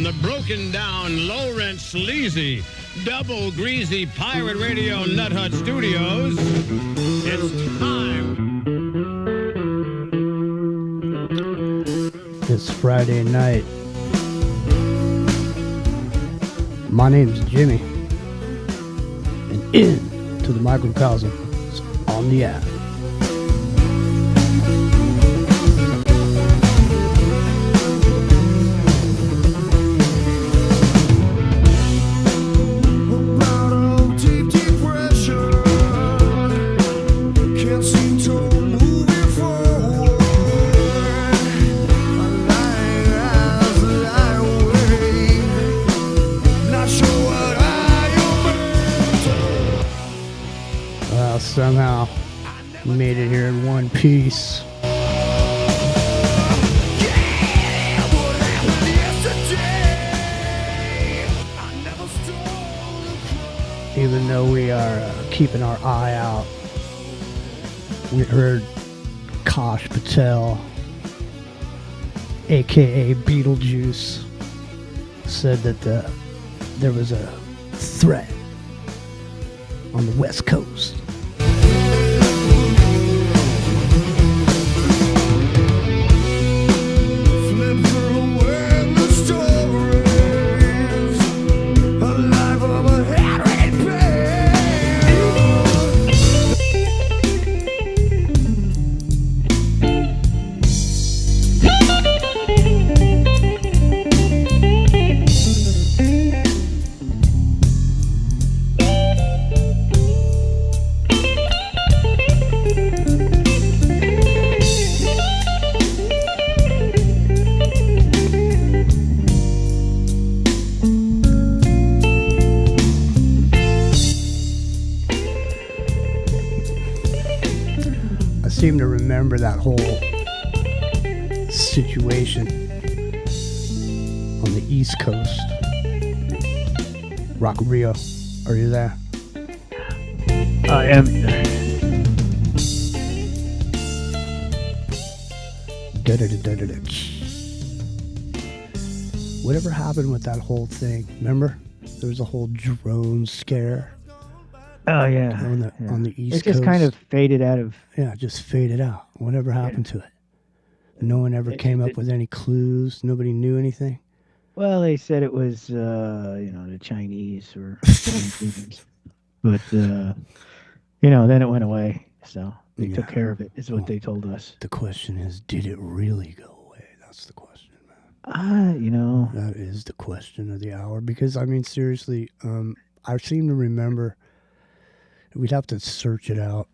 the broken down, low rent, sleazy, double greasy pirate radio Nut Hut Studios, it's time. It's Friday night. My name's Jimmy. And into the microcosm is on the app. Somehow made it here in one piece. Even though we are keeping our eye out, we heard Kosh Patel, aka Beetlejuice, said that there was a threat on the West Coast. Seem to remember that whole situation on the East Coast. Rock Rio, are you there? I am. Whatever happened with that whole thing? Remember? There was a whole drone scare. Oh, yeah. On the East Coast. It just kind of faded out of... Yeah, it just faded out. Whatever happened to it? No one ever came up with any clues? Nobody knew anything? Well, they said it was, the Chinese or... but, then it went away. So they took care of it, is what they told us. The question is, did it really go away? That's the question, man. That is the question of the hour. Because, I mean, seriously, I seem to remember... We'd have to search it out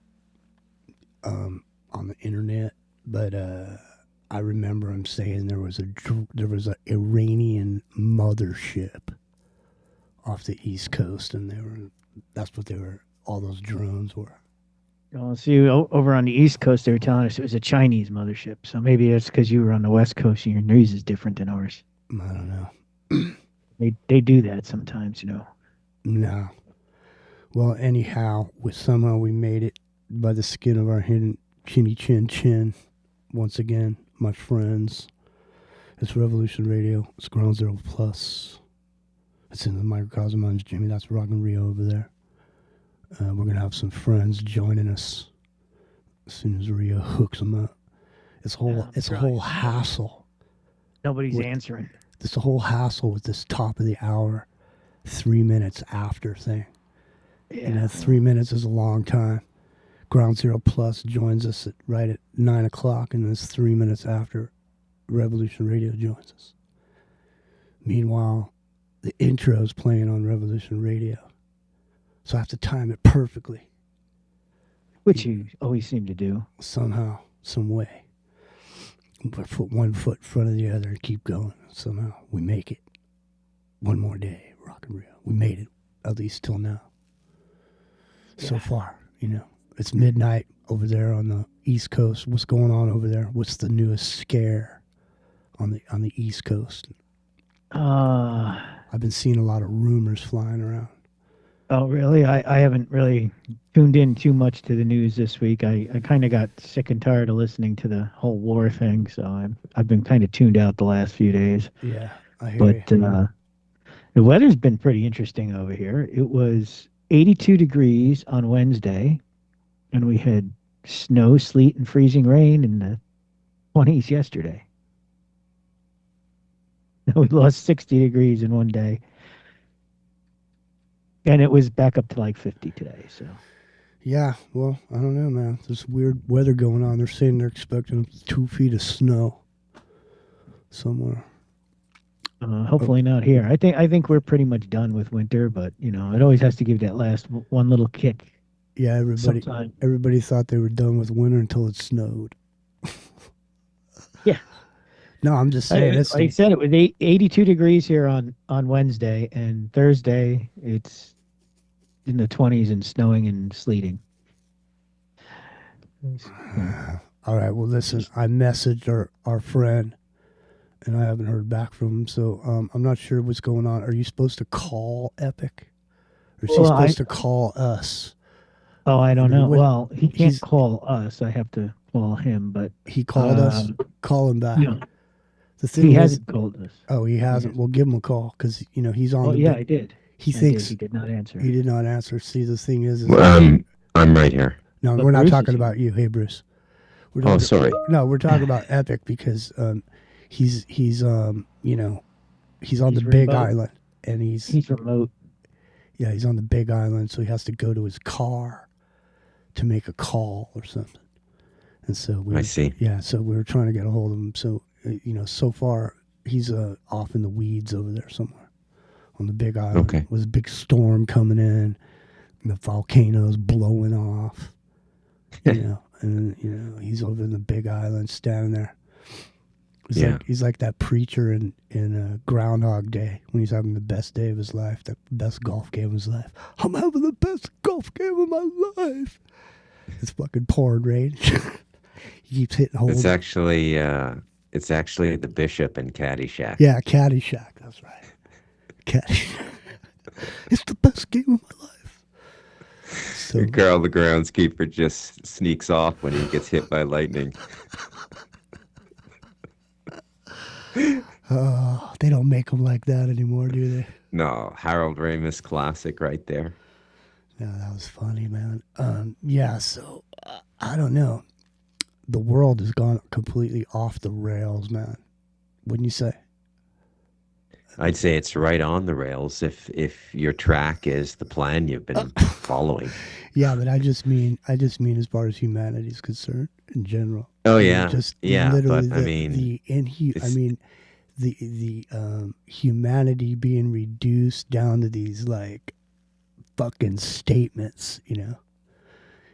on the internet, but I remember him saying there was an Iranian mothership off the East Coast, and that's what all those drones were. Well, see, over on the East Coast, they were telling us it was a Chinese mothership. So maybe that's because you were on the West Coast and your news is different than ours. I don't know. They do that sometimes, No. Well, anyhow, somehow we made it by the skin of our hidden chinny chin. Once again, my friends, it's Revolution Radio. It's Ground Zero Plus. It's in the microcosm. Mine's Jimmy. That's Rockin' Rio over there. We're gonna have some friends joining us as soon as Rio hooks them up. It's a whole hassle. Nobody's answering. It's a whole hassle with this top of the hour, 3 minutes after thing. Yeah. 3 minutes is a long time. Ground Zero Plus joins us right at 9 o'clock, and it's 3 minutes after Revolution Radio joins us. Meanwhile, the intro is playing on Revolution Radio. So I have to time it perfectly. Which you always seem to do. Somehow, some way. Put one foot in front of the other and keep going. Somehow, we make it. One more day, Rock and Rio. We made it, at least till now. So far, it's midnight over there on the East Coast. What's going on over there? What's the newest scare on the East Coast? I've been seeing a lot of rumors flying around. Oh, really? I haven't really tuned in too much to the news this week. I kind of got sick and tired of listening to the whole war thing, so I've been kind of tuned out the last few days. Yeah, I hear But you. the weather's been pretty interesting over here. It was 82 degrees on Wednesday, and we had snow, sleet, and freezing rain in the 20s yesterday. We lost 60 degrees in one day. And it was back up to like 50 today. So Yeah, well, I don't know, man. There's weird weather going on. They're saying they're expecting 2 feet of snow somewhere. hopefully not here. I think we're pretty much done with winter, but it always has to give that last one little kick. Yeah, Sometime. everybody thought they were done with winter until it snowed. Yeah. No, I'm just saying. Like I said, it was 82 degrees here on Wednesday, and Thursday it's in the 20s and snowing and sleeting. All right. Well, listen, I messaged our friend, and I haven't heard back from him. So I'm not sure what's going on. Are you supposed to call Epic, or is he supposed to call us? Oh, I don't know. Well, he can't call us. I have to call him. But he called us. Call him back. No. The thing he hasn't called us. Oh, he hasn't. Well, give him a call because he's on. Oh, yeah, I did. He thinks he did not answer. He did not answer. See, the thing is I'm right here. No, we're not talking about you. Hey, Bruce. Sorry. No, we're talking about Epic because he's on the Big Island and he's remote. Yeah, he's on the Big Island, so he has to go to his car to make a call or something. And so I see. Yeah, so we were trying to get a hold of him. So so far he's off in the weeds over there somewhere on the Big Island. Okay. With a big storm coming in, and the volcano's blowing off. And he's over in the Big Island standing there. He's like that preacher in Groundhog Day when he's having the best day of his life, the best golf game of his life. I'm having the best golf game of my life. It's fucking pouring rain. He keeps hitting holes. It's actually the bishop in Caddyshack. Yeah, Caddyshack. That's right. Caddyshack. It's the best game of my life. So, Carl, the groundskeeper, just sneaks off when he gets hit by lightning. They don't make them like that anymore, do they? No, Harold Ramis classic right there. No, that was funny, man. Yeah, so I don't know. The world has gone completely off the rails, man. Wouldn't you say? I'd say it's right on the rails if your track is the plan you've been following. Yeah, but I just mean as far as humanity is concerned in general. Oh yeah, literally but the humanity being reduced down to these like fucking statements, Yeah.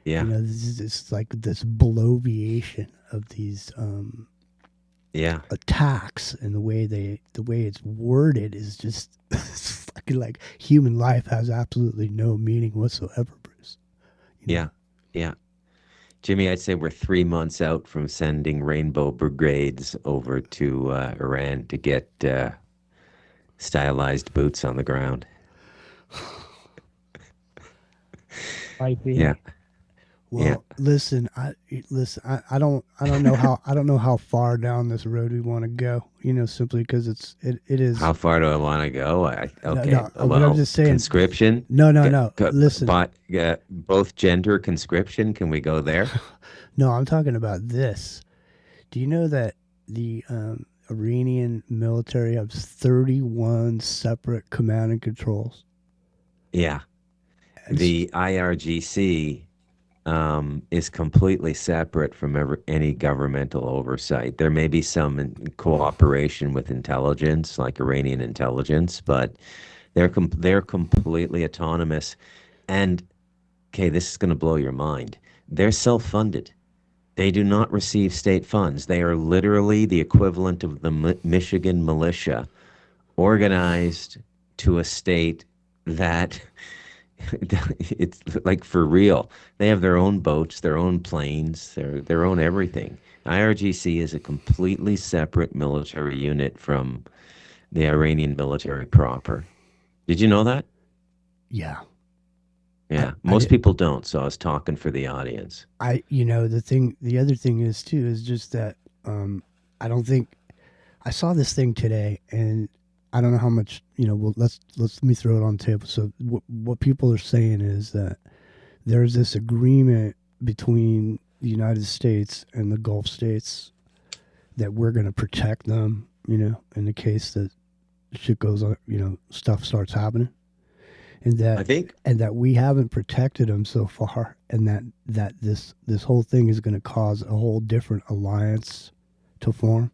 It's like this bloviation of these attacks, and the way it's worded is just it's fucking like human life has absolutely no meaning whatsoever, Bruce. Yeah. Jimmy, I'd say we're 3 months out from sending rainbow brigades over to Iran to get stylized boots on the ground. Yeah. Well, listen, I don't know how far down this road we want to go. Simply because it is. How far do I want to go? No, but I'm just saying. Conscription. No. Listen. But both gender conscription. Can we go there? No, I'm talking about this. Do you know that the Iranian military has 31 separate command and controls? Yeah. The IRGC is completely separate from any governmental oversight. There may be some cooperation with intelligence, like Iranian intelligence, but they're completely autonomous. And, okay, this is going to blow your mind. They're self-funded. They do not receive state funds. They are literally the equivalent of the Michigan militia, organized to a state that... it's like for real. They have their own boats, their own planes, their own everything. IRGC is a completely separate military unit from the Iranian military proper. Did you know that? Yeah. Yeah. Most people don't, so I was talking for the audience. The other thing is too is just that I don't think I saw this thing today, and I don't know how much, well, let me throw it on the table. So what people are saying is that there's this agreement between the United States and the Gulf states that we're going to protect them, in the case that shit goes on, stuff starts happening. And I think that we haven't protected them so far, and that this whole thing is going to cause a whole different alliance to form.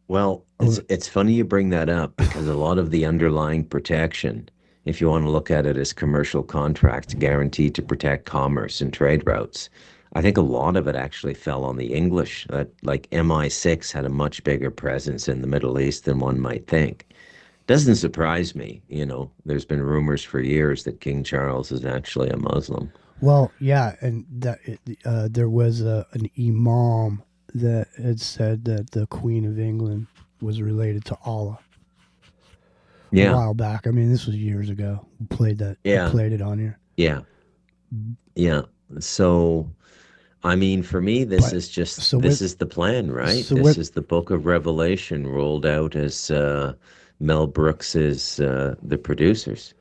Well, it's funny you bring that up because a lot of the underlying protection, if you want to look at it as commercial contracts guaranteed to protect commerce and trade routes, I think a lot of it actually fell on the English. Like MI6 had a much bigger presence in the Middle East than one might think. Doesn't surprise me, There's been rumors for years that King Charles is actually a Muslim. Well, yeah, and that there was an imam that had said that the Queen of England was related to Allah a while back. I mean, this was years ago. We played that. Yeah. We played it on here. Yeah. Yeah. So, I mean, for me, this is the plan, right? This is the Book of Revelation rolled out as Mel Brooks is the producers.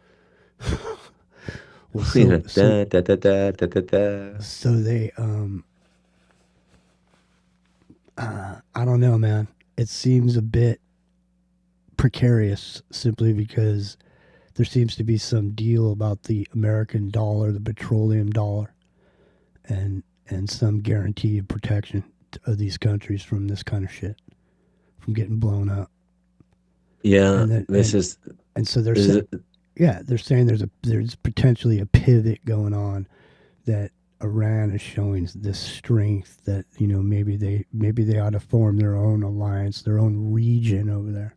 Well, so they I don't know, man. It seems a bit precarious simply because there seems to be some deal about the American dollar, the petroleum dollar, and some guarantee of protection of these countries from this kind of shit, from getting blown up. Yeah, so they're saying, they're saying there's potentially a pivot going on, that Iran is showing this strength that maybe they ought to form their own alliance, their own region over there.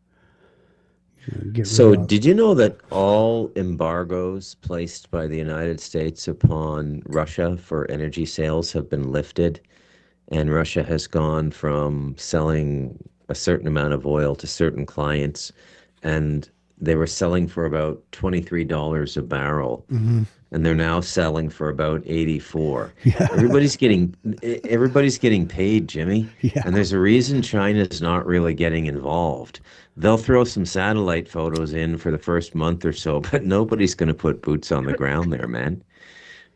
So did you know that all embargoes placed by the United States upon Russia for energy sales have been lifted, and Russia has gone from selling a certain amount of oil to certain clients, and they were selling for about $23 a barrel, and they're now selling for about 84. Yeah. Everybody's getting paid, Jimmy. Yeah. And there's a reason China's not really getting involved. They'll throw some satellite photos in for the first month or so, but nobody's going to put boots on the ground there, man.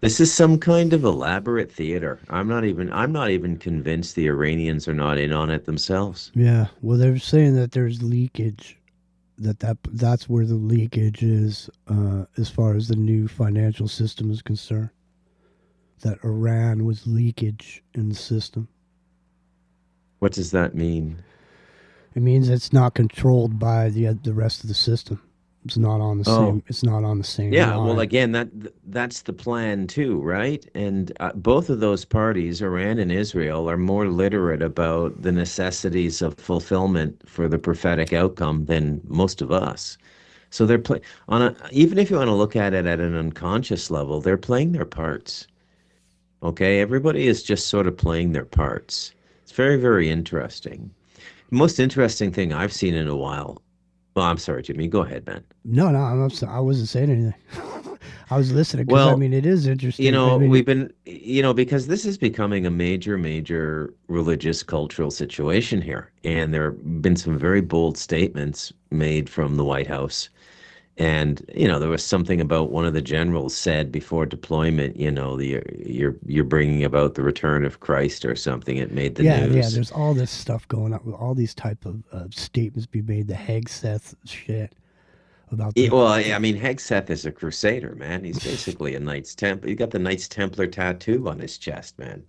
This is some kind of elaborate theater. I'm not even convinced the Iranians are not in on it themselves. Yeah. Well, they're saying that there's leakage. That's where the leakage is, as far as the new financial system is concerned. That Iran was leakage in the system. What does that mean? It means it's not controlled by the rest of the system. It's not on the same. It's not on the same. Yeah. line. Well, again, that's the plan too, right? And both of those parties, Iran and Israel, are more literate about the necessities of fulfillment for the prophetic outcome than most of us. So they're even if you want to look at it at an unconscious level, they're playing their parts. Okay, everybody is just sort of playing their parts. It's very, very interesting. The most interesting thing I've seen in a while. Well, I'm sorry, Jimmy. Go ahead, man. No, I wasn't saying anything. I was listening because Well, it is interesting. we've been, because this is becoming a major, major religious cultural situation here. And there have been some very bold statements made from the White House. And, there was something about one of the generals said before deployment, you're bringing about the return of Christ or something. It made the news. Yeah, there's all this stuff going on with all these type of statements being made, the Hegseth shit about Hegseth is a crusader, man. He's basically a Knights Templar. He got the Knights Templar tattoo on his chest, man.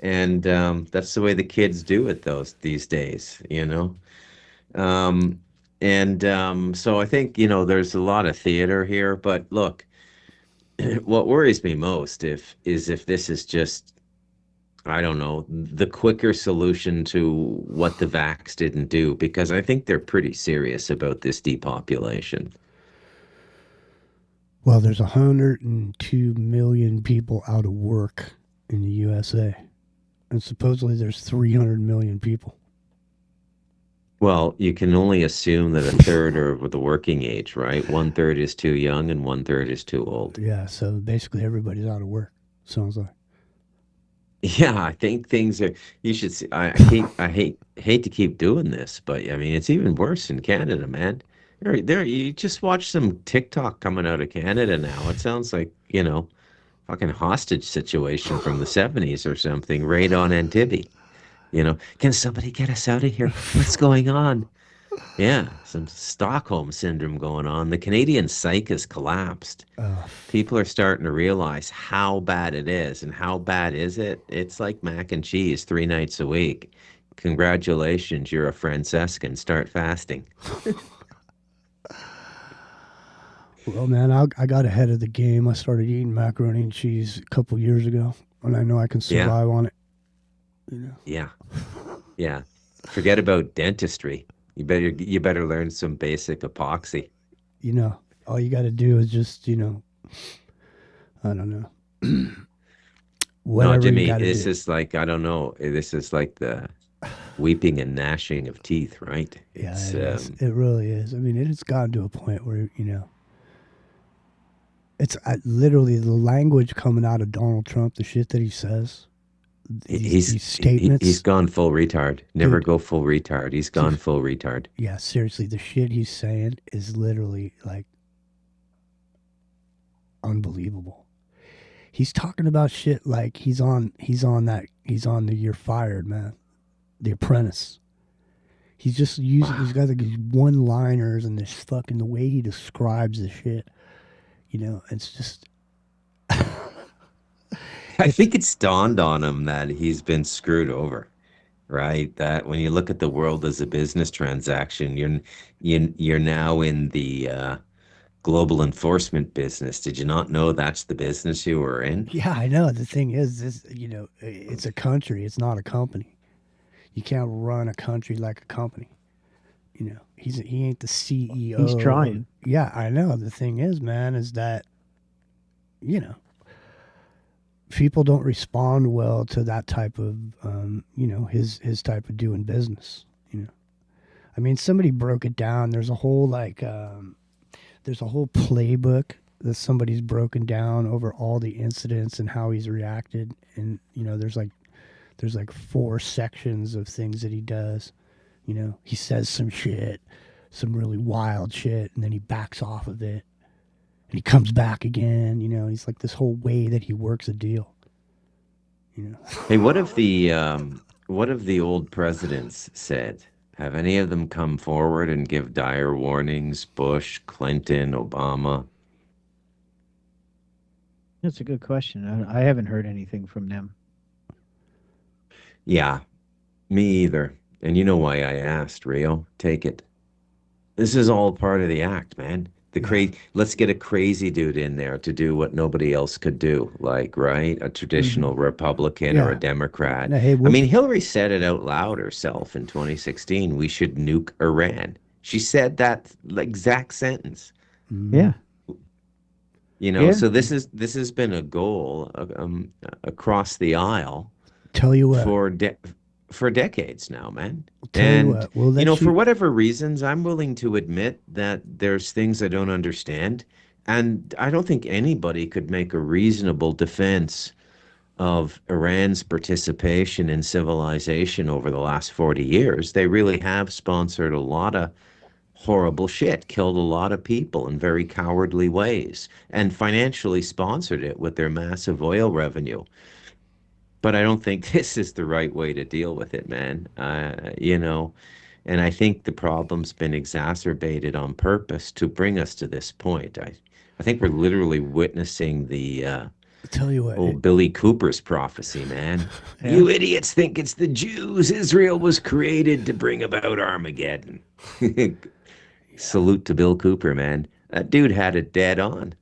And that's the way the kids do it these days, So I think, there's a lot of theater here, but look, what worries me most is if this is just, I don't know, the quicker solution to what the vax didn't do, because I think they're pretty serious about this depopulation. Well, there's 102 million people out of work in the USA, and supposedly there's 300 million people. Well, you can only assume that a third are of the working age, right? 1/3 is too young and 1/3 is too old. Yeah, so basically everybody's out of work, sounds like. Yeah, I think things are. You should see. I hate to keep doing this, but I mean, it's even worse in Canada, man. You just watch some TikTok coming out of Canada now. It sounds like, fucking hostage situation from the 70s or something, raid on Antibes. Can somebody get us out of here? What's going on? Yeah, some Stockholm syndrome going on. The Canadian psyche has collapsed. People are starting to realize how bad it is. And how bad is it? It's like mac and cheese 3 nights a week. Congratulations, you're a Franciscan. Start fasting. Well, man, I got ahead of the game. I started eating macaroni and cheese a couple years ago, and I know I can Yeah, survive on it. yeah, yeah. Forget about dentistry. You better learn some basic epoxy. All you got to do is just, I don't know, No, whatever you Jimmy, got to this do. is like, I don't know. This is like the weeping and gnashing of teeth, right? Yeah, It's it is. It really is. I mean, it's gotten to a point where, it's literally the language coming out of Donald Trump, the shit that he says, he- these he's these he's statements, gone full retard. Never dude. go full retard. He's gone full retard. Yeah, seriously, the shit he's saying is literally like unbelievable. He's talking about shit like he's on the You're Fired, man. The Apprentice. He's got like these one liners and this fucking the way he describes the shit. It's just I it's think it's dawned on him that he's been screwed over, right? That when you look at the world as a business transaction, you're now in the global enforcement business. Did you not know that's the business you were in? yeah, I know. The thing is this, it's a country, it's not a company. You can't run a country like a company. He ain't the He's CEO. trying. Yeah, I know. The thing is, man, is that, you know, people don't respond well to that type of his type of doing business. I mean, somebody broke it down. There's a whole playbook that somebody's broken down over all the incidents and how he's reacted, and there's like four sections of things that he does. He says some shit, some really wild shit, and then he backs off of it, and he comes back again. He's like this whole way that he works a deal. You know. Hey, what have the old presidents said? Have any of them come forward and give dire warnings? Bush, Clinton, Obama? That's a good question. I haven't heard anything from them. Yeah, me either. And you know why I asked, Rio? Take it. This is all part of the act, man. Yeah. Let's get a crazy dude in there to do what nobody else could do, like, right? A Hmm. traditional Republican or a Yeah. Democrat. Now, hey, I we'll. mean, Hillary said it out loud herself in 2016. We should nuke Iran. She said that exact sentence. Mm, Yeah, yeah. So this has been a goal across the aisle tell you what. for for decades now, man. Tell you And what. We'll let for you. whatever reasons, I'm willing to admit that there's things I don't understand, and I don't think anybody could make a reasonable defense of Iran's participation in civilization over the last 40 years. They really have sponsored a lot of horrible shit, killed a lot of people in very cowardly ways, and financially sponsored it with their massive oil revenue. But I don't think this is the right way to deal with it, man. And I think the problem's been exacerbated on purpose to bring us to this point. I think we're literally witnessing the Tell you what. old Billy Cooper's prophecy, man. Yeah. You idiots think it's the Jews. Israel was created to bring about Armageddon. Salute to Bill Cooper, man. That dude had it dead on.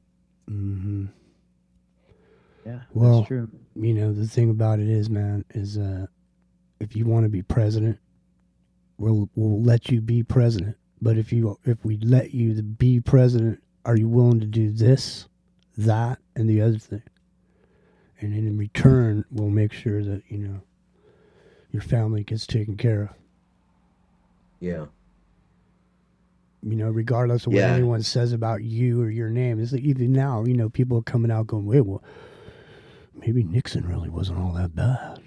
Hmm. Yeah, Well, that's true. the thing about it is, man, is if you want to be president, we'll let you be president. But if we let you to be president, are you willing to do this, that, and the other thing? And in return, we'll make sure that your family gets taken care of. Yeah. Regardless of what Yeah. anyone says about you or your name. It's like even now, people are coming out going, wait, well, maybe Nixon really wasn't all that bad.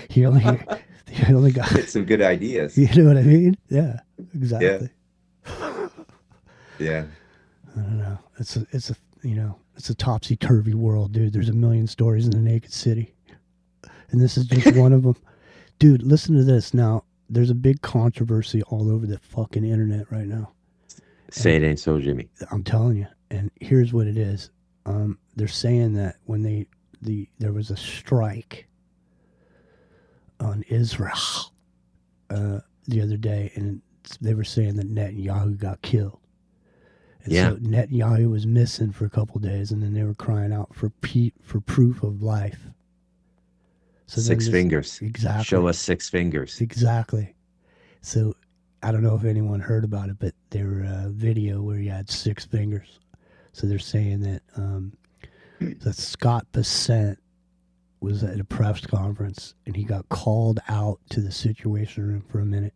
he only got some good ideas. You know what I mean? Yeah, exactly. Yeah. I don't know. It's a topsy turvy world, dude. There's a million stories in the Naked City, and this is just one of them. Dude, listen to this. Now, there's a big controversy all over the fucking internet right now. Say it ain't so, Jimmy. I'm telling you. And here's what it is. They're saying that when there was a strike on Israel the other day, and they were saying that Netanyahu got killed. And so Netanyahu was missing for a couple of days, and then they were crying out for proof of life. So 6 fingers. Exactly. Show us 6 fingers. Exactly. So I don't know if anyone heard about it, but there were a video where he had 6 fingers. So they're saying that Scott Bessent was at a press conference, and he got called out to the Situation Room for a minute.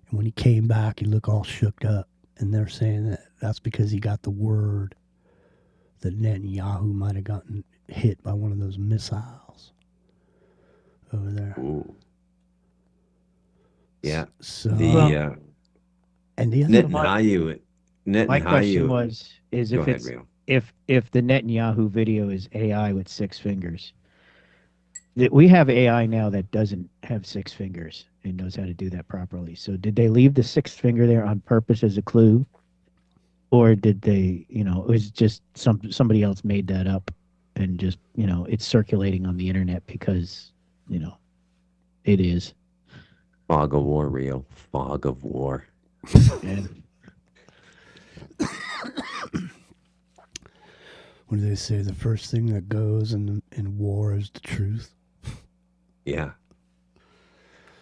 And when he came back, he looked all shook up. And they're saying that that's because he got the word that Netanyahu might have gotten hit by one of those missiles over there. Ooh. Yeah. So and the other Netanyahu. My question is if the Netanyahu video is AI with 6 fingers. We have AI now that doesn't have 6 fingers and knows how to do that properly. So did they leave the 6th finger there on purpose as a clue? Or did they, it was just somebody else made that up and just, it's circulating on the internet because, it is. Fog of war, Rio. Fog of war. Yeah. What do they say? The first thing that goes in war is the truth. Yeah.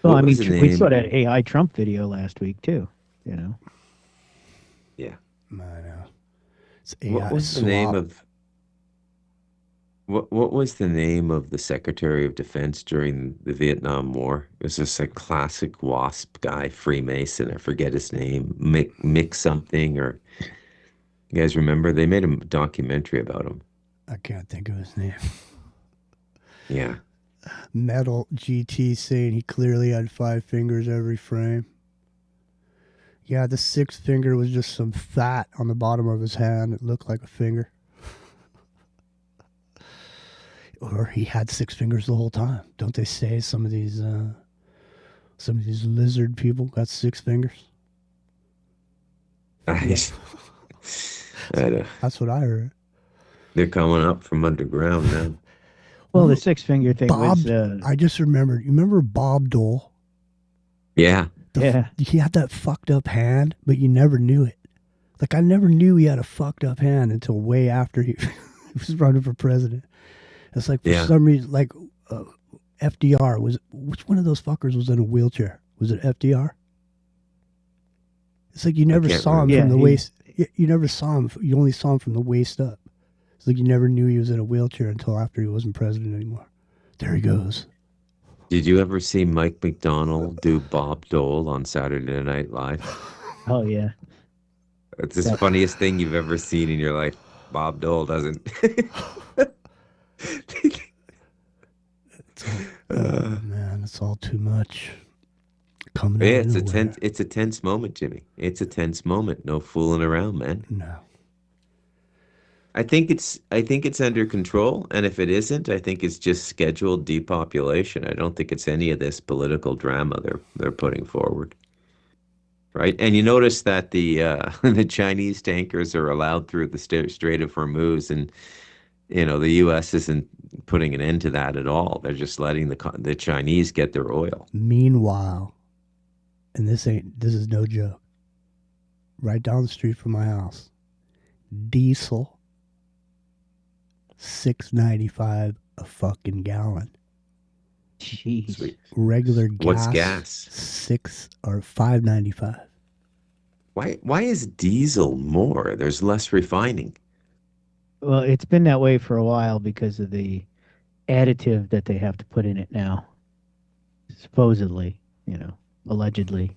Well, we saw that AI Trump video last week too. Yeah. I know. It's AI what was the name of? What was the name of the Secretary of Defense during the Vietnam War? It was just a classic WASP guy, Freemason. I forget his name. Mick something, or you guys remember? They made a documentary about him. I can't think of his name. Yeah. Metal GT saying he clearly had 5 fingers every frame. Yeah, the 6th finger was just some fat on the bottom of his hand. It looked like a finger. Or he had 6 fingers the whole time. Don't they say some of these lizard people got 6 fingers? That's what I heard. They're coming up from underground now. Well, the 6 finger thing was... I just remembered. You remember Bob Dole? Yeah. He had that fucked up hand, but you never knew it. Like, I never knew he had a fucked up hand until way after he was running for president. It's like, for some reason, like, FDR, which one of those fuckers was in a wheelchair? Was it FDR? It's like you never saw him from the waist. You never saw him. You only saw him from the waist up. It's like you never knew he was in a wheelchair until after he wasn't president anymore. There he goes. Did you ever see Mike McDonald do Bob Dole on Saturday Night Live? Oh, yeah. It's the funniest thing you've ever seen in your life. Bob Dole doesn't. Man, it's all too much. It's a tense moment, Jimmy. It's a tense moment. No fooling around, man. No. I think it's under control, and if it isn't, I think it's just scheduled depopulation. I don't think it's any of this political drama they're putting forward. Right? And you notice that the Chinese tankers are allowed through the Strait of Hormuz, and the U.S. isn't putting an end to that at all. They're just letting the Chinese get their oil. Meanwhile, and this is no joke, right down the street from my house, diesel, $6.95 a fucking gallon. Jeez. Sweet. Regular gas. What's gas? $6 or $5.95. Why is diesel more? There's less refining. Well, it's been that way for a while because of the additive that they have to put in it now. Supposedly, allegedly.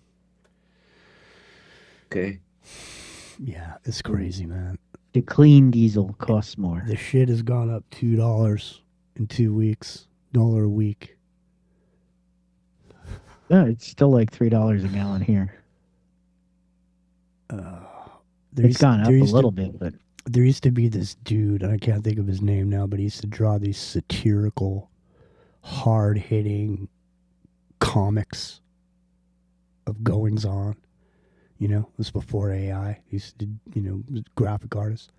Okay. Yeah, it's crazy, man. The clean diesel costs more. The shit has gone up $2 in 2 weeks. $1 a week. No, it's still like $3 a gallon here. It's gone up a little bit, but there used to be this dude, and I can't think of his name now, but he used to draw these satirical, hard-hitting comics of goings on. You know, this was before AI. He used to, graphic artist.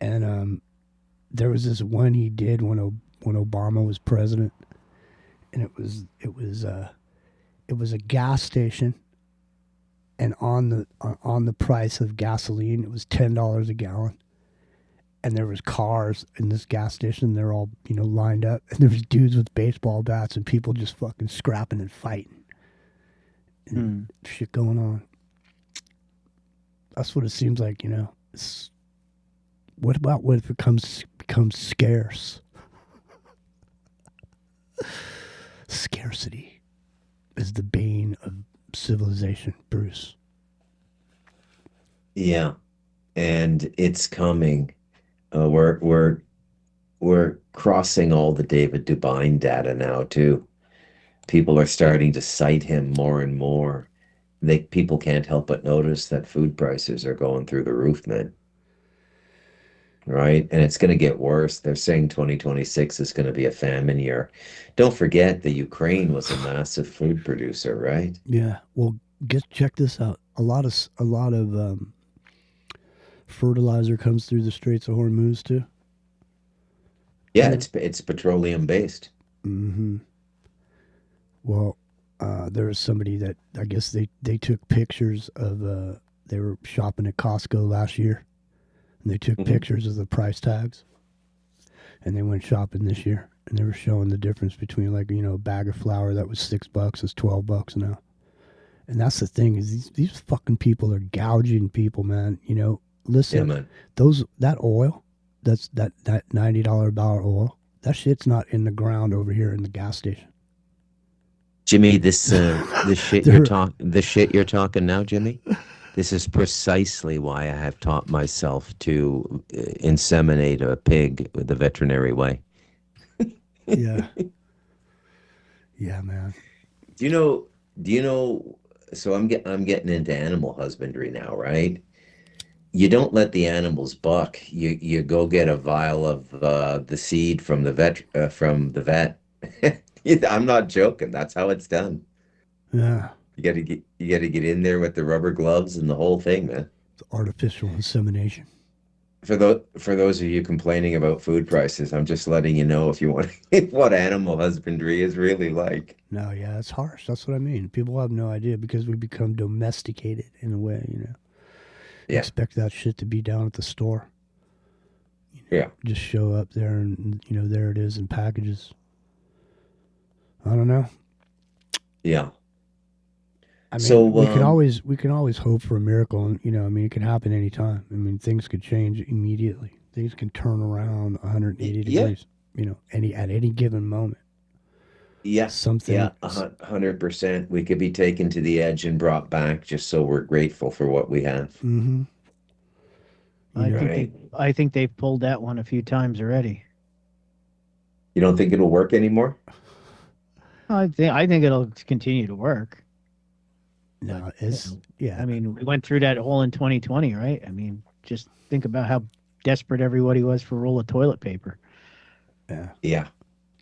And there was this one he did when Obama was president, and it was a gas station, and on the price of gasoline, it was $10 a gallon, and there was cars in this gas station. They're all lined up, and there was dudes with baseball bats and people just fucking scrapping and fighting, and shit going on. That's what it seems like, What about what if it becomes scarce? Scarcity is the bane of civilization, Bruce. Yeah, and it's coming. We're crossing all the David Dubine data now too. People are starting to cite him more and more. People can't help but notice that food prices are going through the roof, man. Right? And it's going to get worse. They're saying 2026 is going to be a famine year. Don't forget that Ukraine was a massive food producer, right? Yeah. Well, check this out. A lot of fertilizer comes through the Straits of Hormuz too. Yeah, it's petroleum based. Mm-hmm. Well, there was somebody that I guess they took pictures of they were shopping at Costco last year. And they took pictures of the price tags, and they went shopping this year, and they were showing the difference between a bag of flour that was $6 is $12 now. And that's the thing is these fucking people are gouging people, man. Listen, yeah, man. that oil, that $90 a barrel oil, that shit's not in the ground over here in the gas station. Jimmy, this shit you're talking now, Jimmy. This is precisely why I have taught myself to inseminate a pig the veterinary way. Yeah. Yeah, man. Do you know, so I'm getting into animal husbandry now, right? You don't let the animals buck. You go get a vial of the seed from the vet. I'm not joking. That's how it's done. Yeah. You gotta get in there with the rubber gloves and the whole thing, man. It's artificial insemination. For those of you complaining about food prices, I'm just letting you know if you want what animal husbandry is really like. No, yeah, it's harsh. That's what I mean. People have no idea because we become domesticated in a way, Yeah. Expect that shit to be down at the store. Yeah. Just show up there and there it is in packages. I don't know. Yeah. I mean, So we can always hope for a miracle, and it can happen anytime. I mean, things could change immediately. Things can turn around 180 degrees. At any given moment. Yeah, Something. Yeah, 100%. We could be taken to the edge and brought back just so we're grateful for what we have. Mm-hmm. I think they've pulled that one a few times already. You don't think it'll work anymore? I think it'll continue to work. No, it's yeah. I mean, we went through that hole in 2020, right? I mean, just think about how desperate everybody was for a roll of toilet paper. Yeah. Yeah.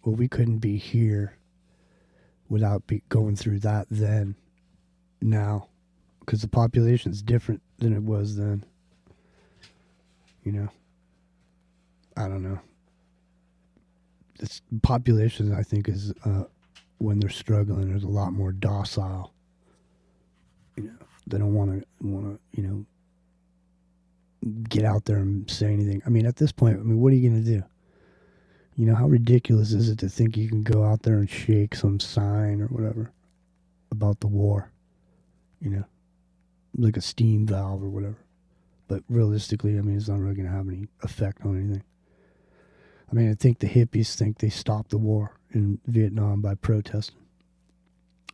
Well, we couldn't be here without going through that then, now, because the population is different than it was then. I don't know. It's population, I think, is when they're struggling. There's a lot more docile. They don't want to, get out there and say anything. I mean, at this point, what are you going to do? How ridiculous is it to think you can go out there and shake some sign or whatever about the war? Like a steam valve or whatever. But realistically, it's not really going to have any effect on anything. I think the hippies think they stopped the war in Vietnam by protesting.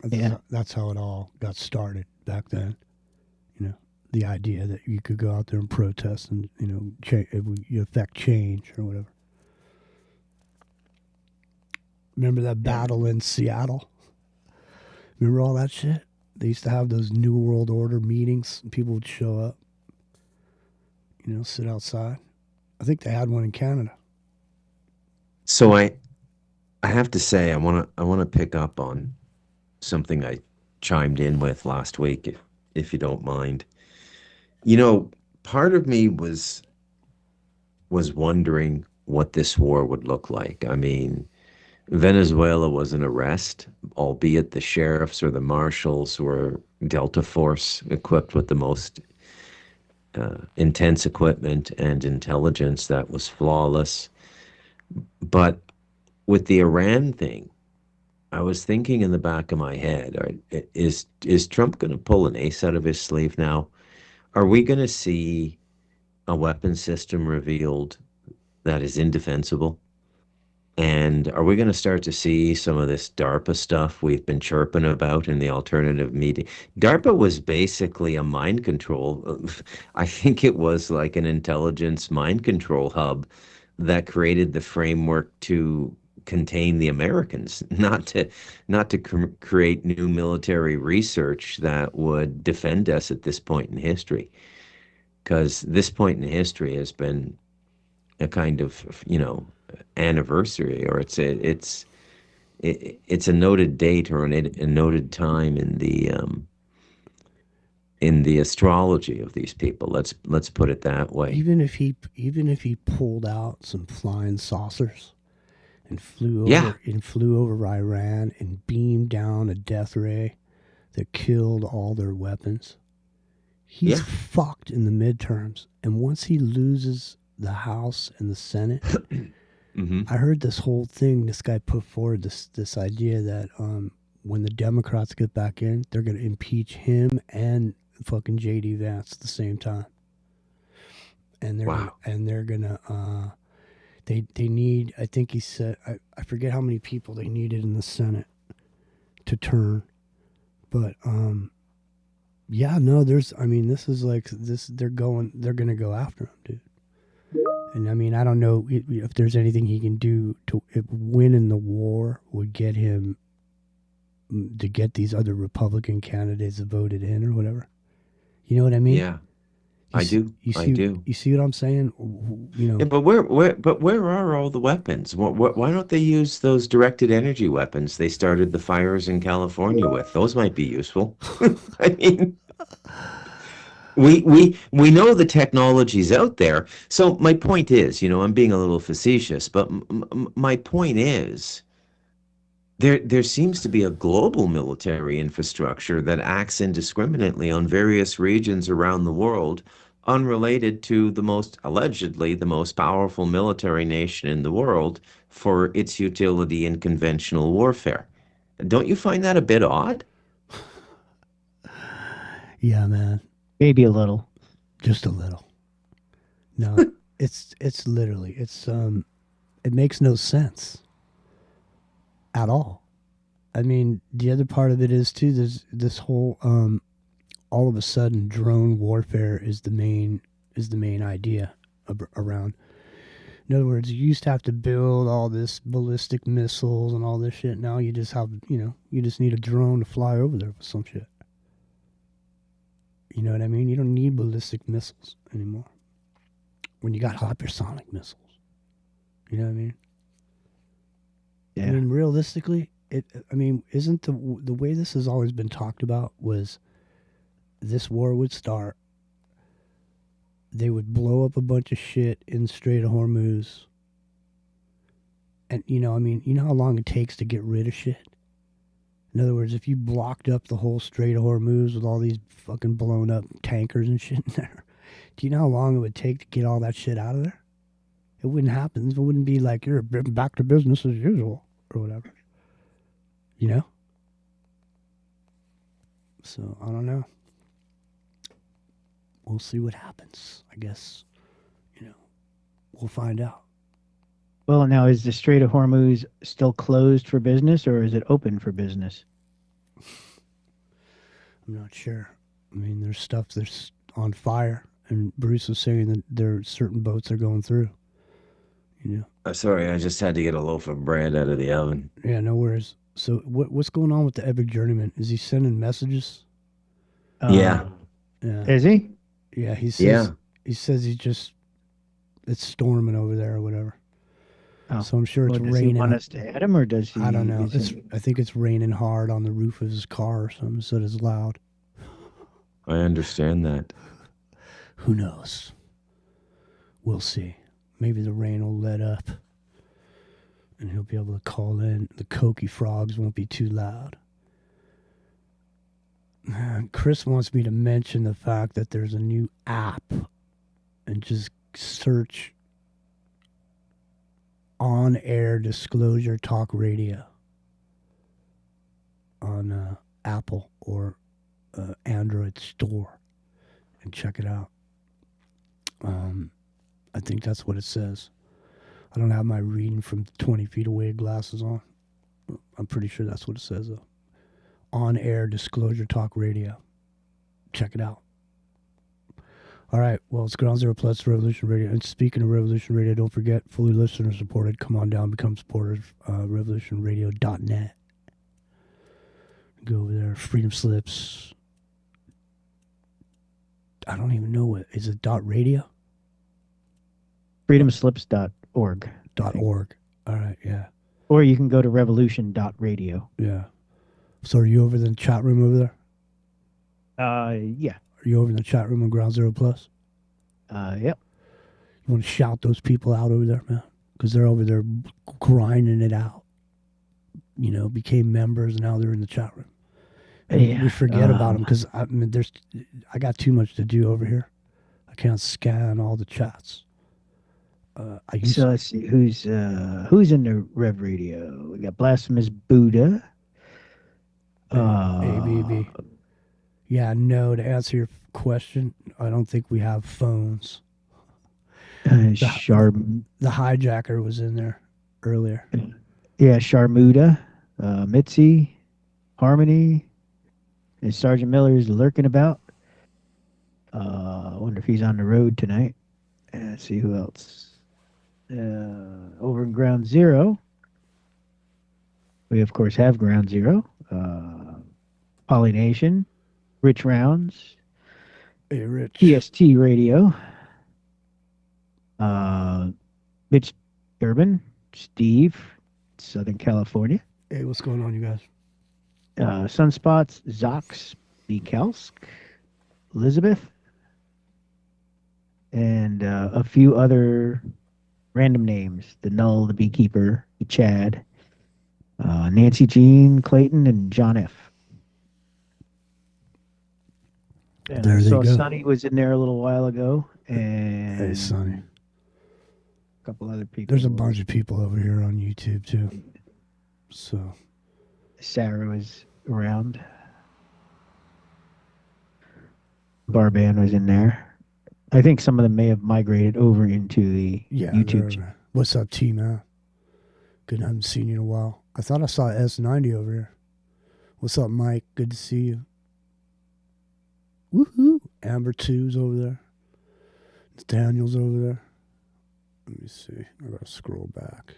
That's how it all got started back then. the idea that you could go out there and protest and, you affect change or whatever. Remember that battle in Seattle? Remember all that shit? They used to have those New World Order meetings and people would show up, sit outside. I think they had one in Canada. So I have to say I want to pick up on something I chimed in with last week, if you don't mind. Part of me was wondering what this war would look like. I mean, Venezuela was an arrest, albeit the sheriffs or the marshals were Delta Force equipped with the most intense equipment and intelligence that was flawless. But with the Iran thing, I was thinking in the back of my head, is Trump going to pull an ace out of his sleeve now? Are we going to see a weapon system revealed that is indefensible? And are we going to start to see some of this DARPA stuff we've been chirping about in the alternative media? DARPA was basically a mind control. I think it was like an intelligence mind control hub that created the framework to contain the Americans, not to create new military research that would defend us at this point in history. Because this point in history has been a kind of, anniversary, or it's a noted date or a noted time in the astrology of these people. Let's put it that way. Even if he pulled out some flying saucers and flew over Iran and beamed down a death ray that killed all their weapons, he's fucked in the midterms. And once he loses the House and the Senate, I heard this whole thing. This guy put forward this idea that when the Democrats get back in, they're going to impeach him and fucking J.D. Vance at the same time. And they're gonna they need, I think he said, I forget how many people they needed in the Senate to turn, but this is like this. They're gonna go after him, dude. And I mean, I don't know if there's anything he can do to winning the war would get him to get these other Republican candidates voted in or whatever. You know what I mean? Yeah, I do. I do. You see what I'm saying? Yeah, but where are all the weapons? Why don't they use those directed energy weapons they started the fires in California with? Those might be useful. I mean, we know the technology's out there. So my point is, I'm being a little facetious, but my point is, there seems to be a global military infrastructure that acts indiscriminately on various regions around the world, unrelated to allegedly the most powerful military nation in the world for its utility in conventional warfare. Don't you find that a bit odd? Yeah, man. Maybe a little. Just a little. No, it's literally, it makes no sense at all. I mean, the other part of it is too, there's this whole all of a sudden drone warfare is the main idea around. In other words, you used to have to build all this ballistic missiles and all this shit. Now you just have, you just need a drone to fly over there with some shit. You know what I mean? You don't need ballistic missiles anymore when you got hypersonic missiles. You know what I mean? Yeah. I mean, realistically, isn't the way this has always been talked about was this war would start, they would blow up a bunch of shit in the Strait of Hormuz, and you know how long it takes to get rid of shit? In other words, if you blocked up the whole Strait of Hormuz with all these fucking blown up tankers and shit in there, do you know how long it would take to get all that shit out of there? It wouldn't happen. It wouldn't be like you're back to business as usual or whatever. You know? So, I don't know. We'll see what happens. I guess, we'll find out. Well, now, is the Strait of Hormuz still closed for business, or is it open for business? I'm not sure. I mean, there's stuff. There's on fire, and Bruce was saying that there are certain boats are going through. You know. Sorry, I just had to get a loaf of bread out of the oven. Yeah, no worries. So what's going on with the Epic Journeyman? Is he sending messages? Yeah. Is he? Yeah, he says it's storming over there or whatever. Oh. So I'm sure it's does raining. He want us to hit him, or does he? I don't know. I think it's raining hard on the roof of his car or something, so it's loud. I understand that. Who knows? We'll see. Maybe the rain will let up, and he'll be able to call in. The Koki frogs won't be too loud. Chris wants me to mention the fact that there's a new app, and just search On-Air Disclosure Talk Radio on Apple or Android store and check it out. I think that's what it says. I don't have my reading from 20 feet away glasses on. I'm pretty sure that's what it says, though. On-Air Disclosure Talk Radio. Check it out. All right. Well, it's Ground Zero Plus Revolution Radio. And speaking of Revolution Radio, don't forget, fully listener supported. Come on down, become supporters. RevolutionRadio.net. Go over there. Freedom Slips. I don't even know what. Is it .radio? Freedomslips.org. .org. All right, yeah. Or you can go to revolution.radio. Yeah. So are you over in the chat room over there? Yeah. Are you over in the chat room on Ground Zero Plus? Yep. You want to shout those people out over there, man? Because they're over there grinding it out. You know, became members, and now they're in the chat room. And we forget about them because I got too much to do over here. I can't scan all the chats. Let's see who's in the Rev Radio. We got Blasphemous Buddha. ABB. Yeah, no. To answer your question, I don't think we have phones. The hijacker was in there earlier. Yeah, Sharmuda, Mitzi, Harmony, and Sergeant Miller is lurking about. I wonder if he's on the road tonight. Let's see who else. Over in Ground Zero, we of course have Ground Zero, Polynation, Rich Rounds, hey Rich, PST Radio, Mitch Durbin, Steve, Southern California. Hey, what's going on, you guys? Sunspots, Zox, Bekalsk, Elizabeth, and a few other random names. The Null, the Beekeeper, the Chad, Nancy Jean, Clayton, and John F. And there I they saw go. Sonny was in there a little while ago. And hey, Sonny. A couple other people. There's a bunch of people over here on YouTube, too. So Sarah was around. Barban was in there. I think some of them may have migrated over into the YouTube channel. What's up, T-Man? Good, I haven't seen you in a while. I thought I saw S90 over here. What's up, Mike? Good to see you. Woohoo! Amber 2's over there. Daniel's over there. Let me see. I gotta scroll back.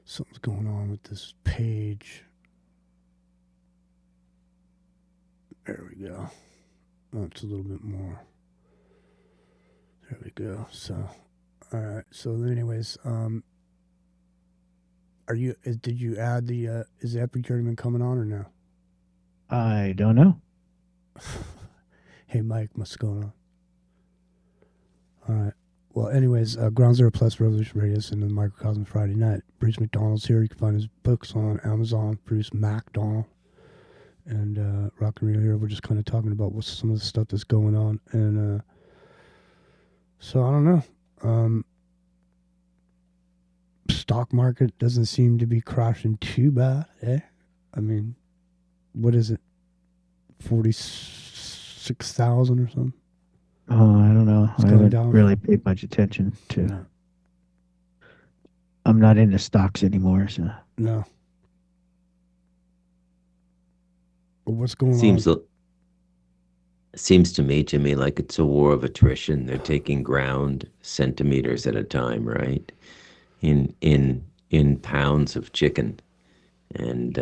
Something's going on with this page. There we go. Oh, it's a little bit more. There we go. So, all right. So, anyways, did you add the, is the Epic Journeyman coming on or no? I don't know. Hey, Mike, what's going on? All right. Well, anyways, Ground Zero Plus Revolution Radio and the Microcosm Friday Night. Bruce McDonald's here. You can find his books on Amazon. Bruce MacDonald. And Rock and Real here. We're just kind of talking about what's some of the stuff that's going on. And so I don't know. Stock market doesn't seem to be crashing too bad, eh? I mean, what is it? 46,000 or something? Oh, I don't know. I haven't really paid much attention to. No. I'm not into stocks anymore, so. No. But what's going on? seems to me, Jimmy, like it's a war of attrition. They're taking ground centimeters at a time, right? In pounds of chicken, and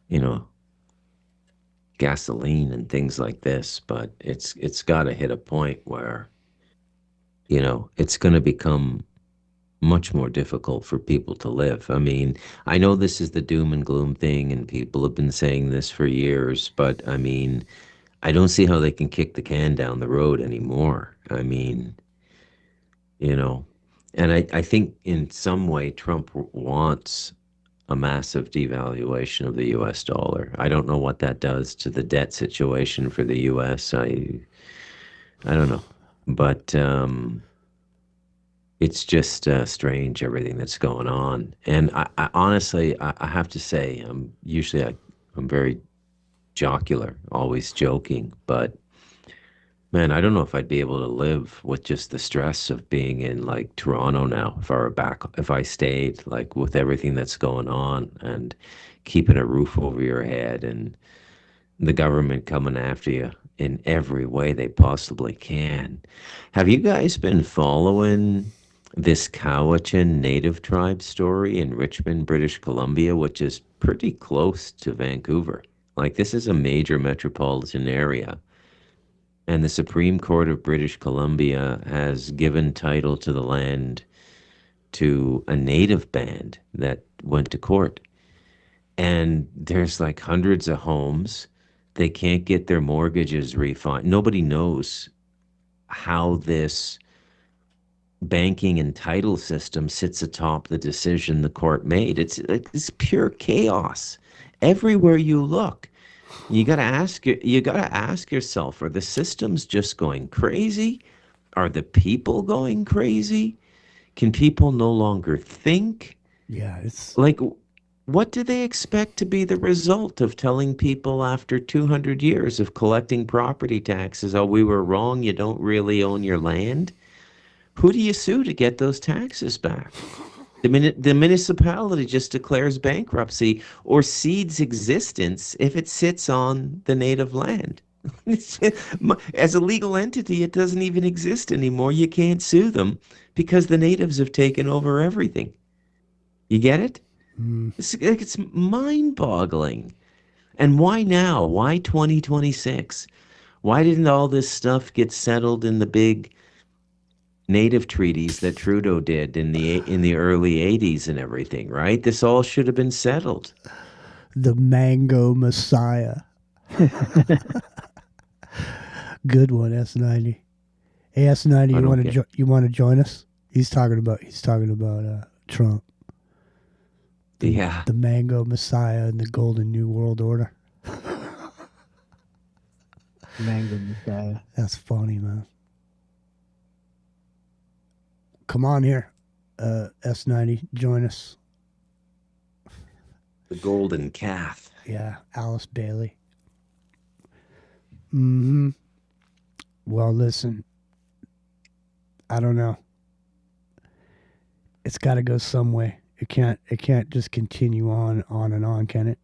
you know, gasoline and things like this. But it's got to hit a point where it's going to become much more difficult for people to live. I mean, I know this is the doom and gloom thing, and people have been saying this for years, but I mean, I don't see how they can kick the can down the road anymore. I mean, you know, and I think in some way Trump wants a massive devaluation of the US dollar. I don't know what that does to the debt situation for the US. I don't know. But it's just strange everything that's going on. And I honestly, I have to say, I'm very jocular, always joking, but man, I don't know if I'd be able to live with just the stress of being in like Toronto now. If I stayed, like with everything that's going on and keeping a roof over your head and the government coming after you in every way they possibly can. Have you guys been following this Cowichan Native tribe story in Richmond, British Columbia, which is pretty close to Vancouver? Like, this is a major metropolitan area. And the Supreme Court of British Columbia has given title to the land to a native band that went to court. And there's like hundreds of homes. They can't get their mortgages refinanced. Nobody knows how this banking and title system sits atop the decision the court made. It's like this pure chaos everywhere you look. You got to ask yourself, are the systems just going crazy? Are the people going crazy? Can people no longer think? Yeah, it's like, what do they expect to be the result of telling people after 200 years of collecting property taxes, oh, we were wrong, you don't really own your land? Who do you sue to get those taxes back? The municipality just declares bankruptcy or cedes existence if it sits on the native land. As a legal entity, it doesn't even exist anymore. You can't sue them because the natives have taken over everything. You get it? It's mind-boggling. And why now? Why 2026? Why didn't all this stuff get settled in the big native treaties that Trudeau did in the early 80s and everything, right? This all should have been settled. The Mango Messiah. Good one, S90. Hey, S90, you want to join us? He's talking about Trump. The Mango Messiah and the Golden New World Order. Mango Messiah. That's funny, man. Come on here, S90, join us. The Golden Calf. Yeah, Alice Bailey. Mm-hmm. Well, listen, I don't know. It's got to go some way. It can't just continue on and on, can it?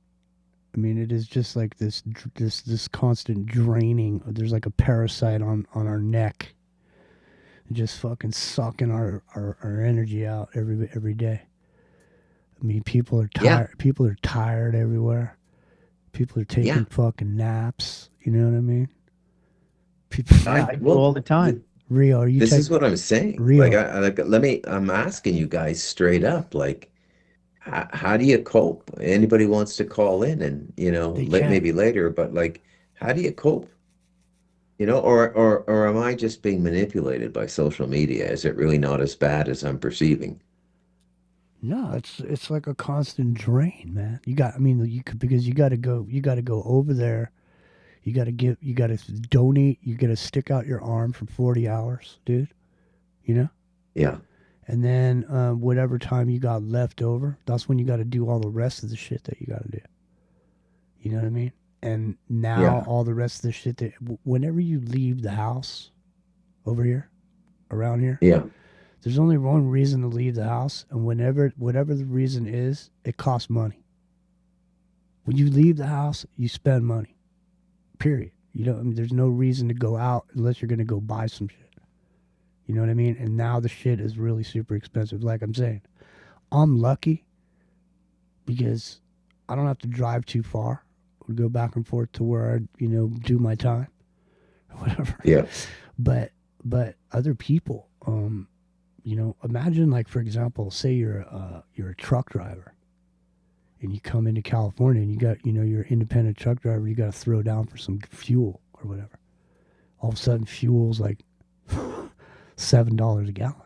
I mean, it is just like this constant draining. There's like a parasite on our neck. Just fucking sucking our energy out every day. I mean, people are tired. Yeah. People are tired everywhere. People are taking fucking naps. You know what I mean? People all the time. Rio, are you? This is what I'm saying. Rio. I'm asking you guys straight up. Like, how do you cope? Anybody wants to call in and maybe later, but like, how do you cope? Or am I just being manipulated by social media? Is it really not as bad as I'm perceiving? No, it's like a constant drain, man. Because you got to go over there. You got to donate. You got to stick out your arm for 40 hours, dude. You know? Yeah. And then whatever time you got left over, that's when you got to do all the rest of the shit that you got to do. You know what I mean? And now all the rest of the shit that whenever you leave the house over here, around here, there's only one reason to leave the house, and whatever the reason is, it costs money. When you leave the house, you spend money. Period. You know, I mean, there's no reason to go out unless you're going to go buy some shit. You know what I mean? And now the shit is really super expensive. Like I'm saying, I'm lucky because I don't have to drive too far or go back and forth to where I, do my time or whatever. Yeah. But other people, imagine like for example, say you're a truck driver and you come into California and you got, you're an independent truck driver, you got to throw down for some fuel or whatever. All of a sudden, fuel's like $7 a gallon.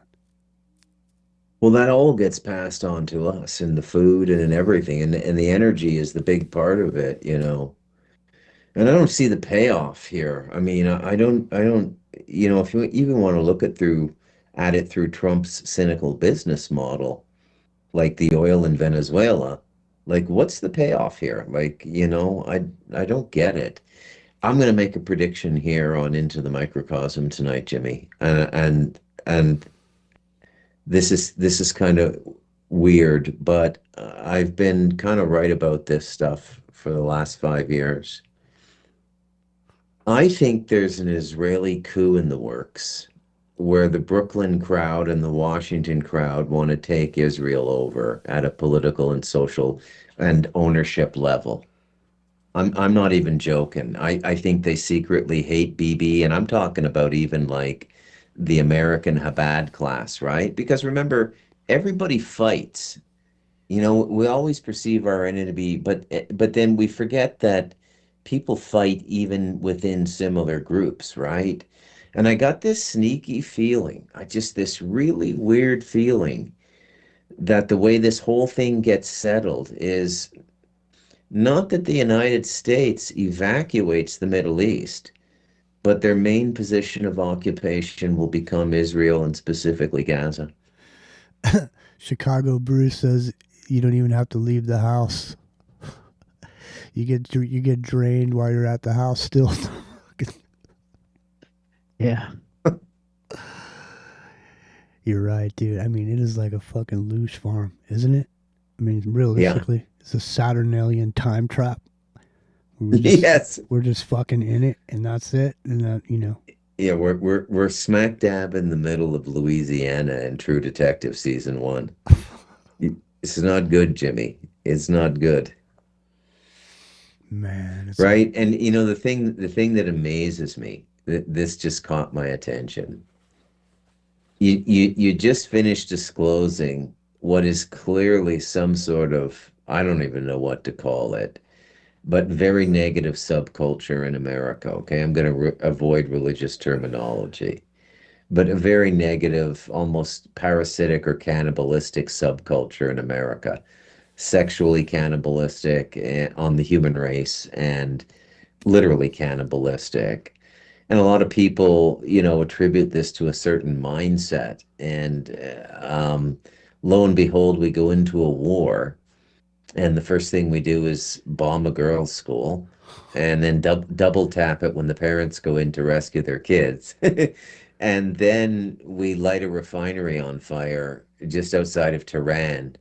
Well, that all gets passed on to us in the food and in everything, and the energy is the big part of it, And I don't see the payoff here. I mean, I don't, if you even want to look at it through Trump's cynical business model, like the oil in Venezuela, like what's the payoff here? Like, I don't get it. I'm going to make a prediction here on Into the Microcosm tonight, Jimmy, and this is kind of weird, but I've been kind of right about this stuff for the last 5 years. I think there's an Israeli coup in the works where the Brooklyn crowd and the Washington crowd want to take Israel over at a political and social and ownership level. I'm not even joking. I think they secretly hate Bibi, and I'm talking about even like the American Chabad class, right? Because remember, everybody fights. We always perceive our enemy, but then we forget that people fight even within similar groups, right? And I got this sneaky feeling, this really weird feeling that the way this whole thing gets settled is not that the United States evacuates the Middle East, but their main position of occupation will become Israel and specifically Gaza. Chicago Bruce says you don't even have to leave the house. You get drained while you're at the house still. Yeah. You're right, dude. I mean, it is like a fucking loose farm, isn't it? I mean, realistically, It's a Saturnalian time trap. Yes. We're just fucking in it, and that's it. And Yeah, we're smack dab in the middle of Louisiana in True Detective season 1. It's not good, Jimmy. It's not good. Man, right? And the thing that amazes me, this just caught my attention. You just finished disclosing what is clearly some sort of, I don't even know what to call it, but very negative subculture in America. Okay, I'm going to avoid religious terminology, but a very negative, almost parasitic or cannibalistic subculture in America, sexually cannibalistic on the human race and literally cannibalistic. And a lot of people, attribute this to a certain mindset. And lo and behold, we go into a war. And the first thing we do is bomb a girls' school and then double tap it when the parents go in to rescue their kids. And then we light a refinery on fire just outside of Tehran,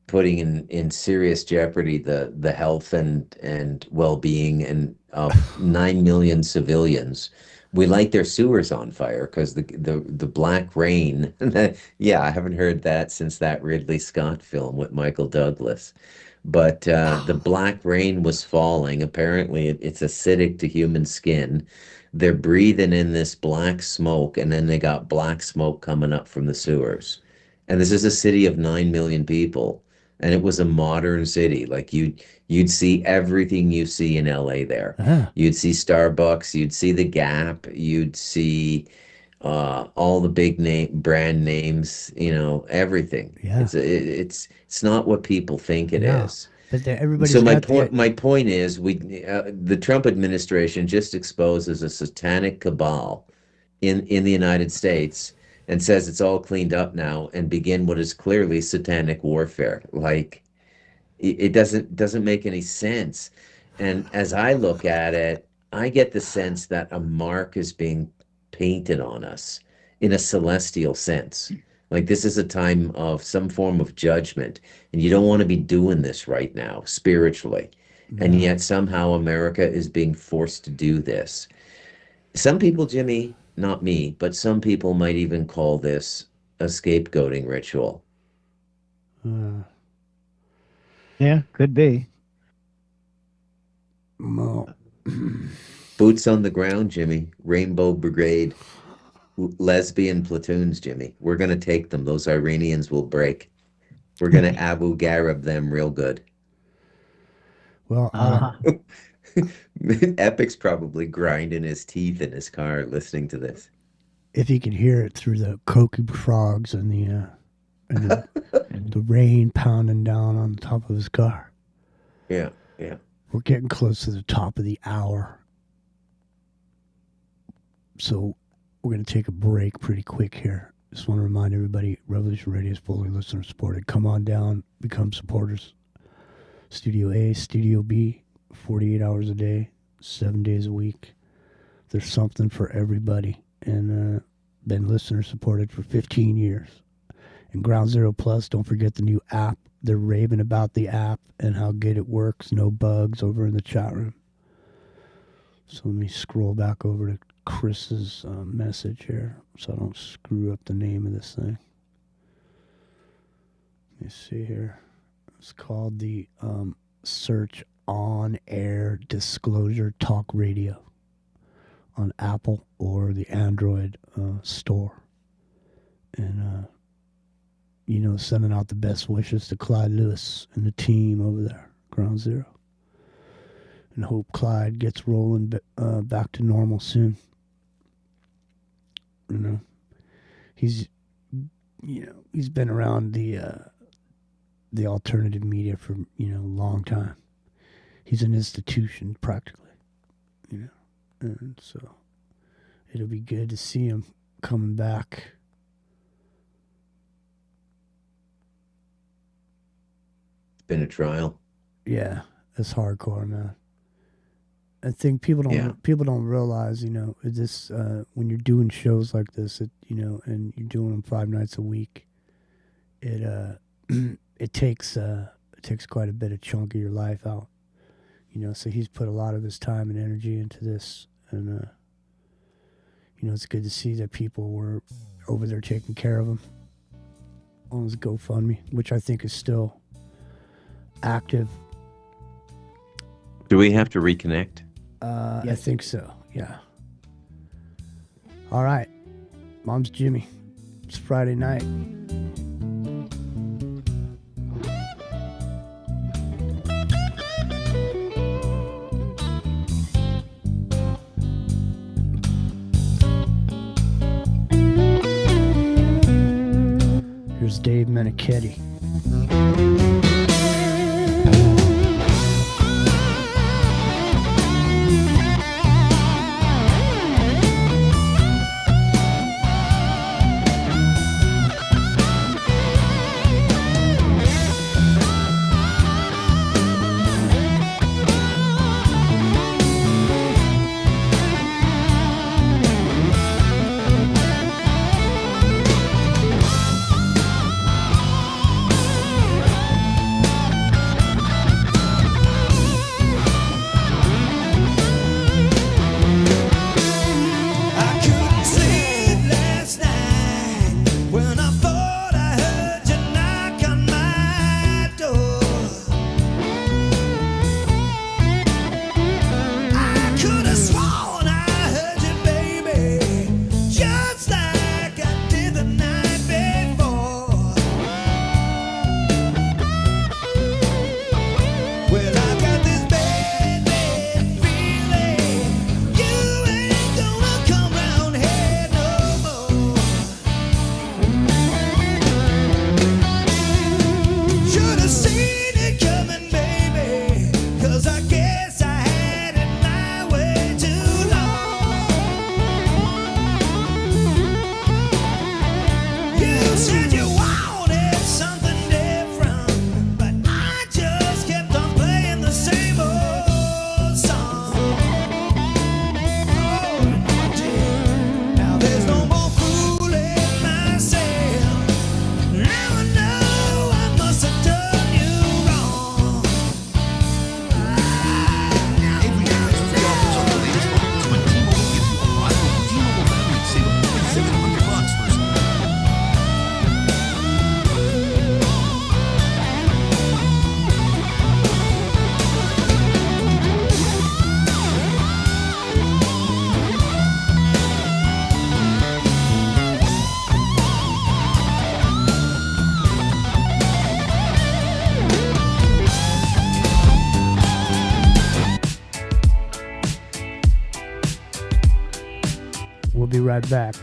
putting in serious jeopardy the health and well-being and of 9 million civilians. We light their sewers on fire because the black rain. Yeah, I haven't heard that since that Ridley Scott film with Michael Douglas. But the black rain was falling. Apparently, it's acidic to human skin. They're breathing in this black smoke, and then they got black smoke coming up from the sewers. And this is a city of 9 million people. And it was a modern city. Like you'd see everything you see in LA there. Uh-huh. You'd see Starbucks, you'd see the Gap, you'd see all the big brand names, everything. Yeah. It's not what people think it is. But everybody's So got my point is the Trump administration just exposes a satanic cabal in the United States and says it's all cleaned up now and begin what is clearly satanic warfare. Like it doesn't make any sense. And as I look at it, I get the sense that a mark is being painted on us in a celestial sense. Like this is a time of some form of judgment, and you don't want to be doing this right now spiritually. And yet somehow America is being forced to do this. Some people, Jimmy, not me, but some people might even call this a scapegoating ritual. Yeah, could be. Well, Boots on the ground, Jimmy. Rainbow Brigade. Lesbian platoons, Jimmy. We're going to take them. Those Iranians will break. We're going to Abu Ghraib them real good. well, Epic's probably grinding his teeth in his car listening to this. if you could hear it through the croaky frogs and the rain pounding down on the top of his car. Yeah. We're getting close to the top of the hour. So we're going to take a break pretty quick here. Just want to remind everybody, Revolution Radio is fully listener supported. Come on down, become supporters. Studio A, Studio B, 48 hours a day, 7 days a week. There's something for everybody. And been listener supported for 15 years. And Ground Zero Plus, don't forget the new app. They're raving about the app and how good it works. No bugs over in the chat room. So let me scroll back over to Chris's message here so I don't screw up the name of this thing. Let me see here. It's called the Search On Air Disclosure Talk Radio on Apple or the Android store. And, sending out the best wishes to Clyde Lewis and the team over there, Ground Zero. And hope Clyde gets rolling back to normal soon. He's been around the alternative media for, a long time. He's an institution practically, and so it'll be good to see him coming back. Been a trial. Yeah, it's hardcore, man. I think people don't realize, this when you're doing shows like this, and you're doing them 5 nights a week, it takes quite a bit of chunk of your life out, So he's put a lot of his time and energy into this, and it's good to see that people were over there taking care of him on his GoFundMe, which I think is still active. Do we have to reconnect? Yes. I think so, yeah. All right. Mom's Jimmy. It's Friday night. Here's Dave Menichetti. right back.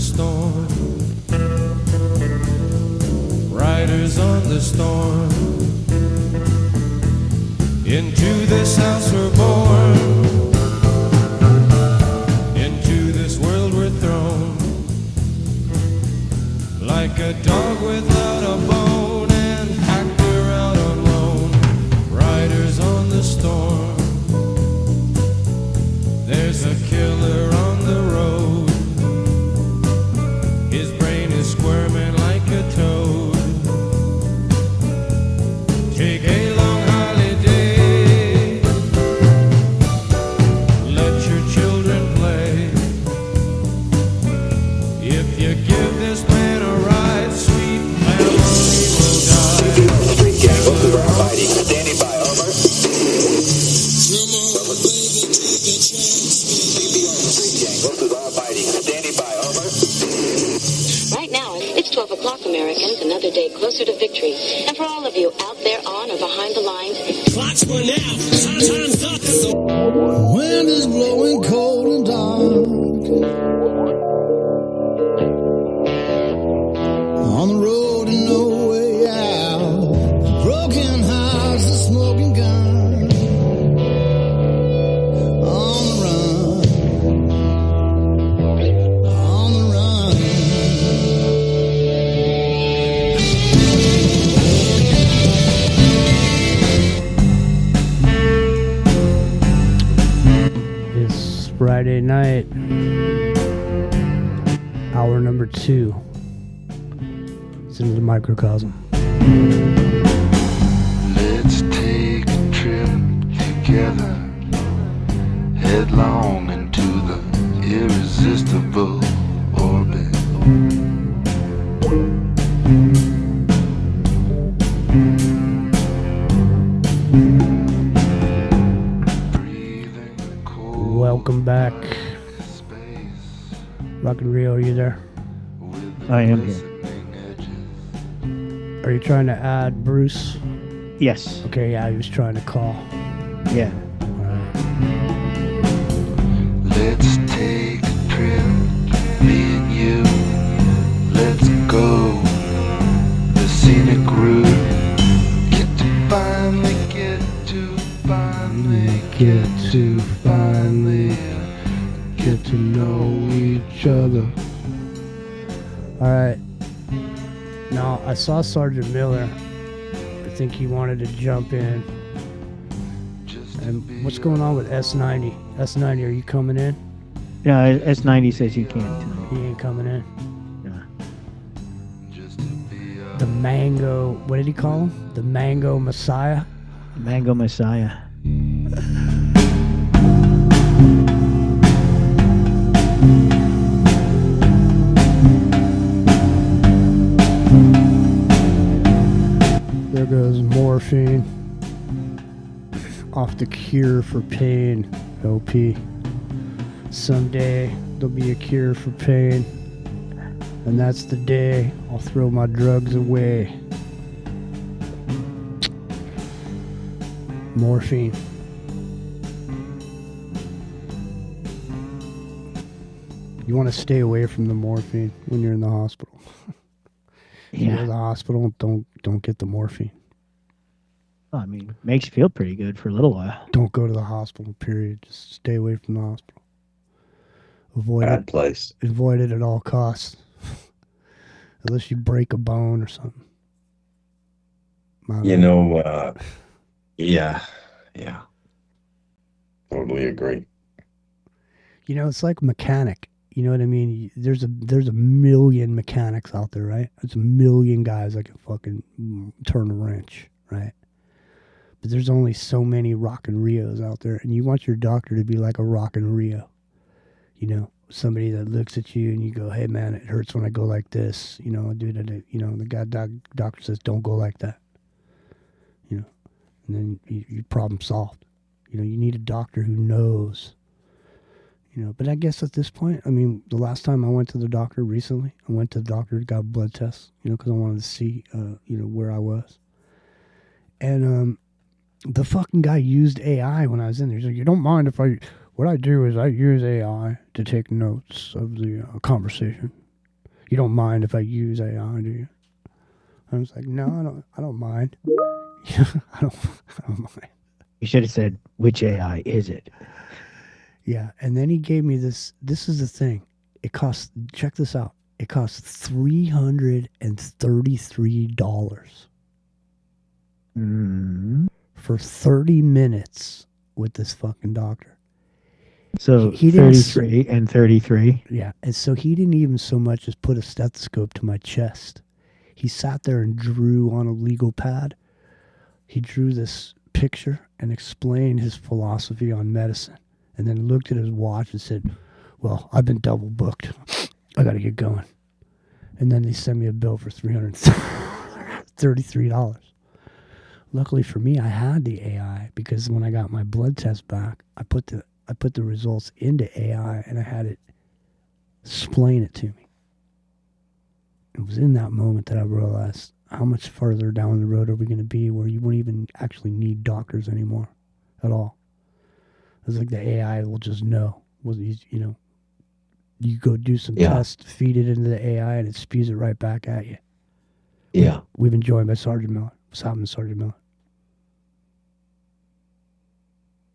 storm. Riders on the storm. Into this house we're born. Into this world we're thrown. Like a dog without a bone and hacked around on loan. Riders on the storm. There's a killer on the road. His brain is squirming like a toad. Take a long holiday. Let your children play. If you give this man a ride, sweet family will die. Street gang, both of our fighting. Standing by, over. Street gang, both of our fighting. Standing by, over. Right now, it's 12 o'clock, Americans, another day closer to victory. And for all of you out there on or behind the lines, clocks run out, time's up. Wind is blowing cold and dark. On the road and no way out. A broken house, a smoking gun. On the run. On the run. It's Friday night, hour number 2. It's into the microcosm. Let's take a trip together, headlong into the irresistible orbit. Breathing cold Welcome back. space Rock and Rio, are you there? with I am here. glistening edges. Are you trying to add Bruce? Yes. Okay, yeah, he was trying to call. Yeah. All right. Let's take a trip, me and you. Let's go the scenic route. Get to finally get to know each other. All right. Now, I saw Sergeant Miller. I think he wanted to jump in. And what's going on with S90? S90, are you coming in? Yeah, S90 says you can't tonight. He ain't coming in. Yeah. the mango. What did he call him? The Mango Messiah. Mango Messiah. There goes morphine. Off the cure for pain, OP. Someday there'll be a cure for pain. And that's the day I'll throw my drugs away. Morphine. You want to stay away from the morphine when you're in the hospital. If you go to the hospital, don't get the morphine. I mean, it makes you feel pretty good for a little while. Don't go to the hospital, period. Just stay away from the hospital. Avoid Bad it. place. Avoid it at all costs. Unless you break a bone or something. You know, yeah. Totally agree. You know, it's like mechanic. You know what I mean? There's a million mechanics out there, right? There's a million guys that can fucking turn a wrench, right? But there's only so many rockin' Rios out there, and you want your doctor to be like a rockin' Rio. You know, somebody that looks at you and you go, "Hey man, it hurts when I go like this." You know, dude, you know, the guy doctor says, "Don't go like that." You know, and then your problem solved. You know, you need a doctor who knows. You know, but I guess at this point, I mean, the last time I went to the doctor recently, I went to the doctor, got blood tests, you know, because I wanted to see, you know, where I was. And the fucking guy used AI when I was in there. He's like, "You don't mind if what I do is I use AI to take notes of the conversation. You don't mind if I use AI, do you?" I was like, "No, I don't mind." I don't mind. You should have said, which AI is it? Yeah, and then he gave me this. This is the thing. It costs. Check this out. It costs $333 for 30 minutes with this fucking doctor. So he 33 and 33. Yeah, and so he didn't even so much as put a stethoscope to my chest. He sat there and drew on a legal pad. He drew this picture and explained his philosophy on medicine. And then looked at his watch and said, "Well, I've been double booked. I got to get going." And then they sent me a bill for $333. Luckily for me, I had the AI because when I got my blood test back, I put the results into AI and I had it explain it to me. It was in that moment that I realized how much further down the road are we going to be where you won't even actually need doctors anymore at all. It's like the AI will just know. You know, you go do some tests, feed it into the AI, and it spews it right back at you. Yeah. We've been joined by Sergeant Miller. What's happening, Sergeant Miller?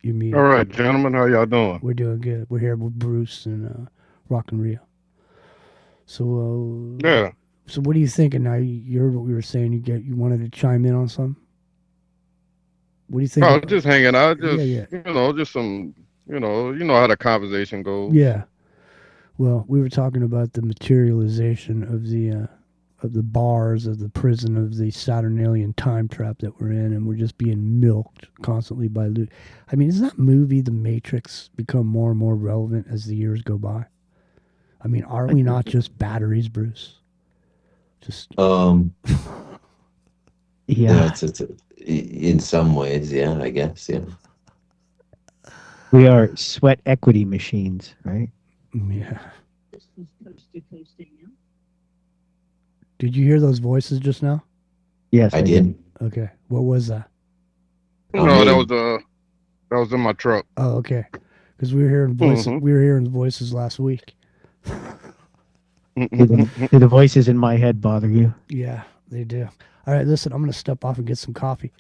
You mean? All right, gentlemen, how y'all doing? We're doing good. We're here with Bruce and Rockin' Rio. So yeah. So what are you thinking now? You heard what we were saying. You wanted to chime in on something. What do you think? Oh, just hanging out. Just yeah. you know, just some. You know how the conversation goes. Yeah. Well, we were talking about the materialization of the bars of the prison of the Saturnalian time trap that we're in, and we're just being milked constantly by loot. I mean, does that movie, The Matrix, become more and more relevant as the years go by? I mean, are we not just batteries, Bruce? Just yeah. It's in some ways, yeah. I guess, yeah. We are sweat equity machines, right? Yeah. Did you hear those voices just now? Yes, I did. Okay. What was that? No, that was in my truck. Oh, okay. Because we were hearing voices. We were hearing voices last week. Do the voices in my head bother you? Yeah, they do. All right, listen. I'm going to step off and get some coffee.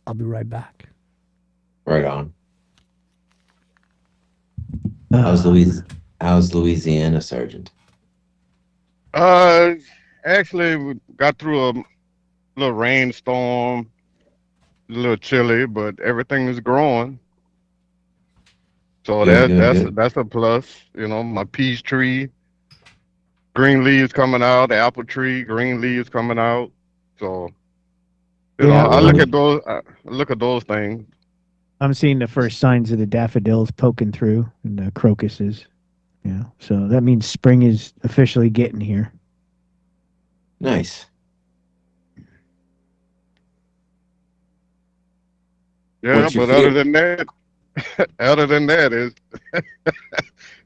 I'll be right back. Right on. How's Louisiana, Sergeant? Actually, we got through a little rainstorm, a little chilly, but everything is growing. So that's a plus. You know, my peach tree green leaves coming out, the apple tree, green leaves coming out. So Yeah, I look at those. I look at those things. I'm seeing the first signs of the daffodils poking through and the crocuses. Yeah, so that means spring is officially getting here. Nice. Yeah, What's your but fear? other than that is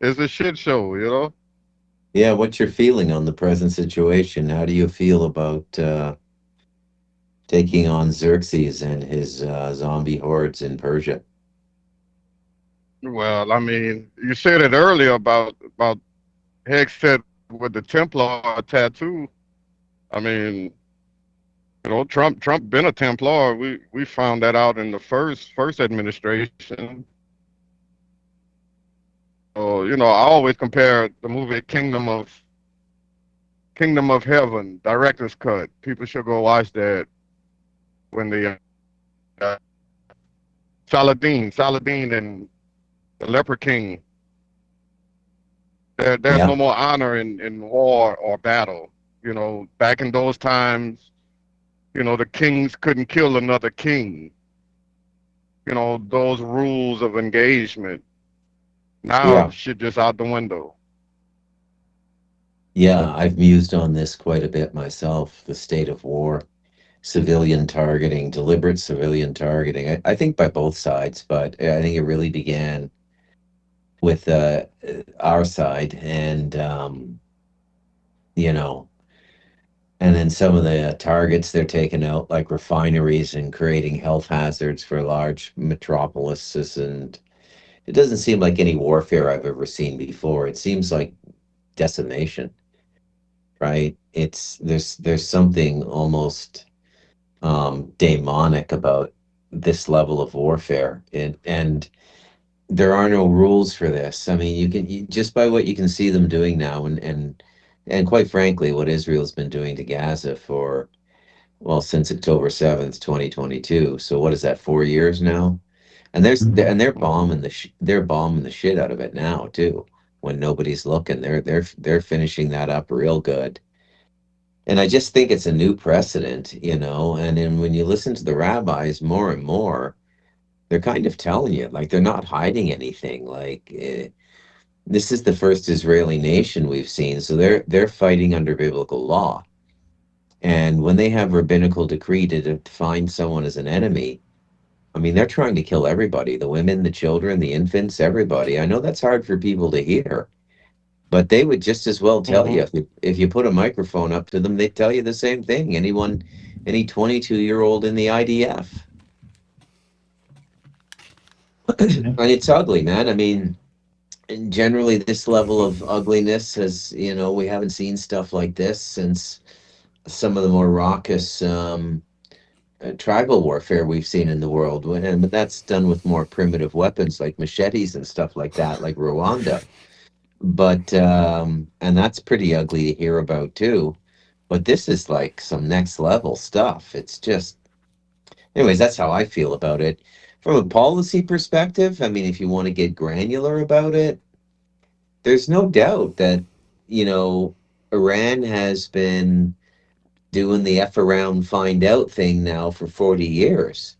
it's a shit show, you know. Yeah, what's your feeling on the present situation? How do you feel about taking on Xerxes and his zombie hordes in Persia? Well, I mean, you said it earlier about Hegseth with the Templar tattoo. I mean, Trump been a Templar. We found that out in the first administration. So, I always compare the movie Kingdom of Heaven, director's cut. People should go watch that when the uh, Saladin and the Leper King. There's Yeah, no more honor in war or battle. Back in those times, the kings couldn't kill another king. Those rules of engagement. Now, yeah, shit just out the window. yeah. I've mused on this quite a bit myself. The state of war, civilian targeting, deliberate civilian targeting. I think by both sides, but I think it really began with our side, and you know, and then some of the targets they're taking out, like refineries and creating health hazards for large metropolises, and it doesn't seem like any warfare I've ever seen before. It seems like decimation, right? There's something almost demonic about this level of warfare, and there are no rules for this. I mean, just by what you can see them doing now, and quite frankly, what Israel's been doing to Gaza for, well, since October 7th, 2022. So what is that? 4 years now, and they're bombing they're bombing the shit out of it now too. When nobody's looking, they're finishing that up real good. And I just think it's a new precedent. And then when you listen to the rabbis more and more, they're kind of telling you, like, they're not hiding anything. Like, this is the first Israeli nation we've seen, so they're fighting under biblical law. And when they have rabbinical decree to define someone as an enemy, I mean, they're trying to kill everybody, the women, the children, the infants, everybody. I know that's hard for people to hear, but they would just as well tell Hmm. you, if you put a microphone up to them, they'd tell you the same thing. Any 22-year-old in the IDF. And it's ugly, man. I mean, and generally this level of ugliness we haven't seen stuff like this since some of the more raucous tribal warfare we've seen in the world. But that's done with more primitive weapons like machetes and stuff like that, like Rwanda. But and that's pretty ugly to hear about too. But this is like some next level stuff. It's just, anyways, that's how I feel about it. From a policy perspective, I mean, if you want to get granular about it, there's no doubt that, you know, Iran has been doing the F around find out thing now for 40 years.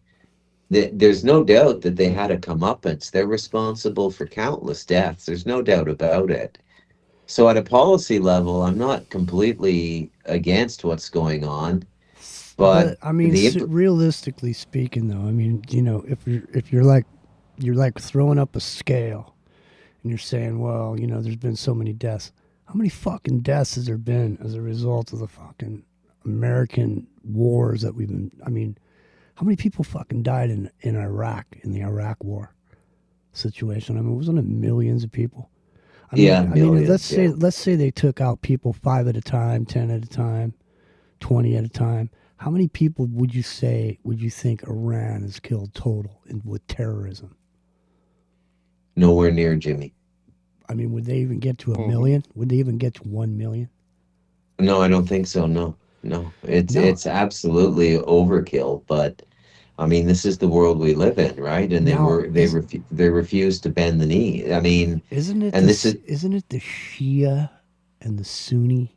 There's no doubt that they had a comeuppance. They're responsible for countless deaths. There's no doubt about it. So at a policy level, I'm not completely against what's going on, but But I mean, realistically speaking, though, I mean, if you're like throwing up a scale, and you're saying, well, there's been so many deaths. How many fucking deaths has there been as a result of the fucking American wars that we've been? I mean, how many people fucking died in Iraq in the Iraq War situation? I mean, wasn't it millions of people? yeah, I mean, millions, yeah. let's say they took out people 5 at a time, 10 at a time, 20 at a time. How many people would you think Iran has killed total with terrorism? Nowhere near, Jimmy. I mean, would they even get to a Hmm. million? Would they even get to 1 million? No, I don't think so. No, no. It's No. it's absolutely overkill, but I mean, this is the world we live in, right? And Now, they refuse to bend the knee. I mean, isn't it and this is the Shia and the Sunni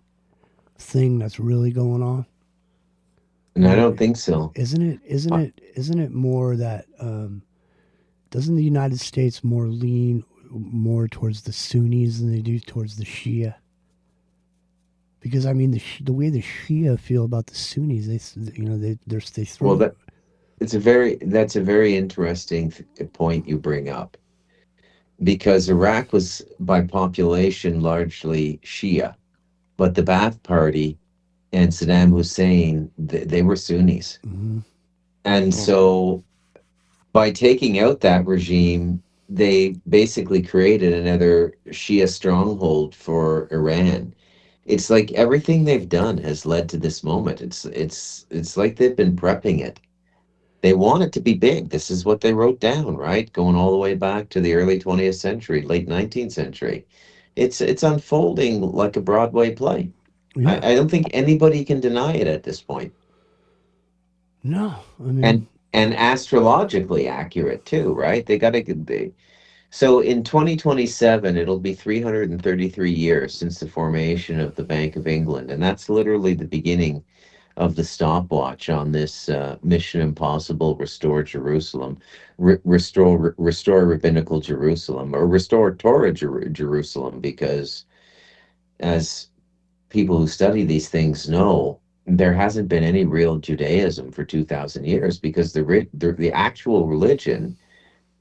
thing that's really going on? And I don't think so. Isn't it more that doesn't the United States lean more towards the Sunnis than they do towards the Shia? Because I mean the way the Shia feel about the Sunnis, they throw. Well, that's a very interesting point you bring up, because Iraq was by population largely Shia, but the Ba'ath Party and Saddam Hussein, they were Sunnis. Mm-hmm. And so by taking out that regime, they basically created another Shia stronghold for Iran. It's like everything they've done has led to this moment. It's like they've been prepping it. They want it to be big. This is what they wrote down, right? Going all the way back to the early 20th century, late 19th century. It's unfolding like a Broadway play. Yeah. I don't think anybody can deny it at this point. No, I mean, and astrologically accurate too, right? They got to. So in 2027, it'll be 333 years since the formation of the Bank of England, and that's literally the beginning of the stopwatch on this Mission Impossible: Restore Jerusalem, restore rabbinical Jerusalem, or restore Torah Jerusalem, because as people who study these things know, there hasn't been any real Judaism for 2,000 years, because the actual religion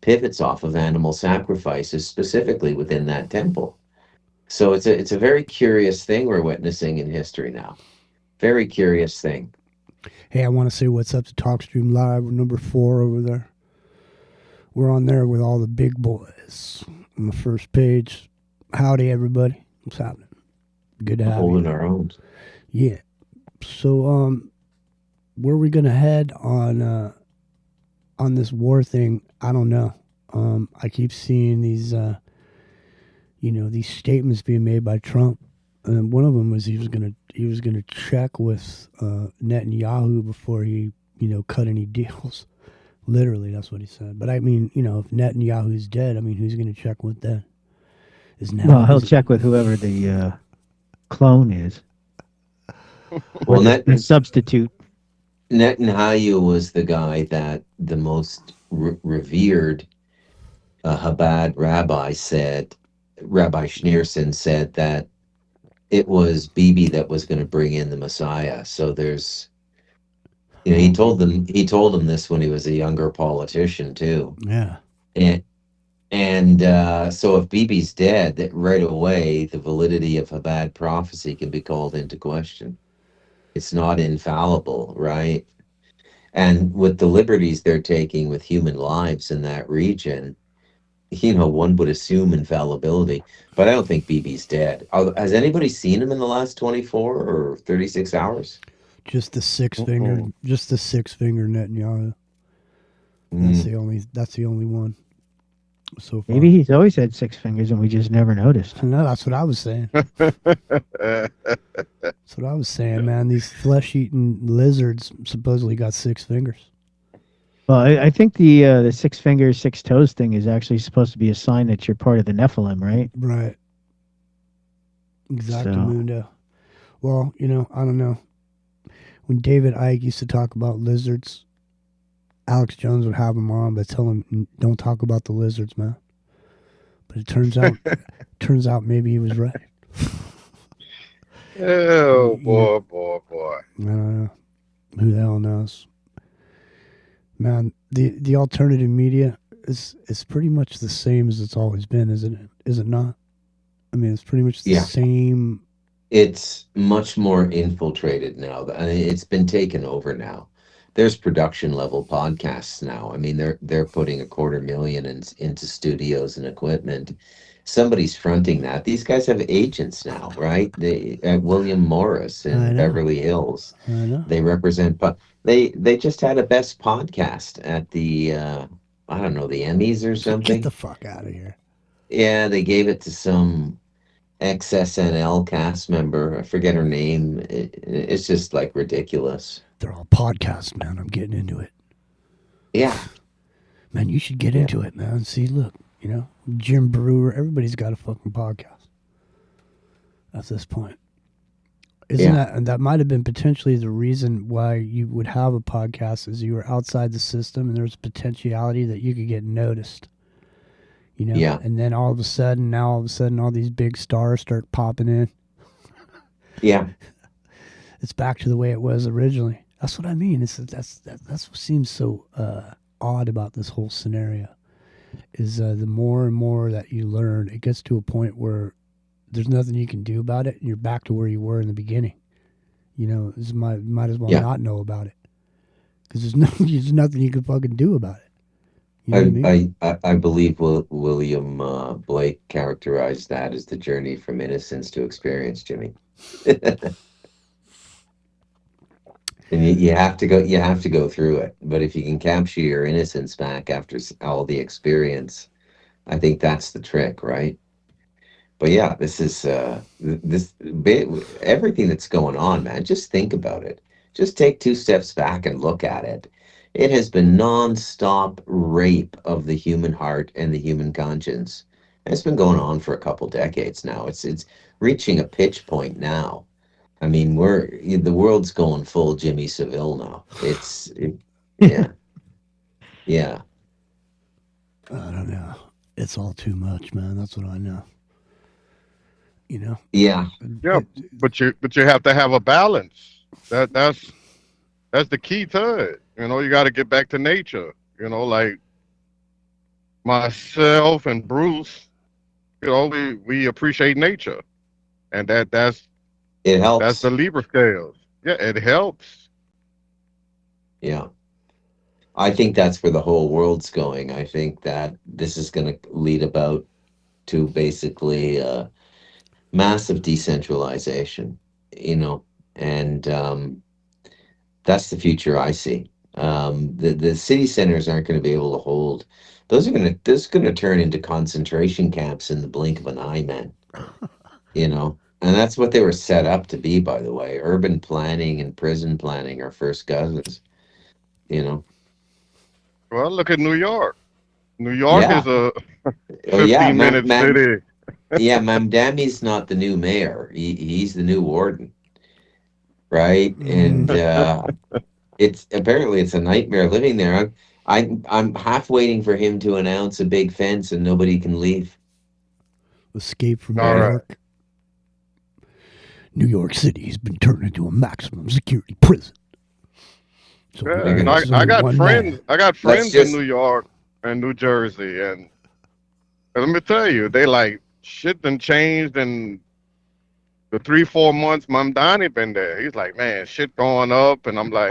pivots off of animal sacrifices, specifically within that temple. So it's a very curious thing we're witnessing in history now. Very curious thing. Hey, I want to say what's up to TalkStream Live. We're number 4 over there. We're on there with all the big boys on the first page. Howdy, everybody. What's happening? Good to have you. Holding our own. Yeah. So, where are we gonna head on this war thing? I don't know. I keep seeing these, these statements being made by Trump, and one of them was he was gonna check with Netanyahu before he, cut any deals. Literally, that's what he said. But I mean, if Netanyahu's dead, I mean, who's gonna check with that? Well, he'll check with whoever the clone is. Well, the substitute. Netanyahu was the guy that the most revered Chabad rabbi Schneerson said that it was Bibi that was going to bring in the Messiah. So there's, he told him this when he was a younger politician too. Yeah. And so if Bibi's dead, that right away the validity of Chabad prophecy can be called into question. It's not infallible, right? And with the liberties they're taking with human lives in that region, one would assume infallibility. But I don't think Bibi's dead. Has anybody seen him in the last 24 or 36 hours? Just the six finger Netanyahu. That's the only one so far. Maybe he's always had 6 fingers and we just never noticed. No, that's what I was saying. That's what I was saying, man. These flesh-eating lizards supposedly got 6 fingers. Well, I think the 6 fingers, 6 toes thing is actually supposed to be a sign that you're part of the Nephilim, right? Right. Exactamundo. Well, I don't know. When David Icke used to talk about lizards, Alex Jones would have him on, but tell him don't talk about the lizards, man. But it turns out maybe he was right. Oh boy. I don't know. Who the hell knows? Man, the alternative media is pretty much the same as it's always been, isn't it? Is it not? I mean, it's pretty much the same. It's much more infiltrated now. It's been taken over now. There's production level podcasts now. I mean, they're putting $250,000 into studios and equipment. Somebody's fronting that. These guys have agents now, right? William Morris in Beverly Hills. I know. They represent, but they just had a best podcast at the I don't know, the Emmys or something. Get the fuck out of here. Yeah, they gave it to some ex-SNL cast member. I forget her name. It's just like ridiculous. They're all podcasts, man. I'm getting into it. Yeah. Man, you should get into it, man. See, look, Jim Brewer, everybody's got a fucking podcast. at this point. Isn't that, and that might have been potentially the reason why you would have a podcast, is you were outside the system and there's potentiality that you could get noticed. You know? Yeah. And then all of a sudden, all these big stars start popping in. Yeah. It's back to the way it was originally. That's what I mean. That's what seems so odd about this whole scenario. Is the more and more that you learn, it gets to a point where there's nothing you can do about it, and you're back to where you were in the beginning. You know, might as well not know about it, because there's nothing you can fucking do about it. You know what I mean? I believe William Blake characterized that as the journey from innocence to experience, Jimmy. And you have to go through it. But if you can capture your innocence back after all the experience, I think that's the trick, right? But yeah, this is everything that's going on, man. Just think about it. Just take 2 steps back and look at it. It has been non-stop rape of the human heart and the human conscience. And it's been going on for a couple decades now. It's reaching a pitch point now. I mean, the world's going full Jimmy Savile now. Yeah. I don't know. It's all too much, man. That's what I know. You know. Yeah. Yeah, but you have to have a balance. That's the key to it. You know, you got to get back to nature. You know, like myself and Bruce. You know, we appreciate nature, and that's it helps. That's the Libra scales. Yeah, it helps. Yeah. I think that's where the whole world's going. I think that this is going to lead about to basically massive decentralization, you know, and that's the future I see. The city centers aren't going to be able to hold. This is going to turn into concentration camps in the blink of an eye, man. You know, and that's what they were set up to be, by the way. Urban planning and prison planning are first cousins, you know. Well, look at New York. New York is a Oh yeah, 15-minute city. Yeah, Mamdami's not the new mayor. He's the new warden, right? And it's a nightmare living there. I'm half waiting for him to announce a big fence and nobody can leave. Escape from New York. New York City has been turned into a maximum security prison. So I got friends. I got friends in New York and New Jersey, and let me tell you, they like shit done changed in the 3-4 months Mamdani been there. He's like, man, shit going up, and I'm like,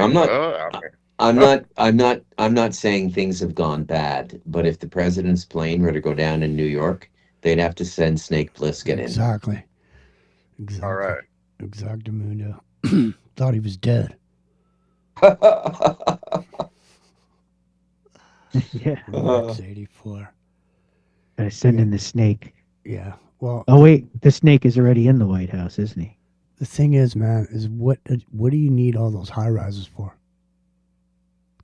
I'm not saying things have gone bad, but if the president's plane were to go down in New York, they'd have to send Snake Plissken in. Exactly. All right. Exactamundo. Thought he was dead. Yeah. It's 84. Gotta send in the snake. Yeah. Well. Oh wait, the snake is already in the White House, isn't he? The thing is, man, is what do you need all those high rises for?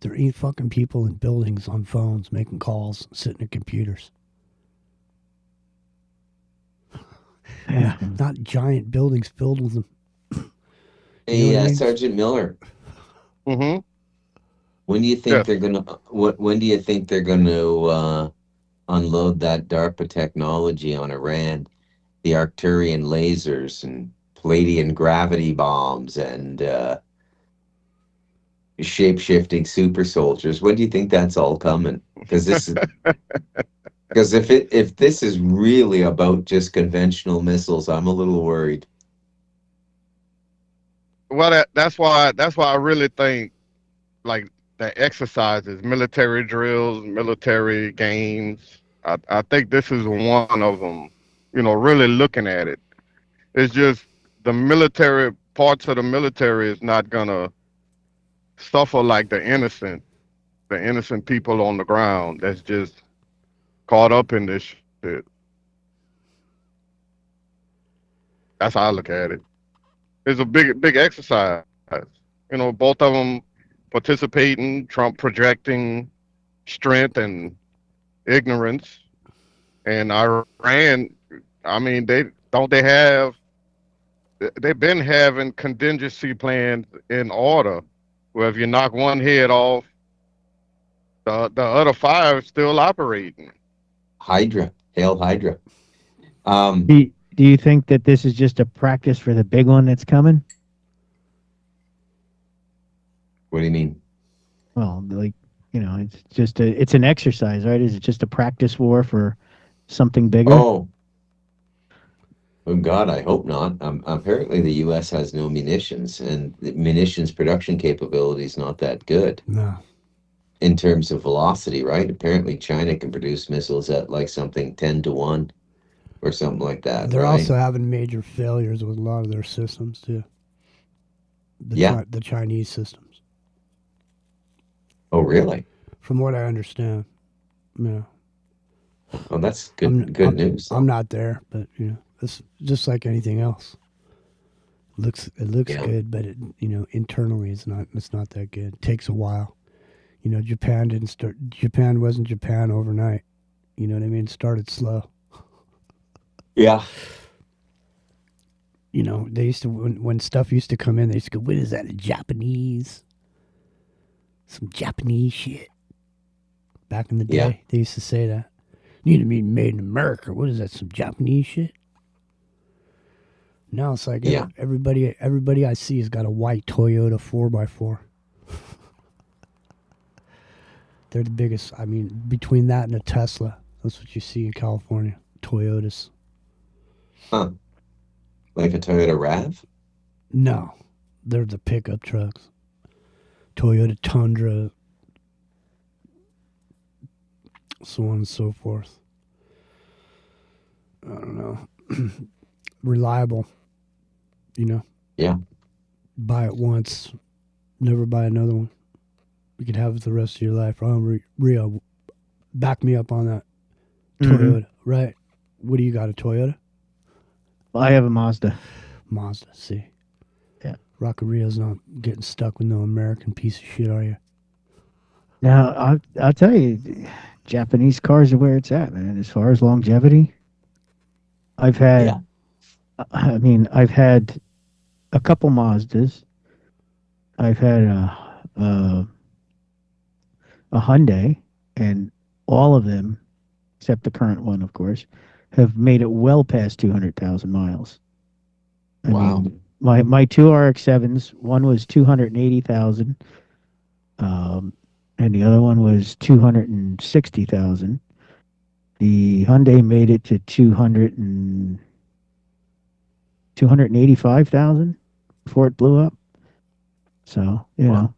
There ain't fucking people in buildings on phones making calls, sitting at computers. Yeah, not giant buildings filled with them. Hey, Sergeant Miller. Mm-hmm. When do you think they're gonna? When do you think they're gonna unload that DARPA technology on Iran? The Arcturian lasers and Palladian gravity bombs and shape-shifting super soldiers. When do you think that's all coming? Because if this is really about just conventional missiles, I'm a little worried. Well, that's why I really think like the exercises, military drills, military games. I think this is one of them. You know, really looking at it. It's just the military parts of the military is not gonna suffer like the innocent people on the ground that's just caught up in this shit. That's how I look at it. It's a big exercise. You know, both of them participating, Trump projecting strength and ignorance, and Iran. I mean, they have they've been having contingency plans in order, where if you knock one head off, the other five still operating. Hydra, hail Hydra. Do you think that this is just a practice for the big one that's coming? What do you mean? Well, like, it's just it's an exercise, right? Is it just a practice war for something bigger? Oh God, I hope not. Apparently, the U.S. has no munitions, and the munitions production capability is not that good. No. In terms of velocity, right? Apparently, China can produce missiles at like something 10-1 or something like that. They're right? also having major failures with a lot of their systems too. The Chinese systems. Oh, really? From what I understand. Yeah. Well, that's good news. I'm not there, but it's just like anything else. It looks good, but internally it's not that good. It takes a while. Japan wasn't Japan overnight. You know what I mean? It started slow. Yeah. They used to, when stuff used to come in, they used to go, what is that, a Japanese? Some Japanese shit. Back in the day, they used to say that. Need to be made in America. What is that, some Japanese shit? Now it's like everybody I see has got a white Toyota 4x4. They're the biggest. I mean, between that and a Tesla, that's what you see in California. Toyotas. Huh. Like a Toyota RAV? No. They're the pickup trucks. Toyota Tundra. So on and so forth. I don't know. Reliable. Yeah. Buy it once. Never buy another one. You could have it the rest of your life. Rio, back me up on that. Toyota, right? What do you got, a Toyota? Well, I have a Mazda. Mazda, see. Yeah. Rio's not getting stuck with no American piece of shit, are you? Now, I'll tell you, Japanese cars are where it's at, man. As far as longevity, I've had a couple Mazdas. I've had a Hyundai, and all of them, except the current one, of course, have made it well past 200,000 miles. I mean, my two RX-7s, one was 280,000, and the other one was 260,000. The Hyundai made it to 285,000 before it blew up. So, know.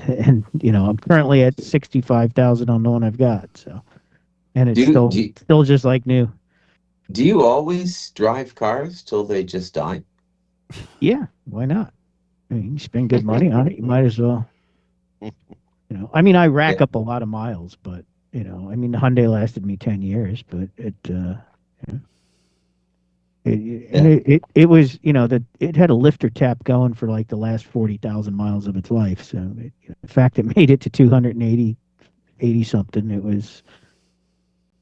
And I'm currently at 65,000 on the one I've got. So, and it's still just like new. Do you always drive cars till they just die? Yeah, why not? I mean, you spend good money on it, you might as well. I mean, I rack up a lot of miles, but I mean, the Hyundai lasted me 10 years, but it was, that it had a lifter tap going for like the last 40,000 miles of its life. So the fact it made it to 280 something, it was,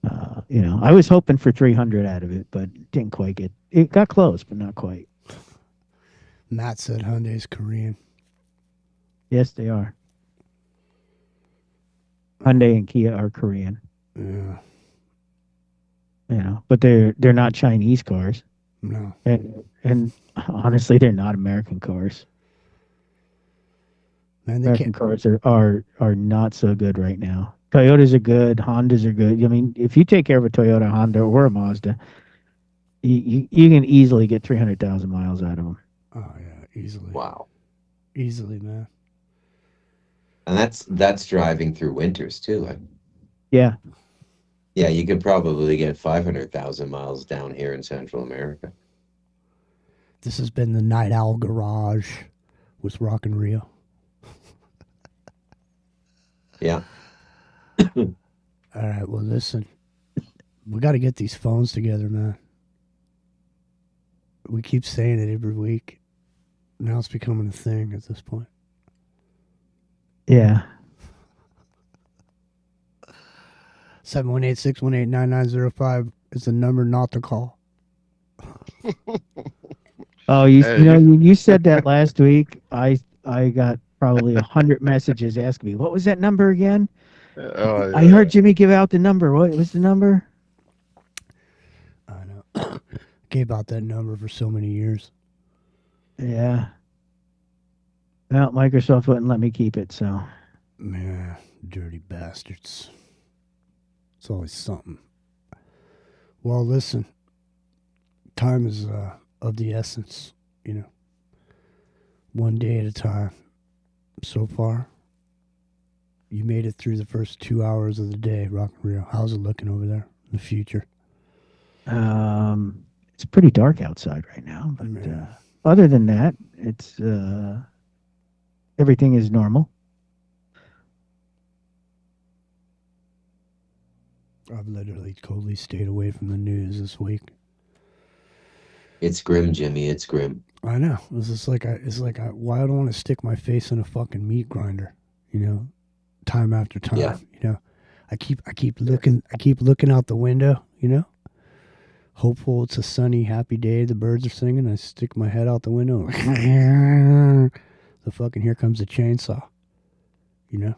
I was hoping for 300 out of it, but didn't quite get. It got close, but not quite. Matt said Hyundai's Korean. Yes, they are. Hyundai and Kia are Korean. Yeah. But they're not Chinese cars. No. And honestly, they're not American cars. Man, American cars are not so good right now. Toyotas are good. Hondas are good. I mean, if you take care of a Toyota, Honda, or a Mazda, you can easily get 300,000 miles out of them. Oh yeah, easily. Wow. Easily, man. And that's driving through winters too. Yeah. Yeah, you could probably get 500,000 miles down here in Central America. This has been the Night Owl Garage with Rock and Rio. Yeah. All right, well, listen. We got to get these phones together, man. We keep saying it every week. Now it's becoming a thing at this point. Yeah. 718-618-9905 is the number not to call. Oh, Hey, you said that last week. I got probably 100 messages asking me what was that number again. oh I yeah. heard Jimmy give out the number. What was the number? I know. Gave out that number for so many years. Yeah. Well, Microsoft wouldn't let me keep it, so. Man, dirty bastards. It's always something. Well, listen. Time is of the essence, you know. One day at a time. So far, you made it through the first 2 hours of the day, Rock and Rio. How's it looking over there in the future? It's pretty dark outside right now, but other than that, it's everything is normal. I've literally totally stayed away from the news this week. It's grim, Jimmy. It's grim. I know. It's just like why I don't want to stick my face in a fucking meat grinder, you know, time after time. Yeah. You know, I keep looking out the window, you know, hopeful it's a sunny, happy day. The birds are singing. I stick my head out the window. The fucking here comes the chainsaw, you know.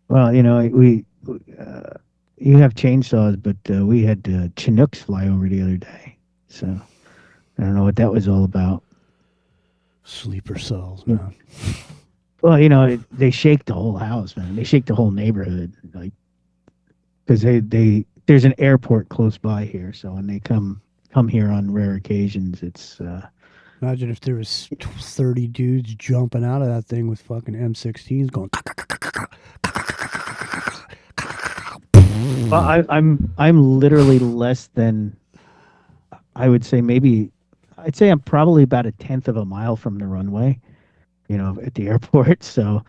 Well, you know, you have chainsaws, but we had Chinooks fly over the other day, so I don't know what that was all about. Sleeper cells, man. Well, you know, they shake the whole house, man. They shake the whole neighborhood, like because there's an airport close by here, so when they come here on rare occasions, it's. Imagine if there was 30 dudes jumping out of that thing with fucking M16s going. Well, I'm literally less than. I would say I'd say I'm probably about 1/10 of a mile from the runway, you know, at the airport. So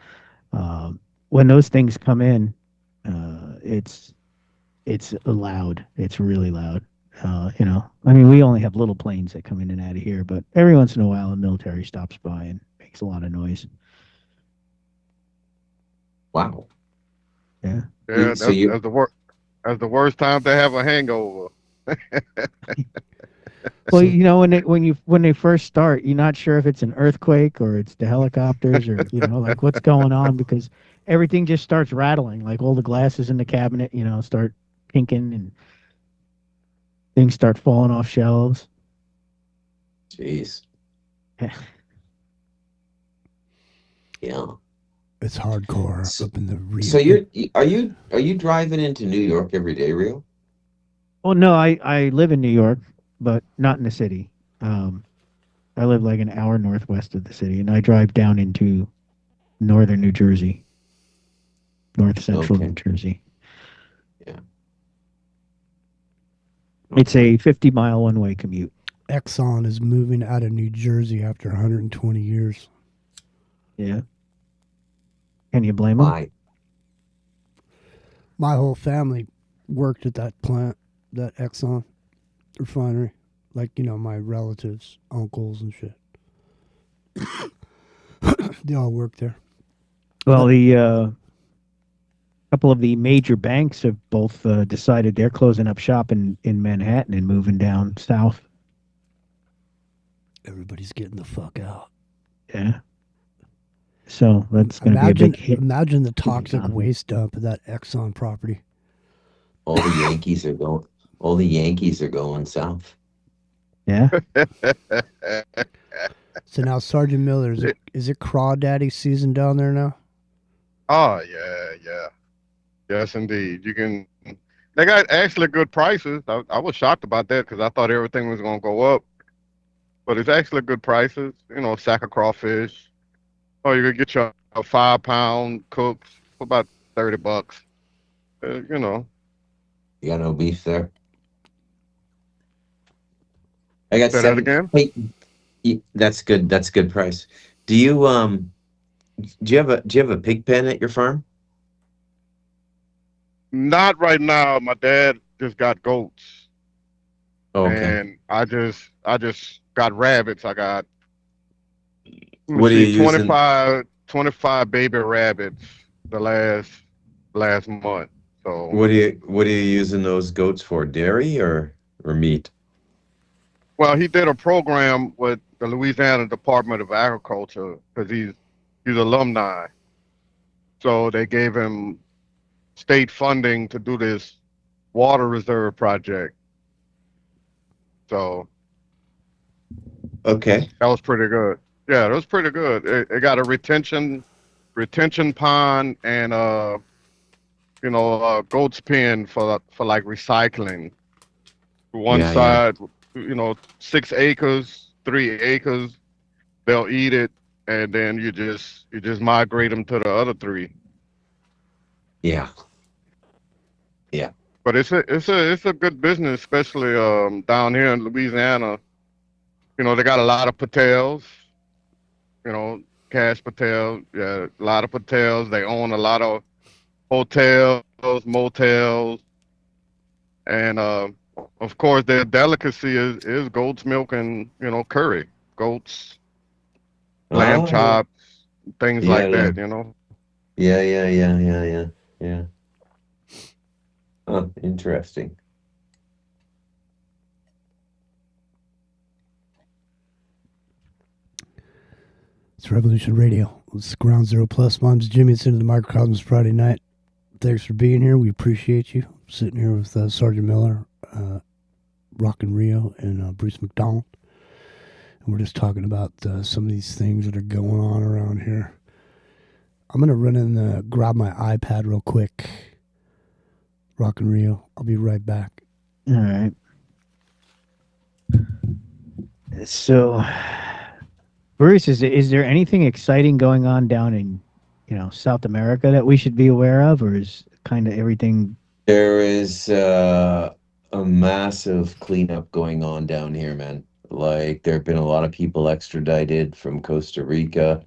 when those things come in, it's loud. It's really loud. You know, I mean, we only have little planes that come in and out of here, but every once in a while, a military stops by and makes a lot of noise. Wow. Yeah. Yeah, that's the worst time to have a hangover. Well, you know, when they first start, you're not sure if it's an earthquake or it's the helicopters or you know, like what's going on because everything just starts rattling. Like all the glasses in the cabinet, you know, start pinking and things start falling off shelves. Jeez. Yeah. It's hardcore up in the region. So are you driving into New York every day, Rio? Oh no, I live in New York, but not in the city. I live like an hour northwest of the city, and I drive down into northern New Jersey, north central New Jersey. Yeah. It's a 50-mile one-way commute. Exxon is moving out of New Jersey after 120 years. Yeah. Can you blame them? Why? My whole family worked at that plant, that Exxon refinery. Like, you know, my relatives, uncles and shit. They all work there. Well, the couple of the major banks have both decided they're closing up shop in Manhattan and moving down south. Everybody's getting the fuck out. Yeah. So that's going to be a big hit. Imagine the toxic waste dump of that Exxon property. All the Yankees are going. All the Yankees are going south. Yeah. So now, Sergeant Miller, is it Crawdaddy season down there now? Oh yeah. Yes, indeed. They got actually good prices. I was shocked about that because I thought everything was gonna go up, but it's actually good prices. You know, sack of crawfish. Oh, you could get your a 5-pound cooked for about $30. You know. You got no beef there. I got Say that again? Hey, that's good. That's good price. Do you have a pig pen at your farm? Not right now. My dad just got goats. Oh, okay. And I just got rabbits. I got What are you using? 25 baby rabbits the last month. So What are you using those goats for? Dairy or meat? Well, he did a program with the Louisiana Department of Agriculture because he's alumni. So they gave him state funding to do this water reserve project. So Okay. that was pretty good. Yeah, that was pretty good. It got a retention pond and goat's pen for like recycling. One Yeah, yeah. side, 6 acres, 3 acres, they'll eat it, and then you just migrate them to the other three. Yeah. Yeah. But it's a good business, especially down here in Louisiana. They got a lot of Patels, Cash Patel. Yeah, a lot of Patels. They own a lot of hotels, motels, and of course their delicacy is goat's milk and curry, goats, lamb Oh, yeah. chops, things Yeah, like yeah. that. Yeah, yeah, yeah, yeah, yeah. Yeah. Oh, interesting. It's Revolution Radio. It's Ground Zero Plus. My name's Jimmy. It's into the Microcosmos Friday night. Thanks for being here. We appreciate you. Sitting here with Sergeant Miller, Rockin' Rio, and Bruce McDonald. And we're just talking about some of these things that are going on around here. I'm going to run in and grab my iPad real quick. Rockin' Rio. I'll be right back. All right. So, Bruce, is there anything exciting going on down in, South America that we should be aware of, or is kind of everything? There is a massive cleanup going on down here, man. Like there have been a lot of people extradited from Costa Rica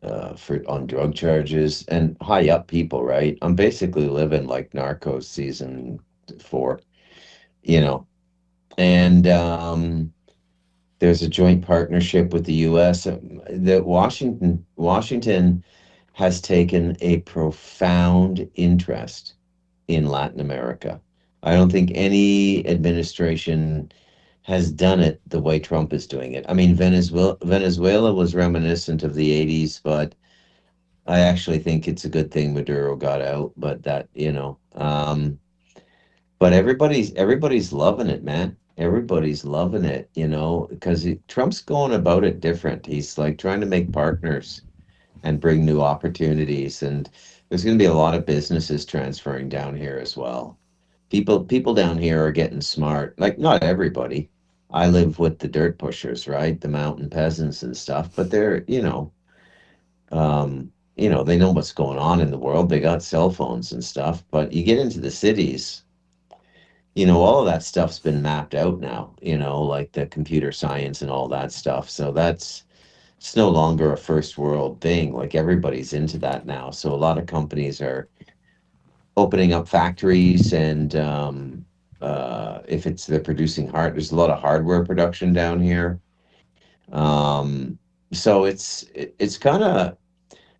on drug charges and high up people, right? I'm basically living like Narcos season 4, you know. And there's a joint partnership with the U.S. That Washington has taken a profound interest in Latin America. I don't think any administration has done it the way Trump is doing it. I mean, Venezuela was reminiscent of the 80s, but I actually think it's a good thing Maduro got out. But but everybody's loving it, man. Everybody's loving it, because Trump's going about it different. He's like trying to make partners and bring new opportunities, and there's going to be a lot of businesses transferring down here as well. People down here are getting smart. Like not everybody. I live with the dirt pushers, right? The mountain peasants and stuff, but they're, they know what's going on in the world. They got cell phones and stuff, but you get into the cities, all of that stuff's been mapped out now, like the computer science and all that stuff. So it's no longer a first world thing. Like everybody's into that now. So a lot of companies are opening up factories, and if they're producing there's a lot of hardware production down here. So it's kind of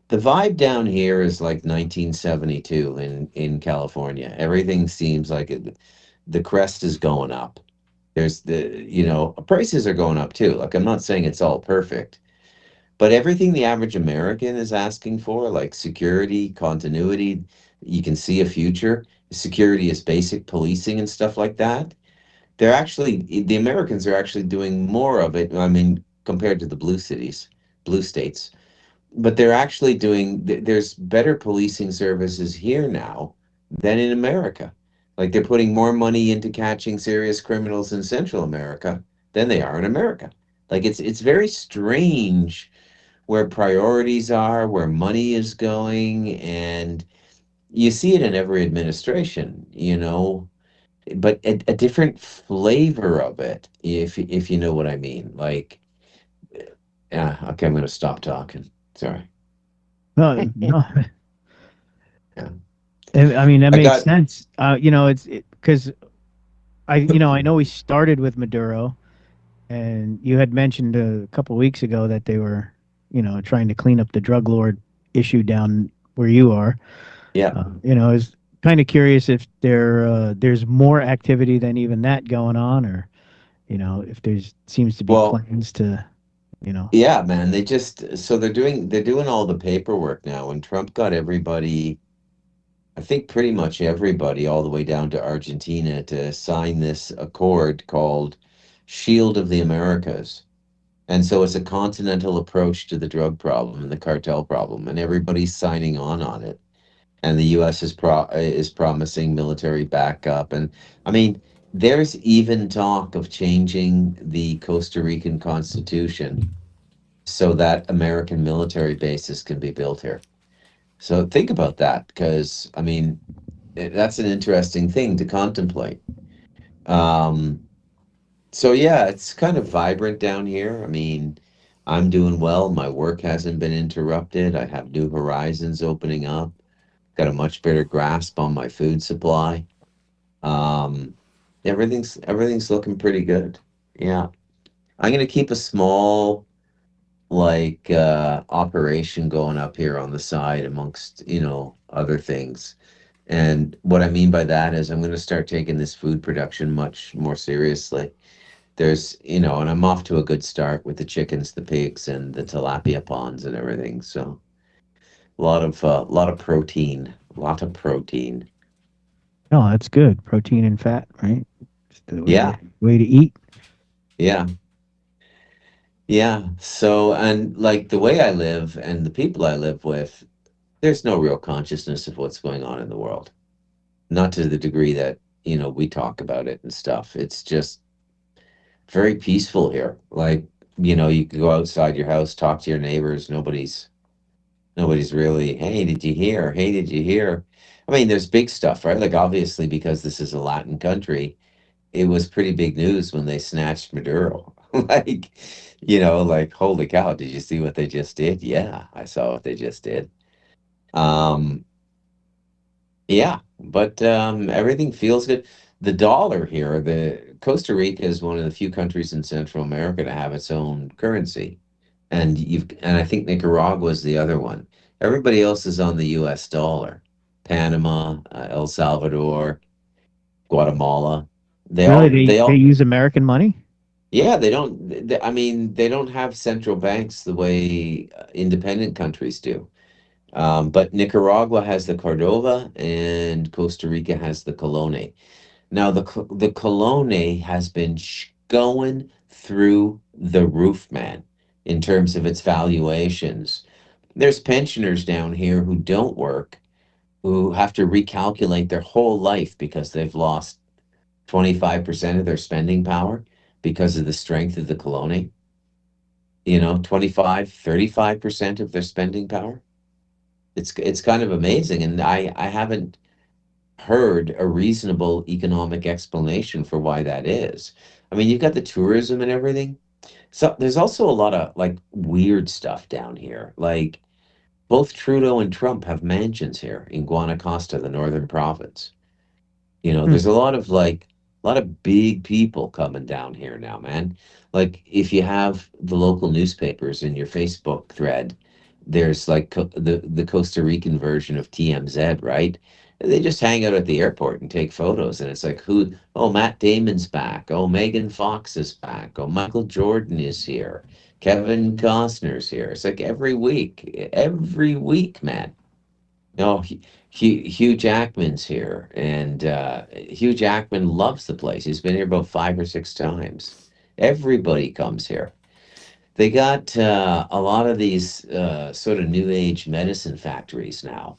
the vibe down here is like 1972 in California. Everything seems like the crest is going up. There's prices are going up too. Like I'm not saying it's all perfect, but everything the average American is asking for, like security, continuity, you can see a future. Security is basic policing and stuff like that. The Americans are actually doing more of it. I mean, compared to the blue states, but they're actually there's better policing services here now than in America. Like they're putting more money into catching serious criminals in Central America than they are in America. Like it's very strange where priorities are, where money is going, and you see it in every administration, but a different flavor of it, if you know what I mean. Like, yeah, okay, I'm going to stop talking. Sorry. No, no. Yeah. I mean, that makes sense. It's because I know we started with Maduro, and you had mentioned a couple weeks ago that they were, trying to clean up the drug lord issue down where you are. Yeah. I was kind of curious if there's more activity than even that going on, or If there's seems to be Well, plans to, you know. yeah, man. They're doing all the paperwork now, and Trump got everybody, I think pretty much everybody, all the way down to Argentina, to sign this accord called Shield of the Americas. And so it's a continental approach to the drug problem and the cartel problem, and everybody's signing on it. And the U.S. is promising military backup, and I mean, there's even talk of changing the Costa Rican constitution so that American military bases can be built here. So think about that, because I mean, that's an interesting thing to contemplate. Um, so yeah, it's kind of vibrant down here. I mean, I'm doing well. My work hasn't been interrupted. I have new horizons opening up. Got a much better grasp on my food supply. Um, everything's looking pretty good. Yeah. I'm gonna keep a small operation going up here on the side amongst, other things. And what I mean by that is I'm going to start taking this food production much more seriously. And I'm off to a good start with the chickens, the pigs, and the tilapia ponds and everything. So a lot of protein, a lot of protein. No, that's good. Protein and fat, right? Just the Yeah, way to eat. yeah, yeah. So, and like the way I live and the people I live with, there's no real consciousness of what's going on in the world. Not to the degree that, we talk about it and stuff. It's just very peaceful here. Like, you can go outside your house, talk to your neighbors. Nobody's really, hey, did you hear? Hey, did you hear? I mean, there's big stuff, right? Like, obviously, because this is a Latin country, it was pretty big news when they snatched Maduro. Like, like, holy cow, did you see what they just did? Yeah, I saw what they just did. Um, Yeah, but everything feels good. The dollar here, the Costa Rica is one of the few countries in Central America to have its own currency, and I think Nicaragua is the other one. Everybody else is on the U.S. dollar. Panama, El Salvador, Guatemala. They Really, all they they they all use American money? yeah, they don't. I mean, they don't have central banks the way independent countries do. But Nicaragua has the Cordova and Costa Rica has the Colone. Now, the Colone has been going through the roof, man, in terms of its valuations. There's pensioners down here who don't work, who have to recalculate their whole life because they've lost 25% of their spending power because of the strength of the Colone. 35% of their spending power. It's kind of amazing, and I haven't heard a reasonable economic explanation for why that is. I mean, you've got the tourism and everything. So there's also a lot of like weird stuff down here. Like both Trudeau and Trump have mansions here in Guanacaste, the northern province. Hmm. There's a lot of big people coming down here now, man. Like if you have the local newspapers in your Facebook thread, there's like the Costa Rican version of TMZ, right? They just hang out at the airport and take photos, and it's like who? Oh, Matt Damon's back. Oh, Megan Fox is back. Oh, Michael Jordan is here. Kevin Costner's here. It's like every week, man. No, Hugh Jackman's here, and Hugh Jackman loves the place. He's been here about 5 or 6 times. Everybody comes here. They got a lot of these sort of new age medicine factories now.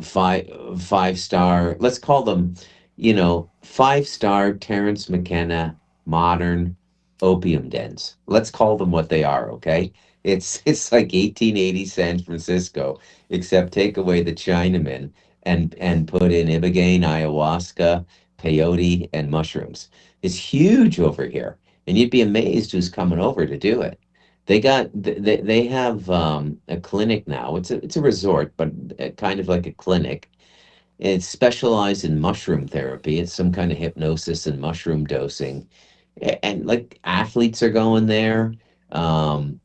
Five star, let's call them, 5-star Terrence McKenna modern opium dens. Let's call them what they are, okay? It's like 1880 San Francisco, except take away the Chinamen and put in ibogaine, ayahuasca, peyote, and mushrooms. It's huge over here, and you'd be amazed who's coming over to do it. They have a clinic now. It's a resort, but kind of like a clinic. It's specialized in mushroom therapy. It's some kind of hypnosis and mushroom dosing. And like athletes are going there. Um,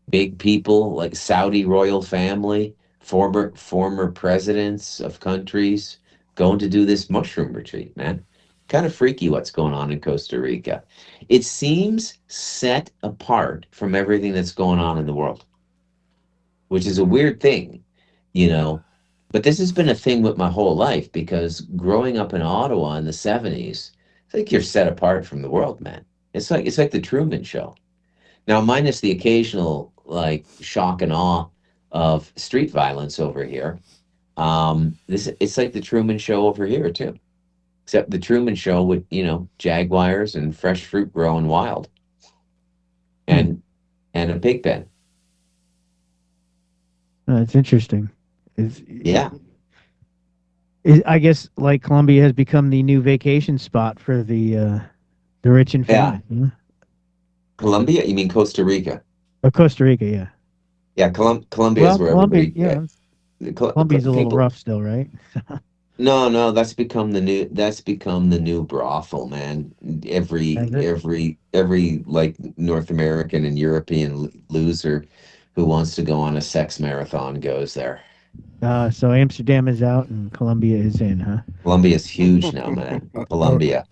Big people like Saudi royal family, former presidents of countries going to do this mushroom retreat, man. Kind of freaky what's going on in Costa Rica. It seems set apart from everything that's going on in the world, which is a weird thing, you know. But this has been a thing with my whole life because growing up in Ottawa in the 70s, it's like you're set apart from the world, man. It's like the Truman Show. Now, minus the occasional like shock and awe of street violence over here. This it's like the Truman Show over here too. Except the Truman Show with, jaguars and fresh fruit growing wild and a pig pen. It's interesting. Yeah. I guess like Colombia has become the new vacation spot for the rich and famous. Yeah. Colombia? You mean Costa Rica? Or Costa Rica, yeah. Yeah, Colombia is where Colombia, everybody. yeah. Colombia's a little rough still, right? No, that's become the new brothel, man. Every like North American and European loser who wants to go on a sex marathon goes there. So Amsterdam is out and Colombia is in, huh? Colombia is huge now, man. Colombia.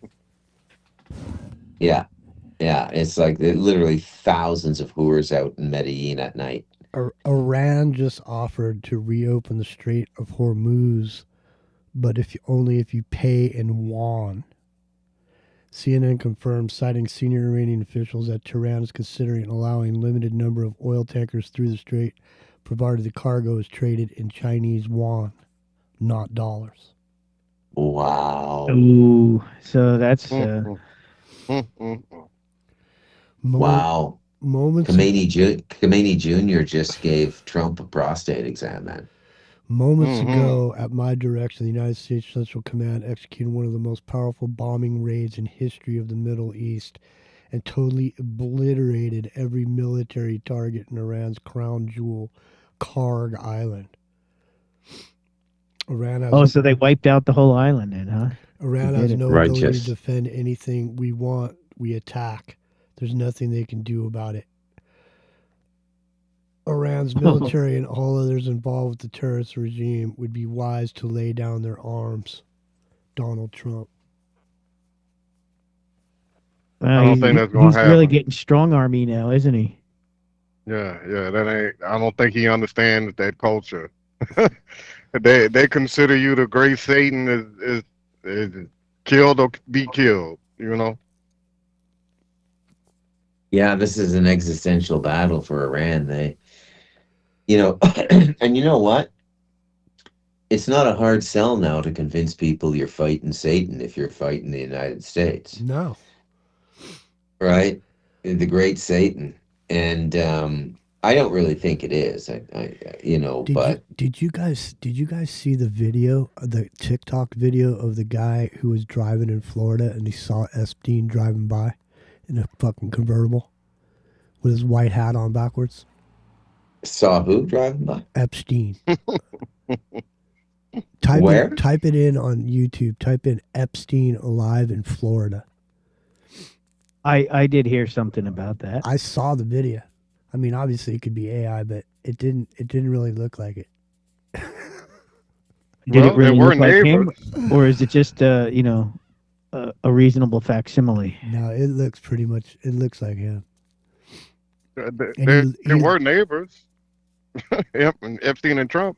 Yeah. Yeah, it's like literally thousands of whores out in Medellin at night. Iran just offered to reopen the Strait of Hormuz, but only if you pay in yuan. CNN confirmed, citing senior Iranian officials, that Tehran is considering allowing a limited number of oil tankers through the strait, provided the cargo is traded in Chinese yuan, not dollars. Wow. Ooh, so that's wow. Moments. Khomeini Jr. just gave Trump a prostate exam, man. Moments ago, at my direction, the United States Central Command executed one of the most powerful bombing raids in history of the Middle East and totally obliterated every military target in Iran's crown jewel, Karg Island. so they wiped out the whole island then, huh? Iran has no ability to defend anything we want, we attack. There's nothing they can do about it. Iran's military and all others involved with the terrorist regime would be wise to lay down their arms. Donald Trump. I don't think that's going to happen. He's really getting strong army now, isn't he? Yeah, I don't think he understands that culture. They consider you the great Satan is killed or be killed, Yeah, this is an existential battle for Iran. And you know what? It's not a hard sell now to convince people you're fighting Satan if you're fighting the United States. No. Right? The great Satan. And I don't really think it is. Did you guys see the video, the TikTok video of the guy who was driving in Florida and he saw Epstein driving by in a fucking convertible with his white hat on backwards? Saw who driving by? Epstein. Where? Type it in on YouTube. Type in Epstein alive in Florida. I did hear something about that. I saw the video. I mean, obviously it could be AI, but it didn't really look like it. Did it really look like him, or is it just a reasonable facsimile? No, it looks like him. They were neighbors. Epstein and Trump.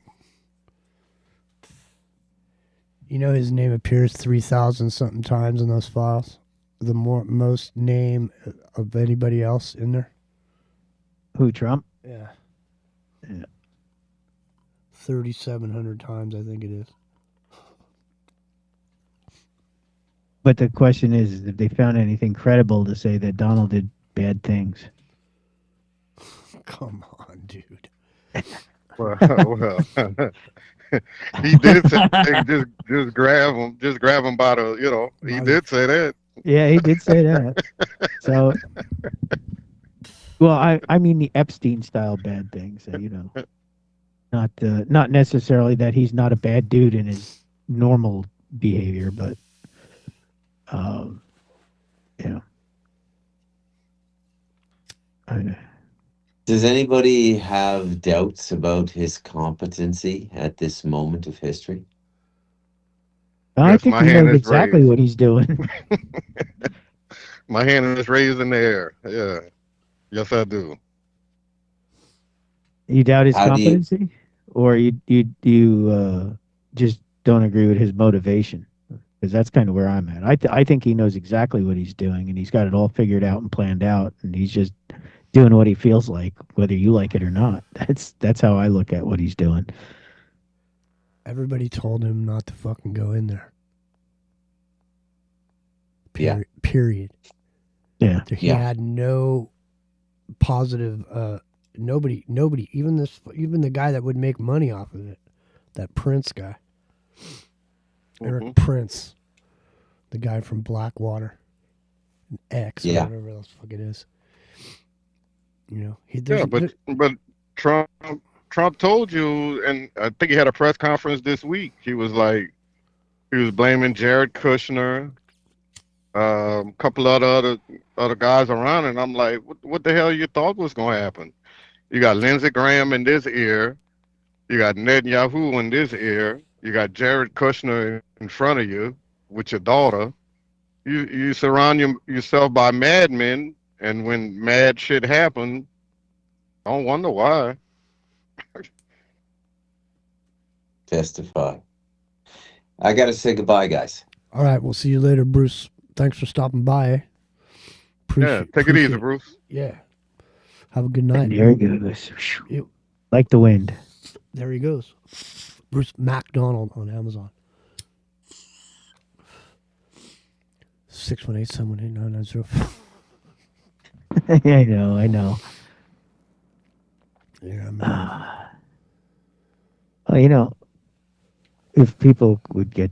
His name appears 3,000 something times in those files. The most name of anybody else in there. Who, Trump? Yeah. 3,700 times, I think it is. But the question is if they found anything credible to say that Donald did bad things. Come on, dude. Well, he did say just grab him by the, he did say that. Yeah, he did say that. So, well, I mean the Epstein style bad things, not necessarily that he's not a bad dude in his normal behavior, but Does anybody have doubts about his competency at this moment of history? I Yes, think my he hand knows is exactly raised. what he's doing. My hand is raised in the air. Yeah. Yes, I do. You doubt his How do you? competency, or you just don't agree with his motivation? Because that's kind of where I'm at. I think he knows exactly what he's doing, and he's got it all figured out and planned out, and he's just doing what he feels like, whether you like it or not. That's how I look at what he's doing. Everybody told him not to fucking go in there. Yeah. Period. Yeah. He Yeah. had no positive. Nobody. Even the guy that would make money off of it, that Prince guy, Eric Prince, the guy from Blackwater, X or Yeah. whatever else fuck it is. You know, Yeah, but Trump told you, and I think he had a press conference this week. He was blaming Jared Kushner, a couple other guys around, and I'm like, what the hell you thought was going to happen? You got Lindsey Graham in this ear, you got Netanyahu in this ear, you got Jared Kushner in front of you with your daughter. You surround yourself by madmen, and when mad shit happen, I don't wonder why. Testify. I got to say goodbye, guys. All right, we'll see you later, Bruce. Thanks for stopping by. Yeah, take it easy, Bruce. Yeah. Have a good night. There he goes. Like the wind. There he goes. Bruce MacDonald on Amazon. 618-718-9905. I know. Yeah, man. Well, if people would get,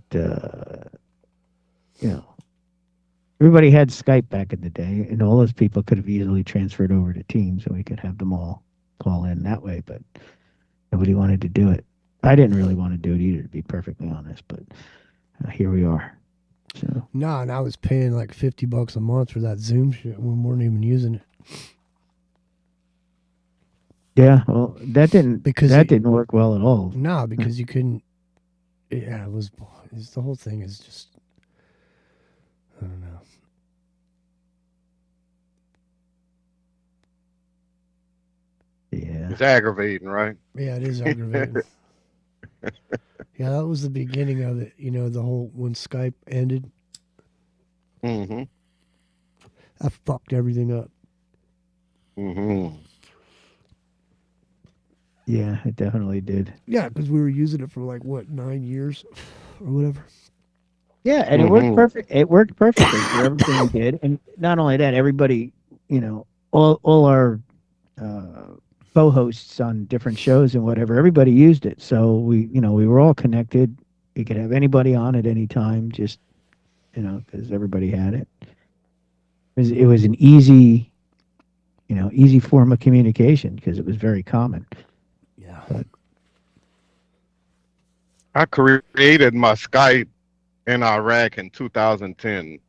everybody had Skype back in the day, and all those people could have easily transferred over to Teams, and we could have them all call in that way, but nobody wanted to do it. I didn't really want to do it either, to be perfectly honest, but here we are. So. No, and I was paying like $50 a month for that Zoom shit. We weren't even using it. Yeah, well, that didn't work well at all. No, because you couldn't. Yeah, it was the whole thing is just. I don't know. Yeah. It's aggravating, right? Yeah, it is aggravating. Yeah, that was the beginning of it. The whole when Skype ended. Mm-hmm. That fucked everything up. Mm-hmm. Yeah, it definitely did. Yeah, because we were using it for 9 years or whatever. Yeah, and it worked perfect. It worked perfectly for everything we did, and not only that, everybody, all our co-hosts on different shows and whatever, everybody used it. So we were all connected. You could have anybody on at any time, just because everybody had it. It was an easy form of communication because it was very common. Yeah. But I created my Skype in Iraq in 2010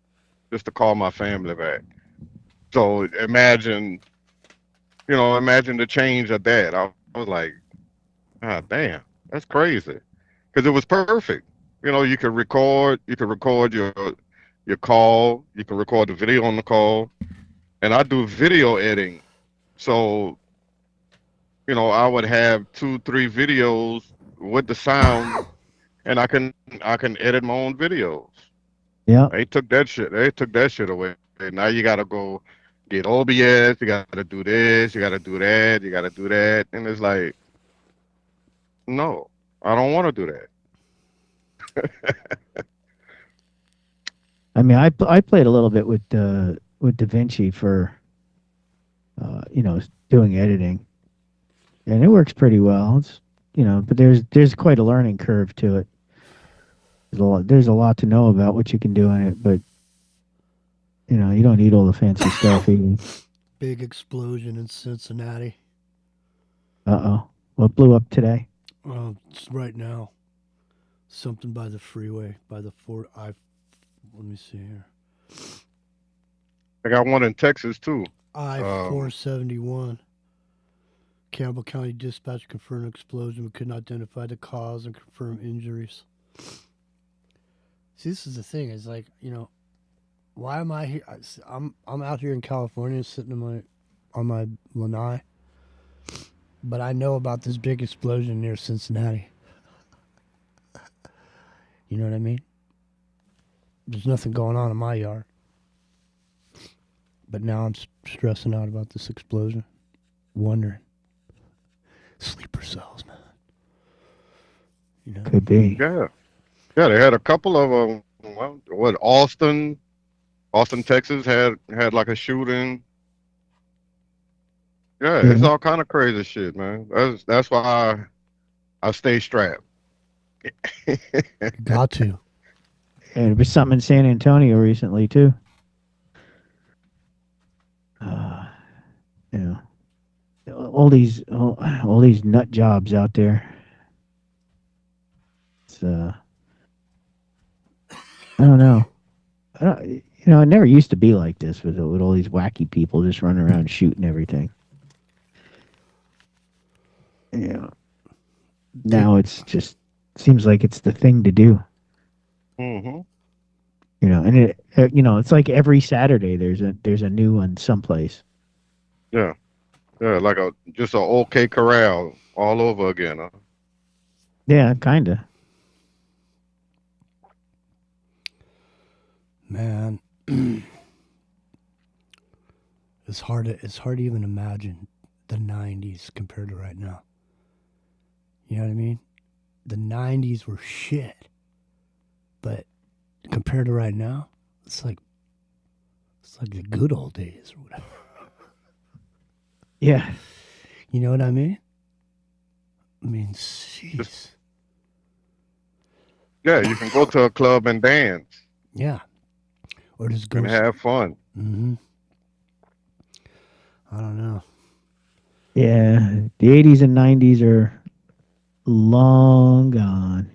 just to call my family back. So imagine the change of that. I was like, ah, damn, that's crazy. Because it was perfect. You could record your call, you can record the video on the call, and I do video editing. So, I would have 2-3 videos with the sound, and I can edit my own videos. yeah, They took that shit away. And now you gotta go get OBS, you gotta do this, you gotta do that, you gotta do that. And it's like, no, I don't wanna do that. I mean, I played a little bit with DaVinci for doing editing, and it works pretty well. It's but there's quite a learning curve to it. There's a lot to know about what you can do in it, but you don't need all the fancy stuff even. Big explosion in Cincinnati. What blew up today? It's right now. Something by the freeway, by the Fort. Let me see here. I got one in Texas too. I-471. Campbell County Dispatch confirmed an explosion but couldn't identify the cause and confirm injuries. See, this is the thing. Is like, why am I here? I'm out here in California, sitting on my lanai, but I know about this big explosion near Cincinnati. You know what I mean? There's nothing going on in my yard, but now I'm stressing out about this explosion, wondering. Sleeper cells, man. Could be. Yeah, they had a couple of them. Well, what Austin, Texas had like a shooting. Yeah, it's all kind of crazy shit, man. That's why I stay strapped. Got to. And there was something in San Antonio recently too. All these nut jobs out there. It's I don't know. It never used to be like this with all these wacky people just running around shooting everything. Now it's just seems like it's the thing to do. Mm-hmm. And it's like every Saturday there's a new one someplace. Yeah, like just a OK Corral all over again. Huh? Yeah, kinda. Man, it's hard to even imagine the 90s compared to right now. You know what I mean? The 90s were shit. But compared to right now, it's like the good old days or whatever. Yeah. You know what I mean? Jeez. Yeah, you can go to a club and dance. Yeah. Or just go and have fun. Mm-hmm. I don't know. Yeah, the 80s and 90s are long gone.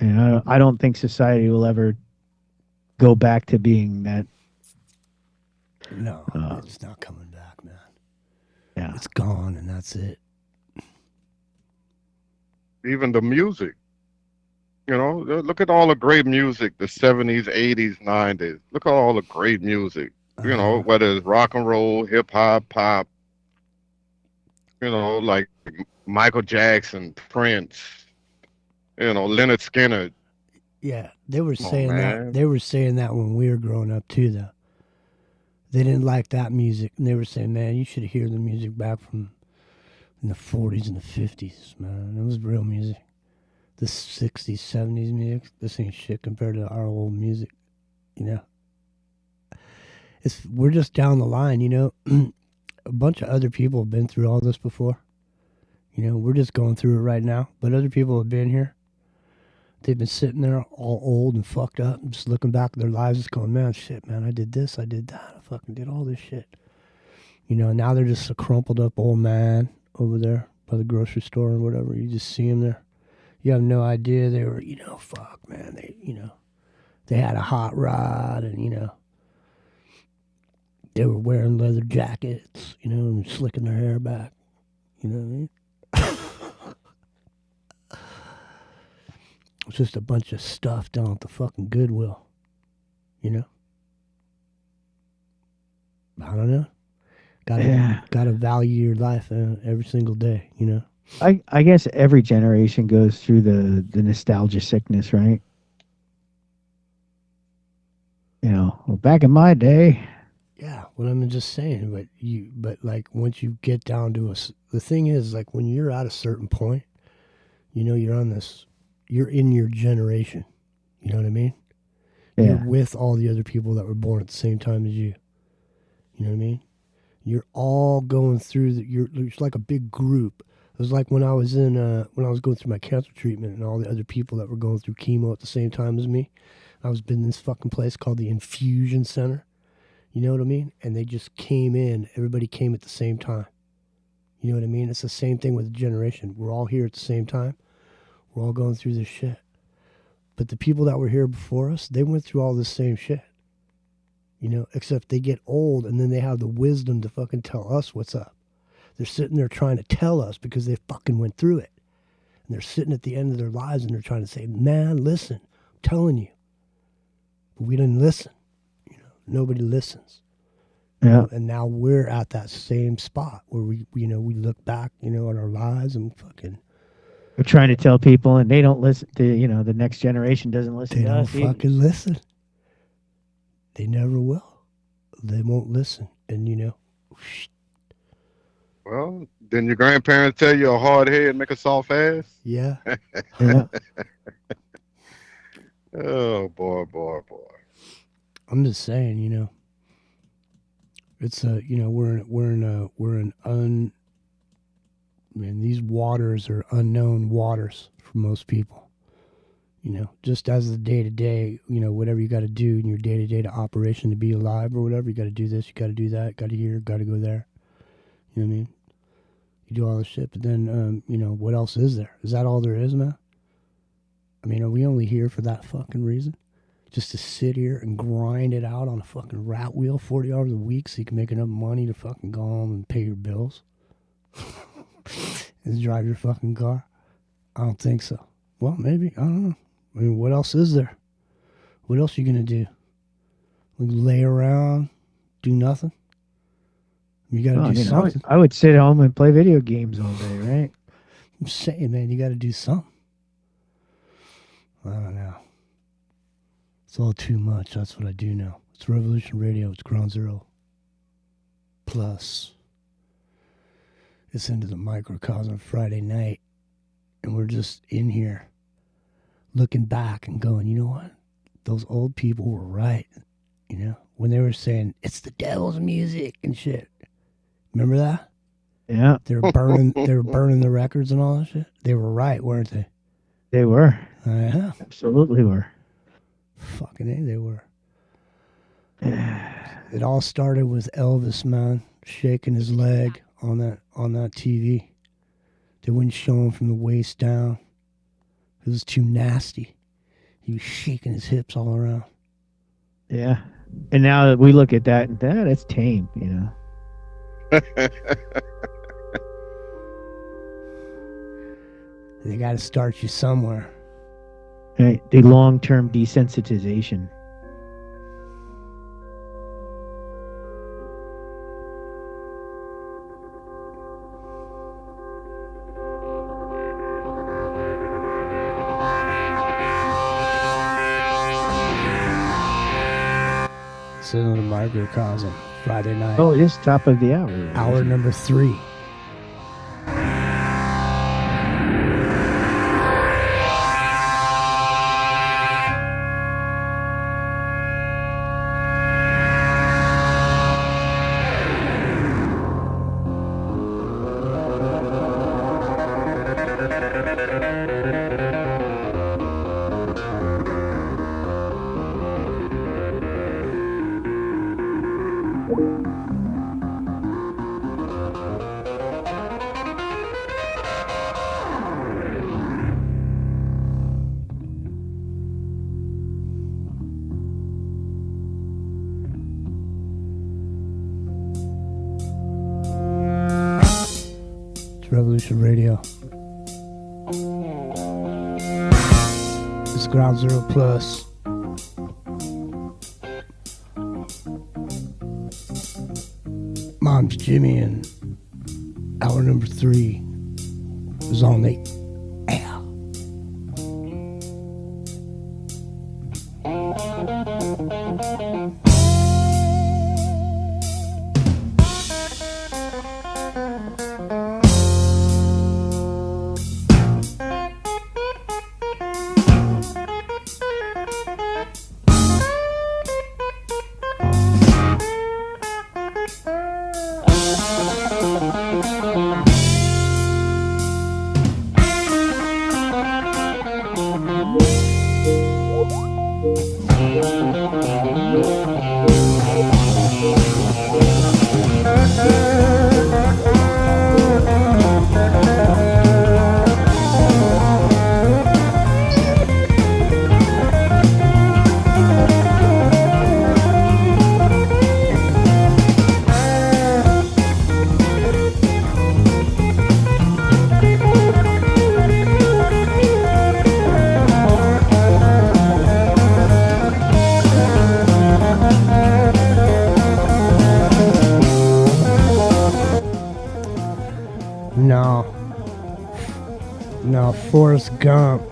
And I don't think society will ever go back to being that. No, it's not coming back, man. Yeah. It's gone, and that's it. Even the music. Look at all the great music, the 70s, 80s, 90s. Look at all the great music. Whether it's rock and roll, hip hop, pop, like Michael Jackson, Prince, Leonard Skinner. Yeah, they were saying that. They were saying that when we were growing up too, though. They didn't like that music, and they were saying, "Man, you should hear the music back from in the 40s and the 50s, man. It was real music. The 60s, 70s music. This ain't shit compared to our old music, We're just down the line, A bunch of other people have been through all this before. We're just going through it right now. But other people have been here. They've been sitting there all old and fucked up and just looking back at their lives and going, man, shit, man, I did this, I did that. I fucking did all this shit. Now they're just a crumpled up old man over there by the grocery store or whatever. You just see them there. You have no idea they were, fuck, man. They had a hot rod and, they were wearing leather jackets, and slicking their hair back. You know what I mean? It's just a bunch of stuff down at the fucking Goodwill. I don't know. Gotta value your life every single day, I guess every generation goes through the nostalgia sickness, right? Well, back in my day. Yeah, what I'm just saying, but like once you get down to the thing is like when you're at a certain point, you're in your generation. You know what I mean? Yeah. You're with all the other people that were born at the same time as you. You know what I mean? You're all going through it's like a big group. It was like when I was going through my cancer treatment and all the other people that were going through chemo at the same time as me. I was in this fucking place called the Infusion Center. You know what I mean? And they just came in. Everybody came at the same time. You know what I mean? It's the same thing with the generation. We're all here at the same time. We're all going through this shit. But the people that were here before us, they went through all this same shit. Except they get old and then they have the wisdom to fucking tell us what's up. They're sitting there trying to tell us because they fucking went through it. And they're sitting at the end of their lives and they're trying to say, man, listen, I'm telling you. But we didn't listen. Nobody listens. Yeah. And now we're at that same spot where we look back, on our lives and fucking. We're trying to tell people, and they don't listen to, the next generation doesn't listen They to don't us either. fucking listen. They never will. They won't listen. And, Well, didn't your grandparents tell you a hard head make a soft ass? Yeah. Yeah. Oh, boy. I'm just saying, it's man, these waters are unknown waters for most people. Just as the day to day, whatever you got to do in your day to day operation to be alive or whatever, you got to do this, you got to do that, got to here, got to go there. You know what I mean? You do all this shit, but then, what else is there? Is that all there is, man? I mean, are we only here for that fucking reason? Just to sit here and grind it out on a fucking rat wheel 40 hours a week so you can make enough money to fucking go home and pay your bills? And drive your fucking car? I don't think so. Well, maybe. I don't know. I mean, what else is there? What else are you going to do? Like lay around, do nothing? You got to do something. I would sit home and play video games all day, right? I'm saying, man, you got to do something. I don't know. It's all too much. That's what I do know. It's Revolution Radio. It's Ground Zero Plus. It's into the microcosm Friday night. And we're just in here looking back and going, you know what? Those old people were right. When they were saying, it's the devil's music and shit. Remember that? Yeah. They were burning the records and all that shit. They were right, weren't they? They were. Yeah. Absolutely were. Fucking A, they were. It all started with Elvis, man, shaking his leg on that TV. They wouldn't show him from the waist down. It was too nasty. He was shaking his hips all around. Yeah. And now that we look at that and that's tame, They got to start you somewhere. Right. The long-term desensitization. It's in the microcosm Friday night. Oh, it is top of the hour. Hour number 3. Revolution Radio. It's Ground Zero Plus. Mom's Jimmy, and hour number 3 is on the air. Forrest Gump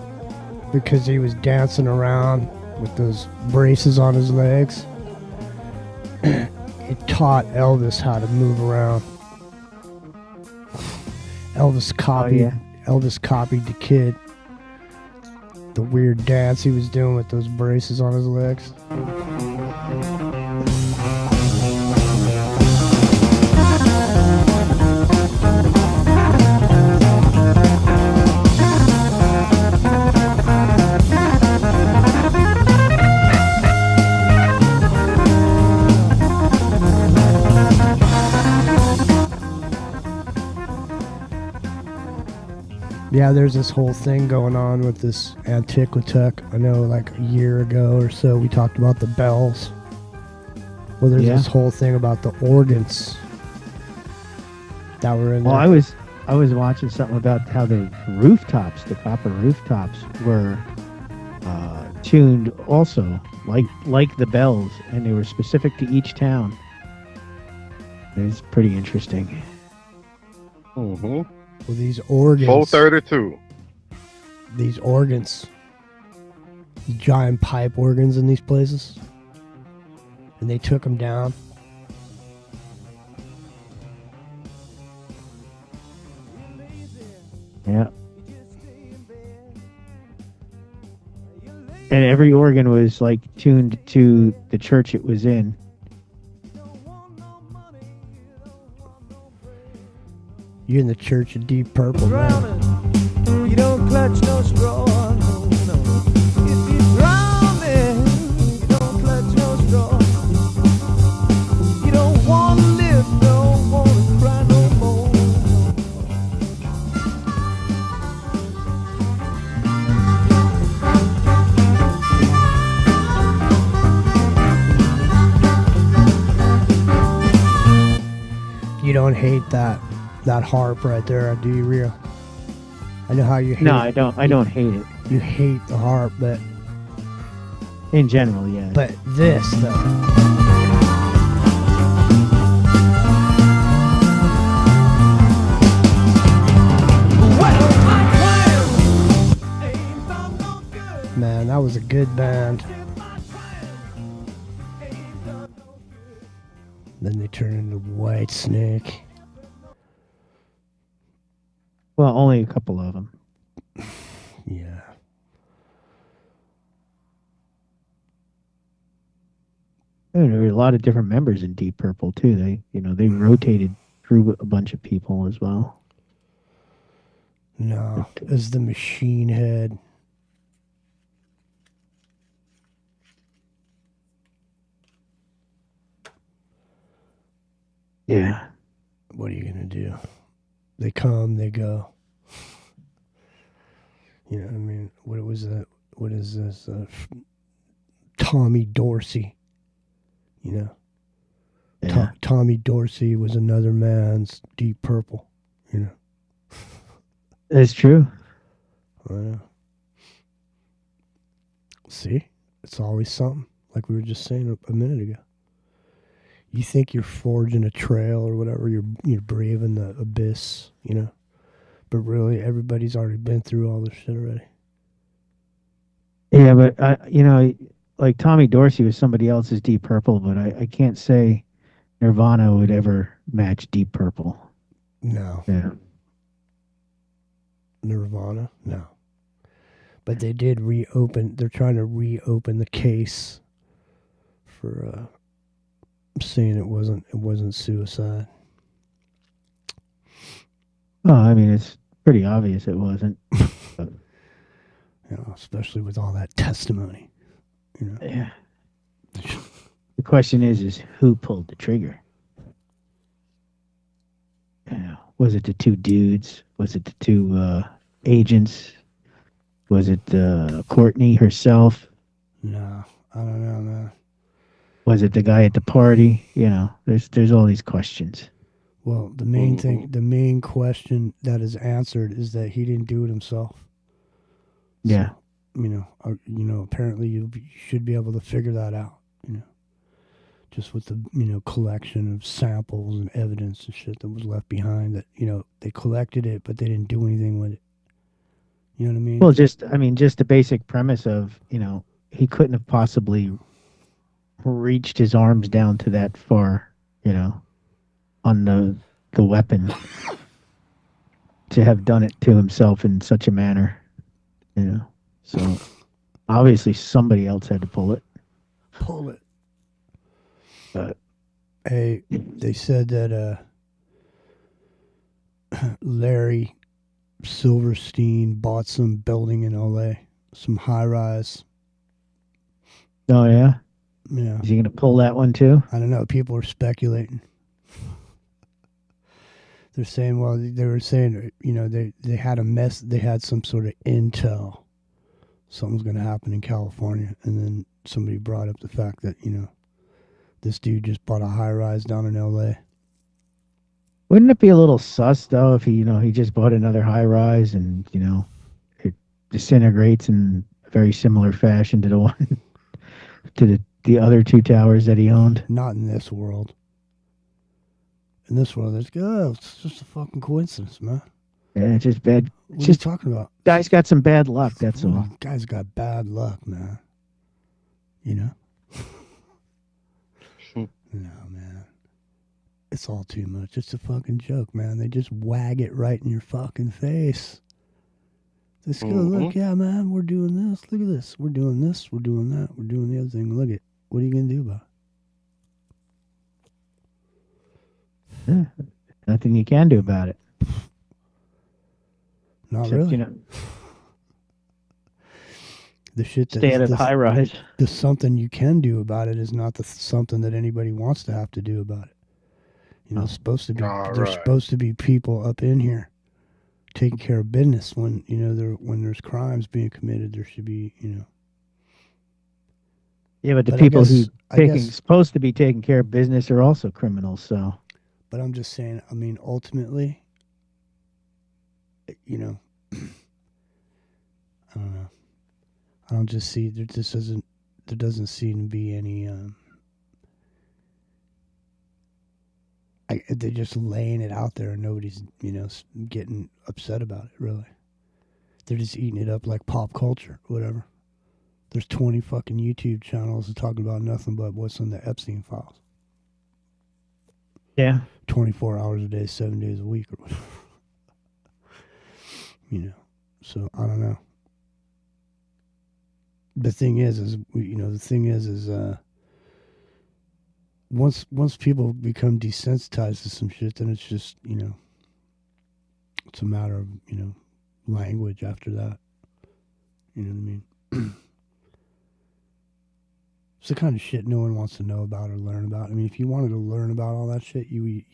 because he was dancing around with those braces on his legs. It taught Elvis how to move around. Elvis copied the kid. The weird dance he was doing with those braces on his legs. Yeah, there's this whole thing going on with this Antiquitech. I know like a year ago or so we talked about the bells. Well, there's this whole thing about the organs that were in there. Well, I was watching something about how the rooftops, the copper rooftops, were tuned also like the bells, and they were specific to each town. It's pretty interesting. Mm-hmm. Well, these organs. 432. These organs. Giant pipe organs in these places. And they took them down. Yeah. And every organ was like tuned to the church it was in. You're in the Church of Deep Purple, man. You don't clutch no straw, no, no. If you're drowning, you don't clutch no straw. You don't want to live, don't want to cry no more. You don't hate that harp right there, do you, Rio? I know how you hate No, it. I don't hate it. You hate the harp, but in general, yeah. But this though. Man, that was a good band. Then they turn into White Snake. Well, only a couple of them. Yeah. And there were a lot of different members in Deep Purple too. They rotated through a bunch of people as well. No, as the Machine Head. Yeah. What are you gonna do? They come, they go. You know what I mean? What was that? What is this? Tommy Dorsey. You know? Yeah. Tommy Dorsey was another man's Deep Purple. You know? That's true. I know. See? It's always something. Like we were just saying a minute ago. You think you're forging a trail or whatever, you're braving the abyss, you know? But really, everybody's already been through all this shit already. Yeah, but like Tommy Dorsey was somebody else's Deep Purple, but I can't say Nirvana would ever match Deep Purple. No. Yeah. Nirvana? No. But they did they're trying to reopen the case for saying it wasn't suicide. Well, I mean, it's pretty obvious it wasn't. But, especially with all that testimony. You know. Yeah. The question is who pulled the trigger? Was it the two dudes? Was it the two agents? Was it Courtney herself? No, I don't know, man. Was it the guy at the party? There's all these questions. Well, the main thing, the main question that is answered is that he didn't do it himself. Yeah. So, apparently you should be able to figure that out, just with the, collection of samples and evidence and shit that was left behind that, they collected it, but they didn't do anything with it. You know what I mean? Well, just the basic premise of, he couldn't have possibly reached his arms down to that far, on the weapon, to have done it to himself in such a manner, So obviously somebody else had to pull it. Pull it. But hey, they said that Larry Silverstein bought some building in LA, some high rise. Oh yeah? Yeah. Is he gonna pull that one too? I don't know. People are speculating. They're saying, well, they were saying, they had a mess. They had some sort of intel. Something's going to happen in California. And then somebody brought up the fact that, this dude just bought a high rise down in LA. Wouldn't it be a little sus though if he just bought another high rise and, it disintegrates in a very similar fashion to the one to the other two towers that he owned? Not in this world. In this world, it's just a fucking coincidence, man. Yeah, it's just bad. What are you talking about? Guy's got some bad luck, that's all. Guy's got bad luck, man. No, man. It's all too much. It's a fucking joke, man. They just wag it right in your fucking face. Just go, look, yeah, man, we're doing this. Look at this. We're doing this. We're doing that. We're doing the other thing. Look at, what are you going to do about it? Yeah, nothing you can do about it. Not Except, really. The shit that stay at a high rise. The something you can do about it is not the something that anybody wants to have to do about it. It's supposed to be. There's supposed to be people up in here taking care of business when when there's crimes being committed. There should be Yeah, but the people who supposed to be taking care of business are also criminals. So. But I'm just saying, I mean, ultimately, I don't know. I don't just see, there doesn't seem to be any, they're just laying it out there and nobody's, getting upset about it, really. They're just eating it up like pop culture, whatever. There's 20 fucking YouTube channels that talk about nothing but what's in the Epstein files. Yeah. 24 hours a day, 7 days a week, or whatever. So I don't know. The thing is once people become desensitized to some shit, then it's just, it's a matter of, language after that. You know what I mean? It's the kind of shit no one wants to know about or learn about. I mean, if you wanted to learn about all that shit, you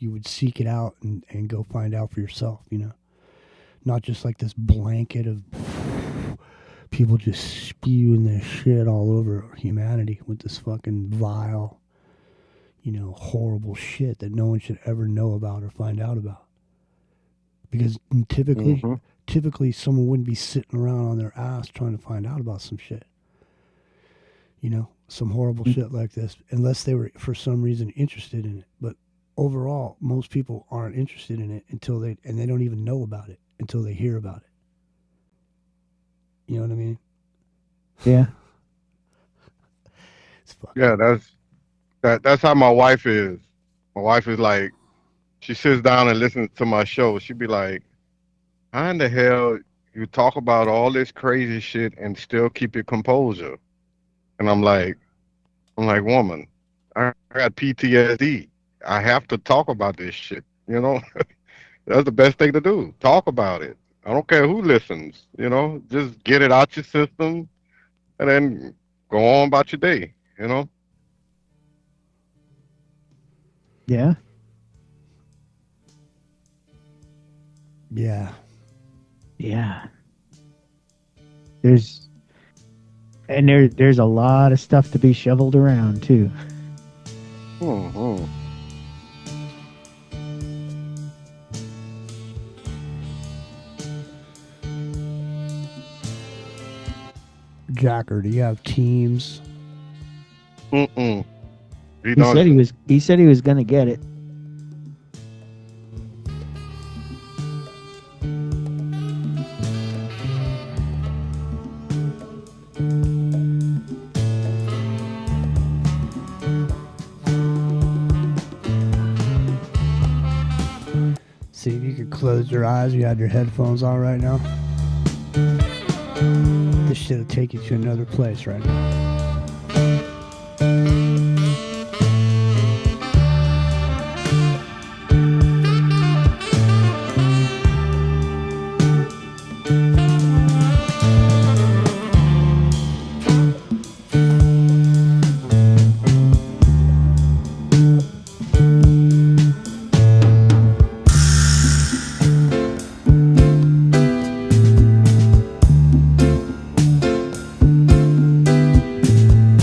would seek it out and go find out for yourself, Not just like this blanket of people just spewing their shit all over humanity with this fucking vile, horrible shit that no one should ever know about or find out about. Because typically someone wouldn't be sitting around on their ass trying to find out about some shit. Some horrible shit like this, unless they were for some reason interested in it. But overall, most people aren't interested in it and they don't even know about it until they hear about it. You know what I mean? Yeah. Yeah, that's how my wife is. My wife is like, she sits down and listens to my show. She'd be like, how in the hell you talk about all this crazy shit and still keep your composure? And I'm like, woman, I got PTSD. I have to talk about this shit. That's the best thing to do. Talk about it. I don't care who listens. Just get it out your system, and then go on about your day. Yeah. Yeah. Yeah. There's a lot of stuff to be shoveled around too. Mm-hmm. Jacker, do you have teams? Mm-mm. He said he was gonna get it. closed your eyes, you had your headphones on right now, this shit will take you to another place right now.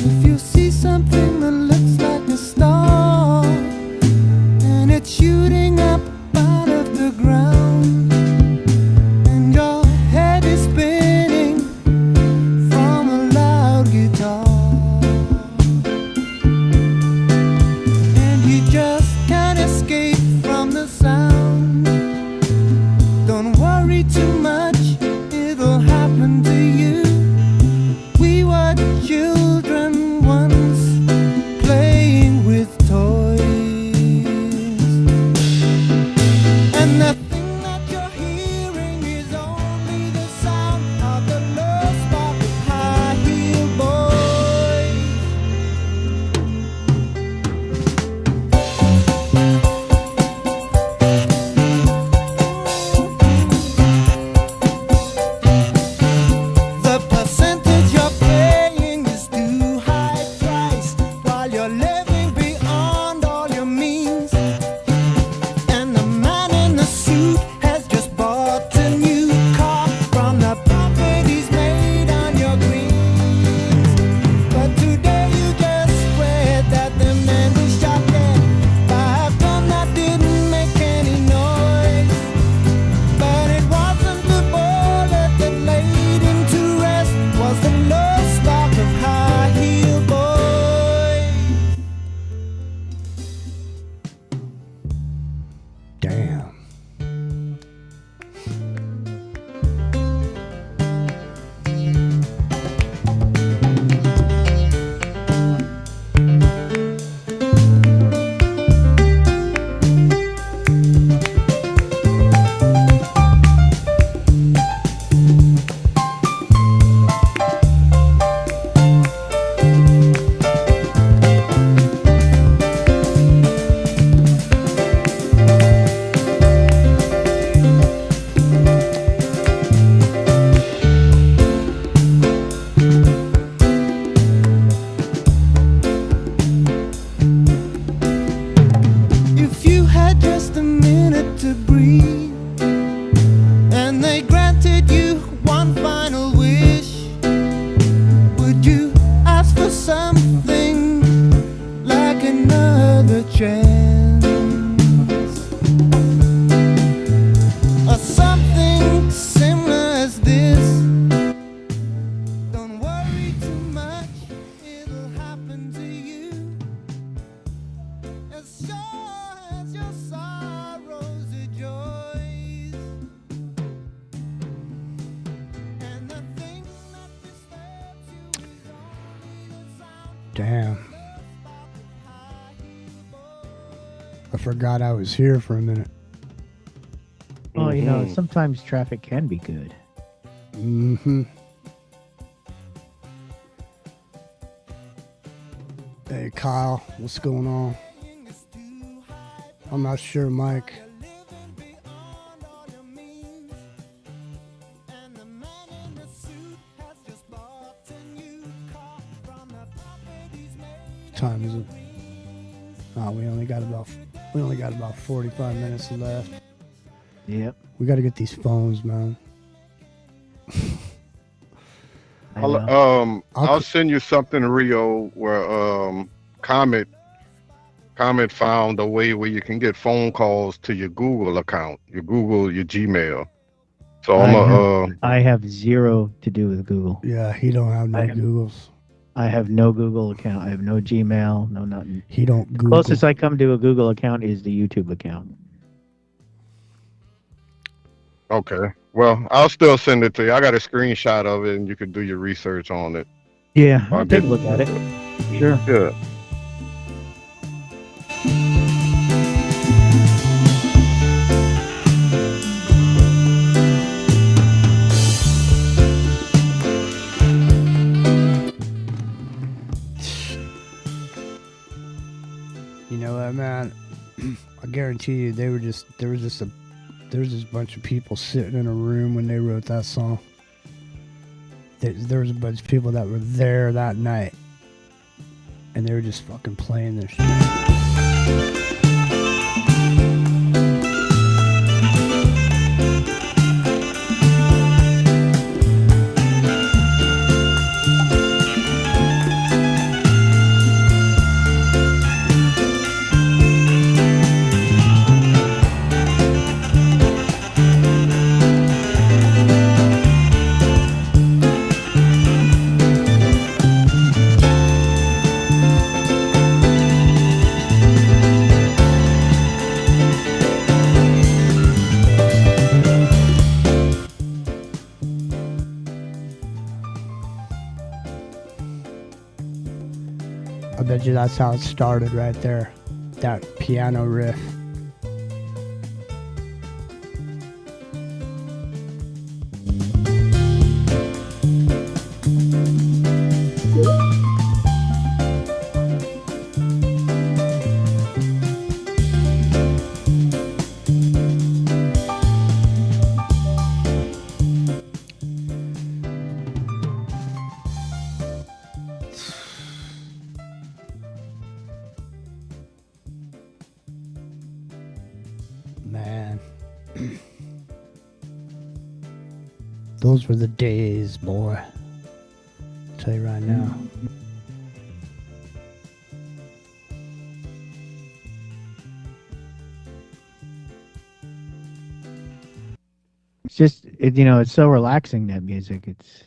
If you see something that looks like a star and it's shooting up out of the ground and your head is spinning from a loud guitar and you just can't escape from the sound, don't worry too much, it'll happen to you. We were children once playing with toys, and the thing that you're hearing is only the sound of the low spark of high heel boys. The percentage you're paying is too high price while you're living beyond all your means. And the man in the suit has just bought a new car from the profit he's made on your greens. But today you just swear that the man who shot dead by a gun that didn't make any noise. But it wasn't the bullet that laid him to rest, was the low spark of high heel boys. Damn. If you had just a minute to breathe, and they granted you one final wish, would you ask for something like another chance? Or something similar as this? Don't worry too much, it'll happen to you. As sure as your sorrows are joys, and the thing that disturbs you is only the sound Damn. I forgot I was here for a minute. Well, you know, sometimes traffic can be good. Mm-hmm. Hey, Kyle, what's going on? I'm not sure, Mike. What time is it? Oh, we only got about 45 minutes left. Yep. We got to get these phones, man. I'll send you something, Rio, where Comet found a way where you can get phone calls to your Google account, your Gmail. So I have zero to do with Google. Yeah, he don't have no Googles. I have no Google account. I have no Gmail, no nothing. He don't The Google. closest I come to a Google account is the YouTube account. Okay. Well, I'll still send it to you. I got a screenshot of it, and you can do your research on it. Yeah, I'll take a look at it. Sure. Yeah. know what, man? I guarantee you, there was just this bunch of people sitting in a room when they wrote that song. There was a bunch of people that were there that night, and they were just fucking playing this shit. I bet you that's how it started right there. That piano riff. Man. Those were the days, boy. I'll tell you right now. It's just, it's so relaxing, that music. It's,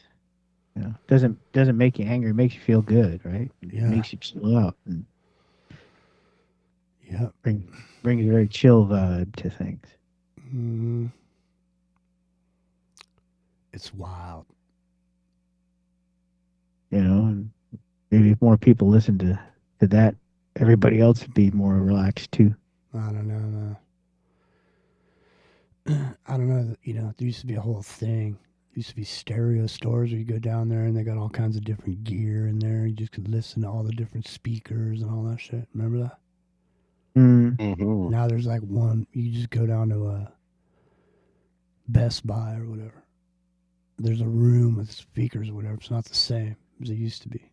doesn't make you angry. It makes you feel good, right? Yeah. It makes you chill out. And yeah. Brings a very chill vibe to things. Mm-hmm. It's wild. And maybe if more people listen to that, everybody else would be more relaxed too. I don't know. I don't know. There used to be a whole thing. There used to be stereo stores where you go down there and they got all kinds of different gear in there. You just could listen to all the different speakers and all that shit. Remember that? Mm-hmm. Now there's like one. You just go down to a Best Buy or whatever. There's a room with speakers or whatever. It's not the same as it used to be.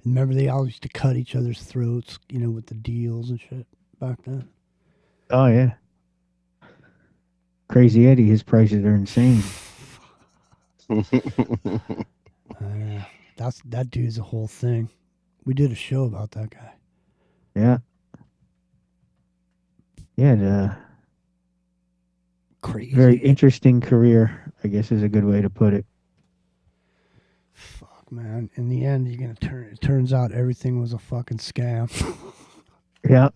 And remember, they all used to cut each other's throats, with the deals and shit back then. Oh yeah. Crazy Eddie, his prices are insane. That dude's a whole thing. We did a show about that guy. Yeah. Yeah, crazy. Very interesting career, I guess is a good way to put it. Fuck, man. In the end, it turns out everything was a fucking scam. Yeah.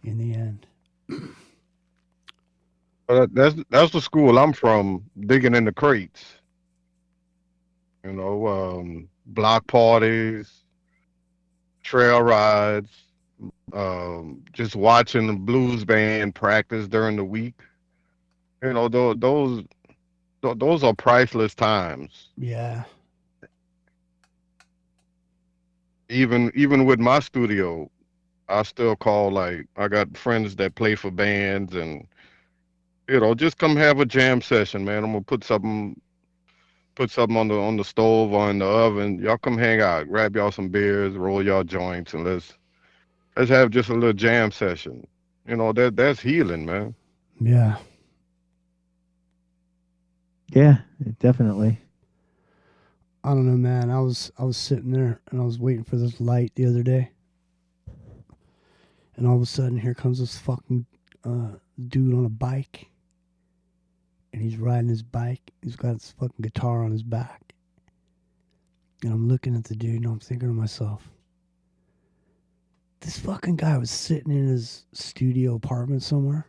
In the end. That's the school I'm from, digging in the crates. Block parties, trail rides, just watching the blues band practice during the week. Those are priceless times. Yeah. Even with my studio, I still call, I got friends that play for bands, and just come have a jam session, man. I'm gonna put something on the stove or in the oven. Y'all come hang out, grab y'all some beers, roll y'all joints, and let's have just a little jam session. That's healing, man. Yeah. Yeah, definitely. I don't know, man. I was sitting there and I was waiting for this light the other day, and all of a sudden, here comes this fucking dude on a bike, and he's riding his bike. He's got his fucking guitar on his back, and I'm looking at the dude, and I'm thinking to myself, this fucking guy was sitting in his studio apartment somewhere,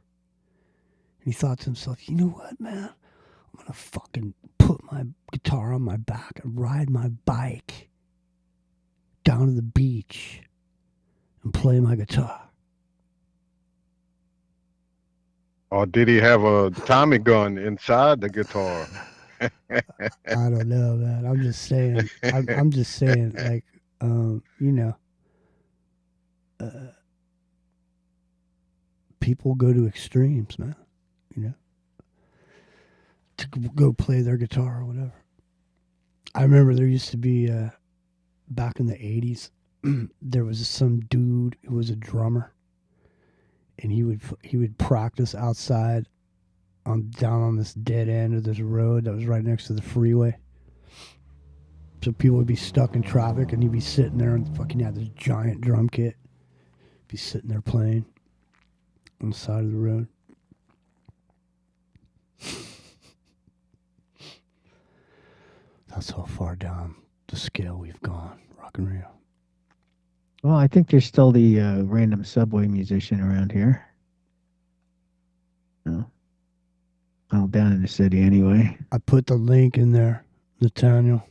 and he thought to himself, you know what, man? I'm gonna fucking put my guitar on my back and ride my bike down to the beach and play my guitar. Or did he have a Tommy gun inside the guitar? I don't know, man. I'm just saying. I'm just saying, people go to extremes, man. You know, to go play their guitar or whatever. I remember there used to be back in the 80s. There was some dude who was a drummer, and he would practice outside down on this dead end of this road that was right next to the freeway. So people would be stuck in traffic, and he'd be sitting there and fucking had this giant drum kit. Be sitting there playing on the side of the road. That's how far down the scale we've gone, rock and roll. Well, I think there's still the random subway musician around here. No. Well, down in the city anyway. I put the link in there, Nathaniel.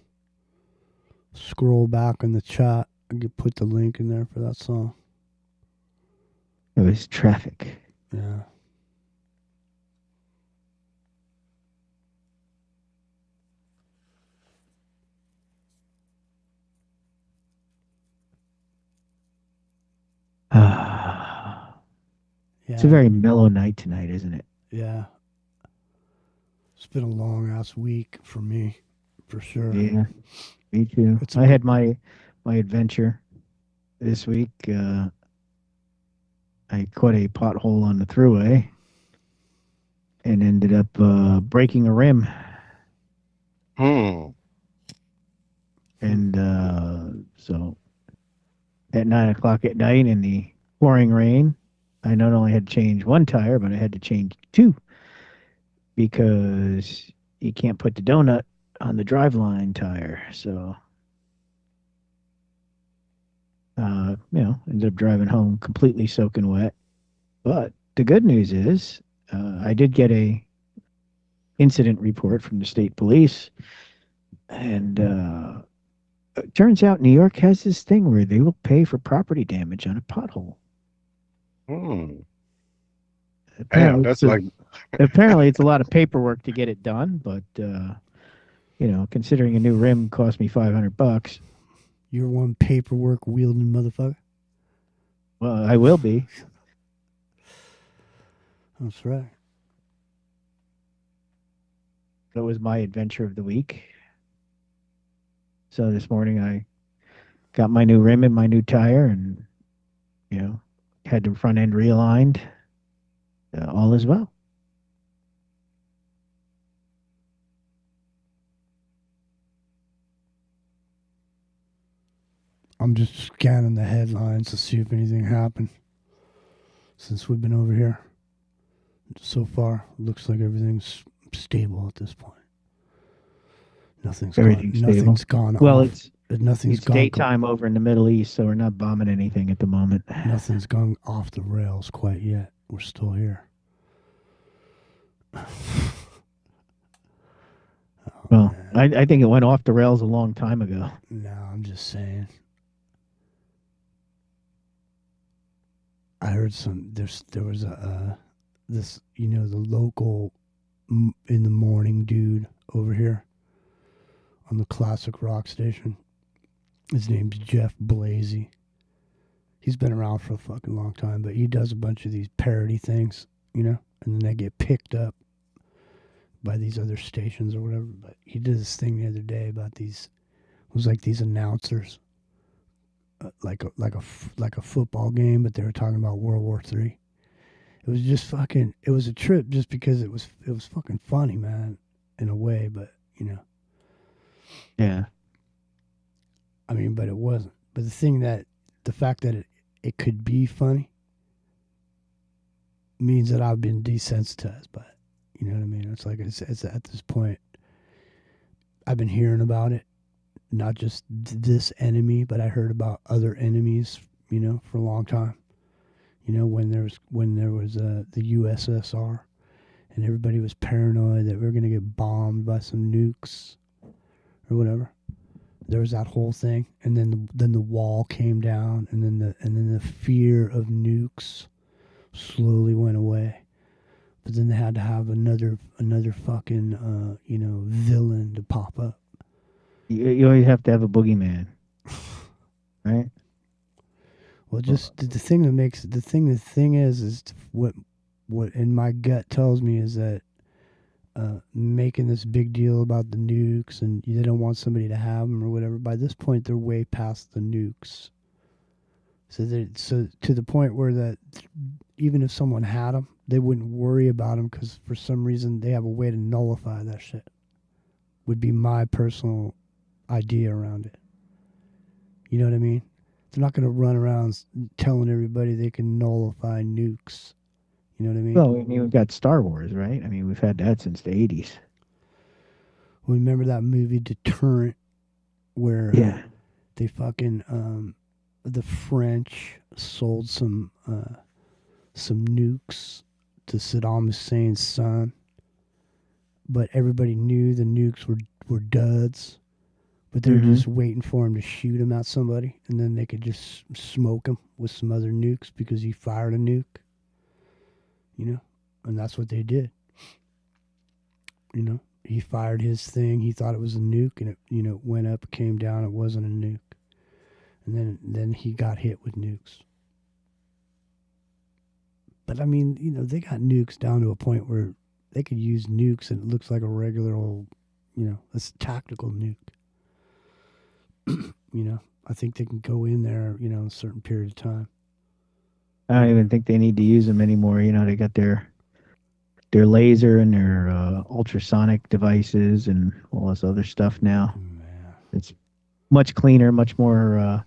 Scroll back in the chat. I could put the link in there for that song. It was Traffic. Yeah. It's a very mellow night tonight, isn't it? Yeah. It's been a long ass week for me, for sure. Yeah, me too. I had my adventure this week. I caught a pothole on the thruway and ended up breaking a rim. Hmm. And so at 9 o'clock at night in the pouring rain, I not only had to change one tire, but I had to change two because you can't put the donut on the driveline tire. So, ended up driving home completely soaking wet. But the good news is I did get a incident report from the state police. And it turns out New York has this thing where they will pay for property damage on a pothole. Hmm. Apparently, Damn, that's like apparently it's a lot of paperwork to get it done, but considering a new rim cost me $500. You're one paperwork wielding motherfucker. Well, I will be. That's right. That was my adventure of the week. So this morning I got my new rim and my new tire, and had the front end realigned. All is well. I'm just scanning the headlines to see if anything happened since we've been over here. So far, looks like everything's stable at this point. Nothing's gone. Well, off. Nothing's it's gone. daytime over in the Middle East, so we're not bombing anything at the moment. Nothing's gone off the rails quite yet. We're still here. Well, I think it went off the rails a long time ago. No, I'm just saying. I heard there was the local in the morning dude over here on the classic rock station. His name's Jeff Blasey. He's been around for a fucking long time, but he does a bunch of these parody things, and then they get picked up by these other stations or whatever. But he did this thing the other day about these. It was like these announcers, like a football game, but they were talking about World War III. It was just fucking. It was a trip just because it was fucking funny, man, in a way. But yeah. I mean, but it wasn't. But the fact that it could be funny means that I've been desensitized by it. You know what I mean? It's like it's at this point. I've been hearing about it, not just this enemy, but I heard about other enemies, for a long time. When there was the USSR, and everybody was paranoid that we were going to get bombed by some nukes or whatever. There was that whole thing, and then the wall came down, and then the fear of nukes slowly went away. But then they had to have another fucking villain to pop up. You always have to have a boogeyman, right? Well, just the thing is what what in my gut tells me is that making this big deal about the nukes and they don't want somebody to have them or whatever. By this point, they're way past the nukes. So to the point where that even if someone had them, they wouldn't worry about them because for some reason they have a way to nullify that shit. Would be my personal idea around it. You know what I mean? They're not going to run around telling everybody they can nullify nukes. You know what I mean? Well, I mean, we've got Star Wars, right? I mean, we've had that since the 80s. Remember that movie Deterrent where they fucking the French sold some nukes to Saddam Hussein's son, but everybody knew the nukes were duds, but they were just waiting for him to shoot him at somebody, and then they could just smoke him with some other nukes because he fired a nuke. You know, and that's what they did. You know, he fired his thing. He thought it was a nuke, and it went up, came down. It wasn't a nuke, and then he got hit with nukes. But I mean, they got nukes down to a point where they could use nukes, and it looks like a regular old, a tactical nuke. I think they can go in there, in a certain period of time. I don't even think they need to use them anymore. They got their laser and their ultrasonic devices and all this other stuff now. It's much cleaner, much more,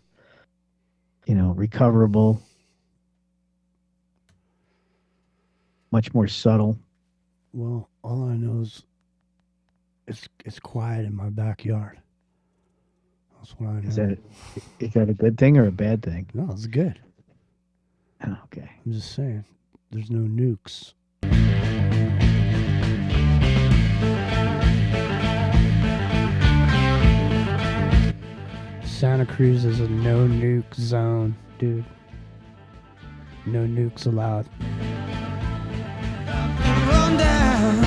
recoverable, much more subtle. Well, all I know is it's quiet in my backyard. That's what I know. Is that a good thing or a bad thing? No, it's good. Oh, okay. I'm just saying, there's no nukes. Santa Cruz is a no nuke zone, dude. No nukes allowed. Run down.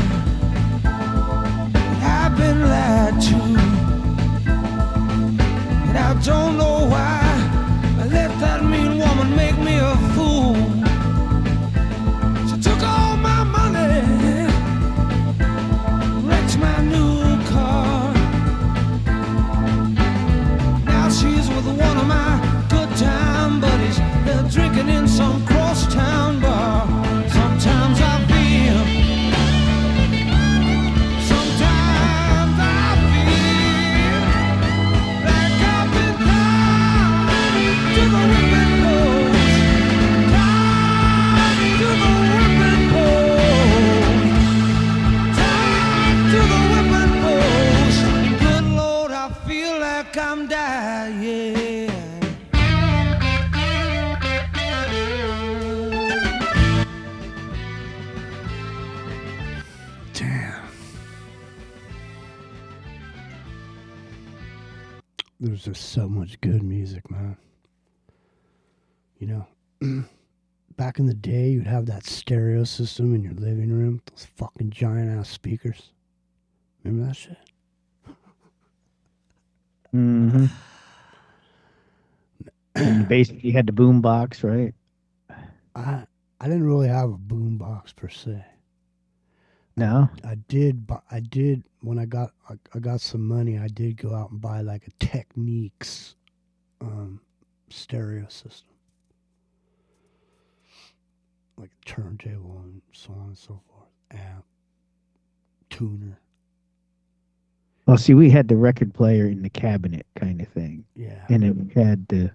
I've been lied to, and I don't know why. I let that mean woman make me a fool. She took all my money, wrecked my new car. Now she's with one of my good time buddies. They're drinking in some crosstown bar. Sometimes I feel, sometimes I feel like I've been tied to the whipping post, tied to the whipping post, tied to the whipping post. Good Lord, I feel like I'm dying. There's just so much good music, man. Back in the day, you'd have that stereo system in your living room, those fucking giant ass speakers. Remember that shit? Mm-hmm. And you basically had the boom box, right? I didn't really have a boom box per se. No. I did when I got some money. I did go out and buy like a Technics stereo system, like a turntable and so on and so forth, amp, tuner. Well, see, we had the record player in the cabinet kind of thing. Yeah. And it had the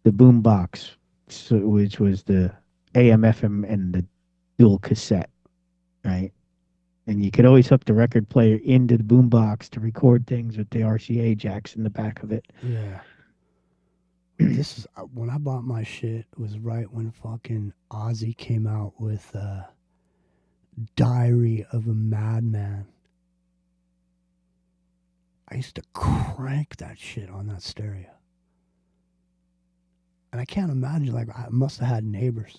boom box, which was the AM, FM, and the dual cassette, right? And you could always hook the record player into the boom box to record things with the RCA jacks in the back of it. Yeah. This is when I bought my shit. It was right when fucking Ozzy came out with Diary of a Madman. I used to crank that shit on that stereo. And I can't imagine, like, I must have had neighbors,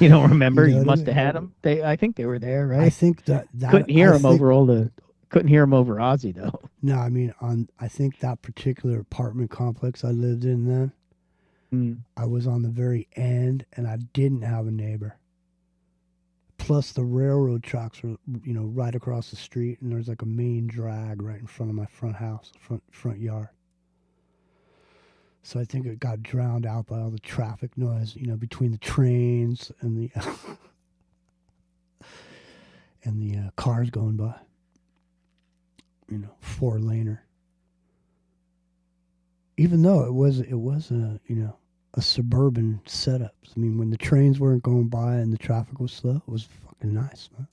You don't remember? You must have had them. I think they were there, right? I think that couldn't hear them over Ozzy though. No, I mean I think that particular apartment complex I lived in then, I was on the very end, and I didn't have a neighbor. Plus, the railroad tracks were, right across the street, and there's like a main drag right in front of my front house, front yard. So I think it got drowned out by all the traffic noise, between the trains and the and the cars going by. 4-laner. Even though it was a suburban setup. I mean, when the trains weren't going by and the traffic was slow, it was fucking nice, man.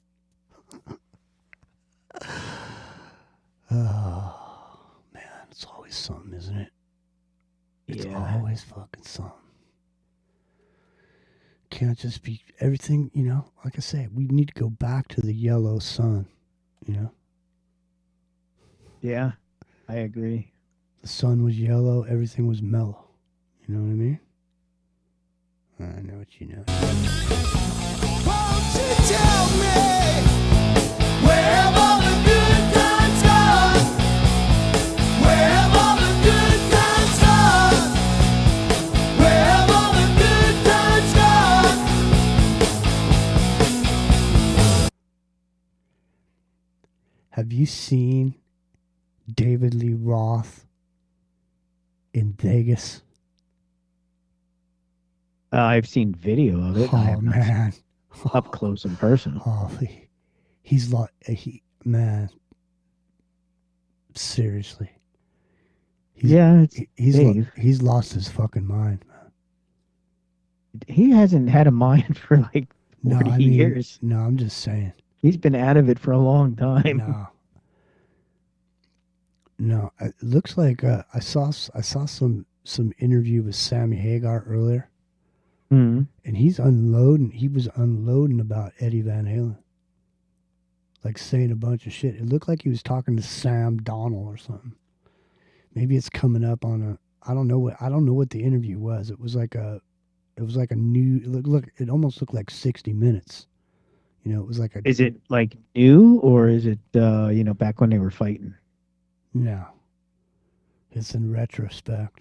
Oh man, it's always something, isn't it? It's always fucking something. Can't just be everything, like I say, we need to go back to the yellow sun, Yeah, I agree. The sun was yellow, everything was mellow. You know what I mean? I know what you know. Won't you tell me where have all the good times gone? Where have all the good times gone? Where have all the good times gone? Have you seen David Lee Roth in Vegas? I've seen video of it. Oh, I have not man. seen it up close and personal. Oh, he's like, man. Seriously. He's lost his fucking mind, man. He hasn't had a mind for like 40 years. No, I'm just saying. He's been out of it for a long time. No, it looks like I saw some interview with Sammy Hagar earlier. Mm-hmm. And he was unloading about Eddie Van Halen. Like saying a bunch of shit. It looked like he was talking to Sam Donnell or something. Maybe it's coming up on I don't know what the interview was. It was like a new it almost looked like 60 Minutes. It was like Is it like new, or is it back when they were fighting? No. It's in retrospect.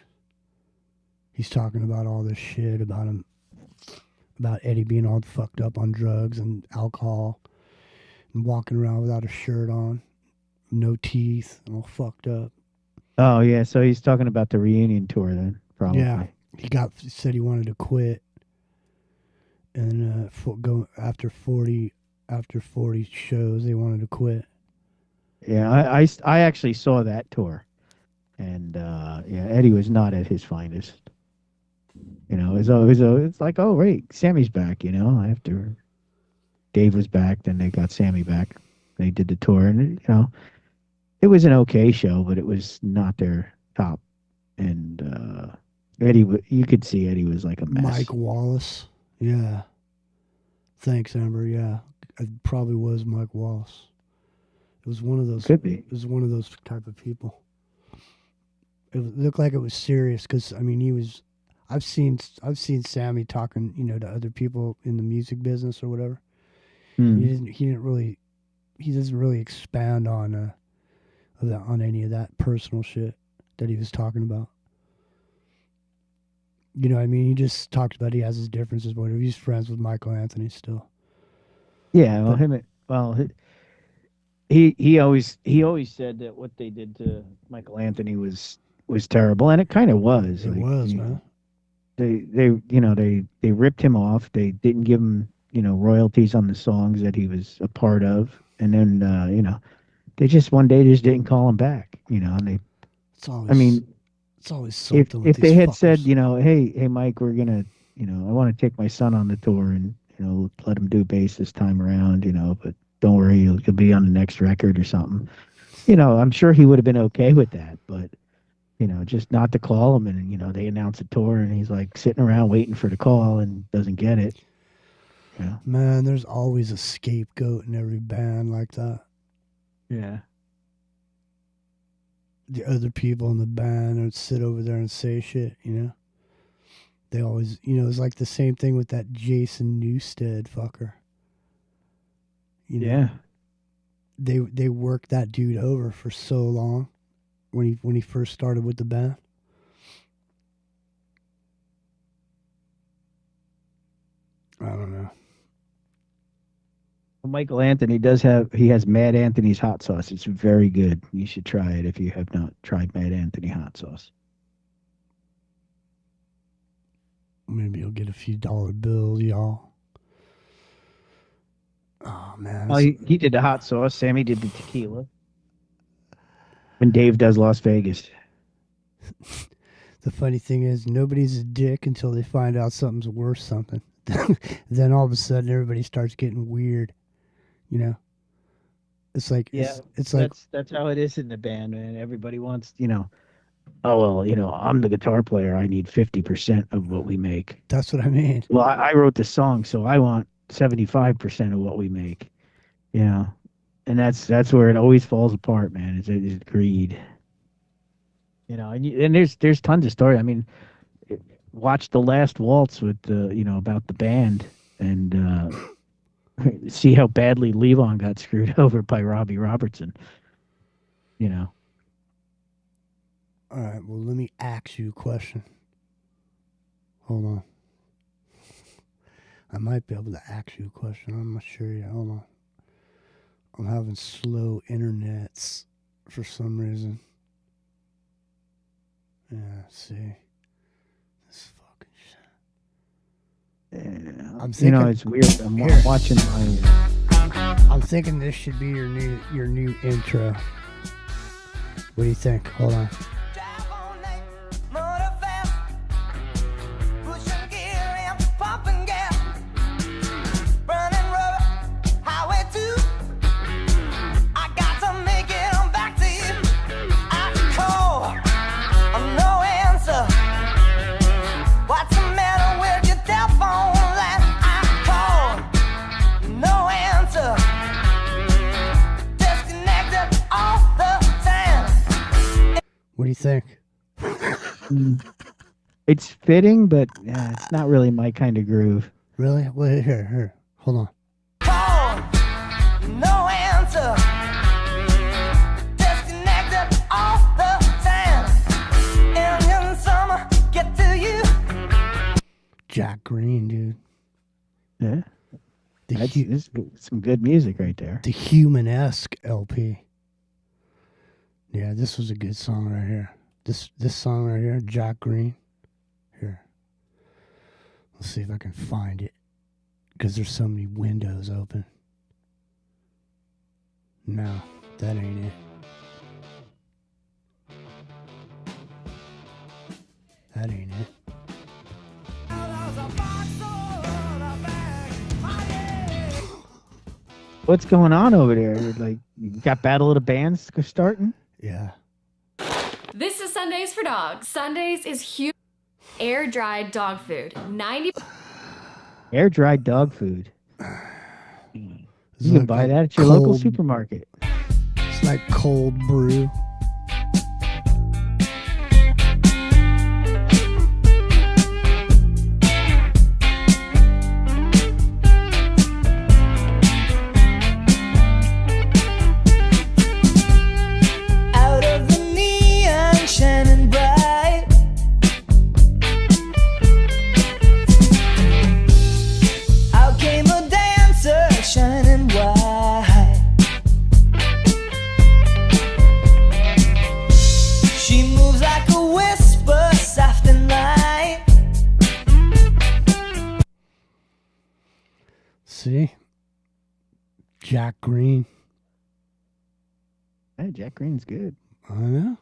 He's talking about all this shit about him, about Eddie being all fucked up on drugs and alcohol and walking around without a shirt on, no teeth, and all fucked up. Oh, yeah. So he's talking about the reunion tour then, probably. Yeah. He said he wanted to quit. And go after 40 shows, they wanted to quit. Yeah, I actually saw that tour. And Eddie was not at his finest. It's like, oh, right, Sammy's back, after Dave was back, then they got Sammy back. They did the tour, and, it was an okay show, but it was not their top. And Eddie, you could see Eddie was like a mess. Mike Wallace. Yeah. Thanks, Amber. Yeah. It probably was Mike Wallace. It was one of those. Could be. It was one of those type of people. It looked like it was serious because, I mean, he was. I've seen Sammy talking, to other people in the music business or whatever. He doesn't really expand on any of that personal shit that he was talking about. You know what I mean? He just talked about he has his differences, whatever. He's friends with Michael Anthony still. Yeah, he always said that what they did to Michael Anthony was terrible, and it kind of was. It was, man. They ripped him off. They didn't give him royalties on the songs that he was a part of, and then they just one day just didn't call him back. And they. It's always. It's always something. If they had said, hey, Mike, we're gonna, I want to take my son on the tour and let him do bass this time around, but don't worry, he'll be on the next record or something. I'm sure he would have been okay with that, but just not to call him, and they announce a tour, and he's like sitting around waiting for the call and doesn't get it. Yeah. Man, there's always a scapegoat in every band like that. Yeah. The other people in the band would sit over there and say shit, They always, it's like the same thing with that Jason Newsted fucker. Yeah. They worked that dude over for so long when he first started with the band. I don't know. Michael Anthony has Mad Anthony's hot sauce. It's very good. You should try it if you have not tried Mad Anthony hot sauce. Maybe you'll get a few dollar bills, y'all. Oh man. Oh, he did the hot sauce. Sammy did the tequila. And Dave does Las Vegas. The funny thing is, nobody's a dick until they find out something's worth something. Then all of a sudden, everybody starts getting weird. You know, it's like it's like that's how it is in the band, man. Everybody wants, oh well, I'm the guitar player. I need 50% of what we make. That's what I mean. Well, I wrote the song, so I want 75% of what we make. And that's where it always falls apart, man. Is greed. And there's tons of story. I mean, watch The Last Waltz with about the band and see how badly Levon got screwed over by Robbie Robertson. All right, well, let me ask you a question. Hold on. I might be able to ask you a question. I'm not sure yet. Hold on. I'm having slow internets for some reason. Yeah, see. This fucking shit. Yeah, I'm thinking, it's weird. I'm watching I'm thinking this should be your new intro. What do you think? Hold on. What do you think? It's fitting, but it's not really my kind of groove. Really? Well, here. Hold on. No answer. Disconnected off the time. Indian summer, get to you. Jack Green, dude. Yeah. That's some good music right there. The Human-esque LP. Yeah, this was a good song right here. This song right here, Jack Green. Here. Let's see if I can find it. Because there's so many windows open. No, that ain't it. That ain't it. What's going on over there? Like, you got Battle of the Bands starting? Yeah. This is Sundays for Dogs. Sundays is huge air-dried dog food. Air-dried dog food. You can buy that at your local supermarket. It's like cold brew. See? Jack Green. Hey, Jack Green's good. I know.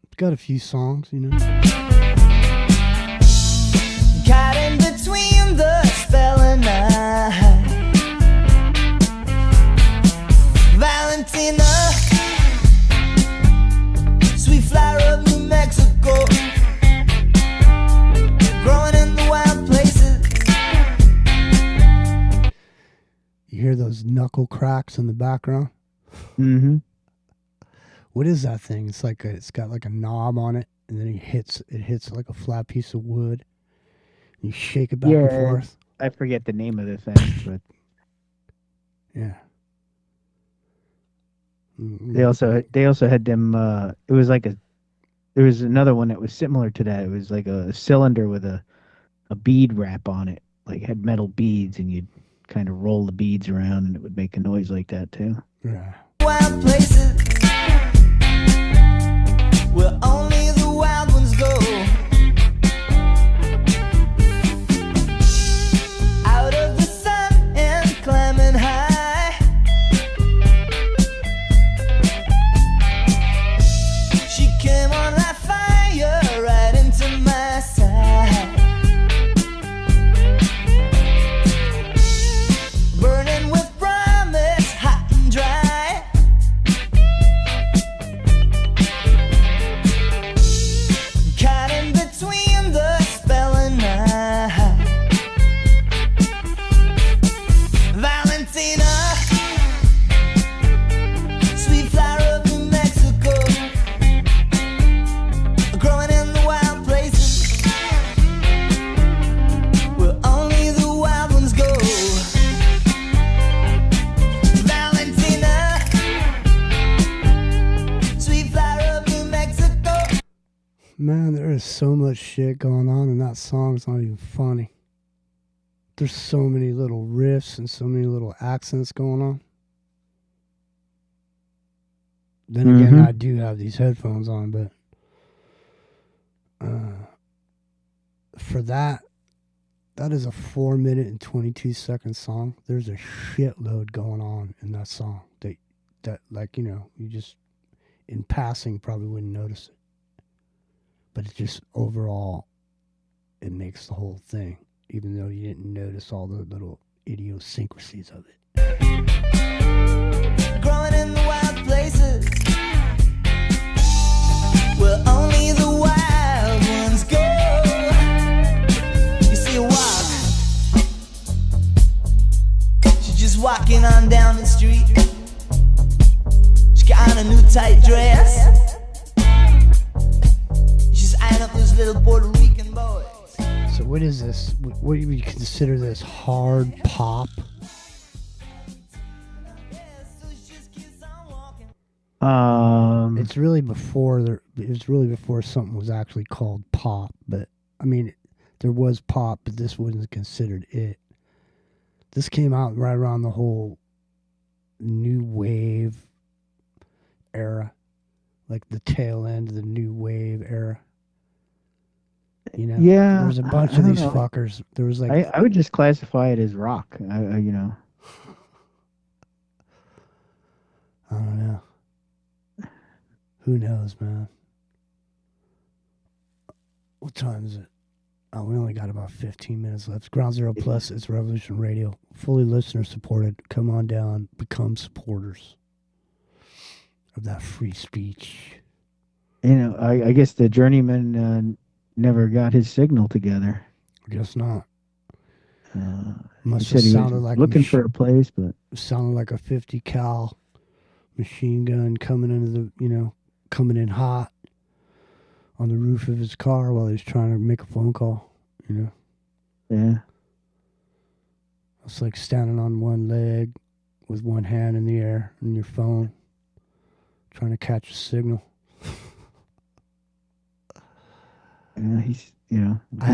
It's got a few songs, you know. Caught in between the spell and night. Valentina, sweet flower of New Mexico, growing in the wild places. You hear those knuckle cracks in the background? Mm-hmm. What is that thing? It's like it's got like a knob on it, and then it hits like a flat piece of wood. You shake it back and forth. I forget the name of the thing, but yeah. They also had them. It was like there was another one that was similar to that. It was like a cylinder with a bead wrap on it, like had metal beads, and you'd kind of roll the beads around, and it would make a noise like that too. Yeah. Wild places where only the wild ones go. Out of the sun and climbing high. She came on like fire right into my side. Burning with promise, hot and dry. Caught in between the spell and night. Valentina, sweet flower of New Mexico, growing in the wild places where only the wild ones go. Valentina, sweet flower of New Mexico. Man, there is so much shit going on in that song. It's not even funny. There's so many little riffs and so many little accents going on. Then again, I do have these headphones on, but for that is a 4-minute and 22-second song. There's a shitload going on in that song that like, you know, you just in passing probably wouldn't notice it. But it just overall, it makes the whole thing, even though you didn't notice all the little idiosyncrasies of it. Growing in the wild places where only the wild ones go. You see her walk, she's just walking on down the street. She got on a new tight dress. She's eyeing up those little Puerto Rican boys. So what is this? What do you consider this? Hard pop? It's really before it was really before something was actually called pop. But I mean, there was pop, but this wasn't considered it. This came out right around the whole new wave era, like the tail end of the new wave era. You know, Yeah, there was a bunch I of don't these know. fuckers. There was like I would just classify it as rock. You know. I don't know. Who knows, man? What time is it? Oh, we only got about 15 minutes left. Ground Zero Plus, it's Revolution Radio. Fully listener supported. Come on down. Become supporters of that free speech. You know, I guess the journeyman never got his signal together. I guess not. He Must said have he sounded was like looking for a place, but sounded like a 50 cal machine gun coming into coming in hot on the roof of his car while he was trying to make a phone call, you know. yeah. It's like standing on one leg with one hand in the air and your phone trying to catch a signal. He's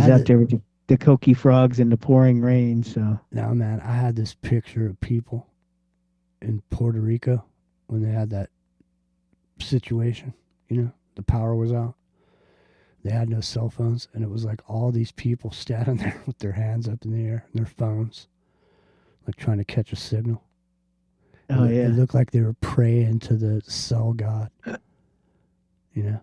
out there with the coqui frogs and the pouring rain. So Now, man, I had this picture of people in Puerto Rico when they had that situation, you know, the power was out. They had no cell phones, and it was like all these people standing there with their hands up in the air and their phones, like trying to catch a signal. Oh, It yeah. looked like they were praying to the cell god. You know,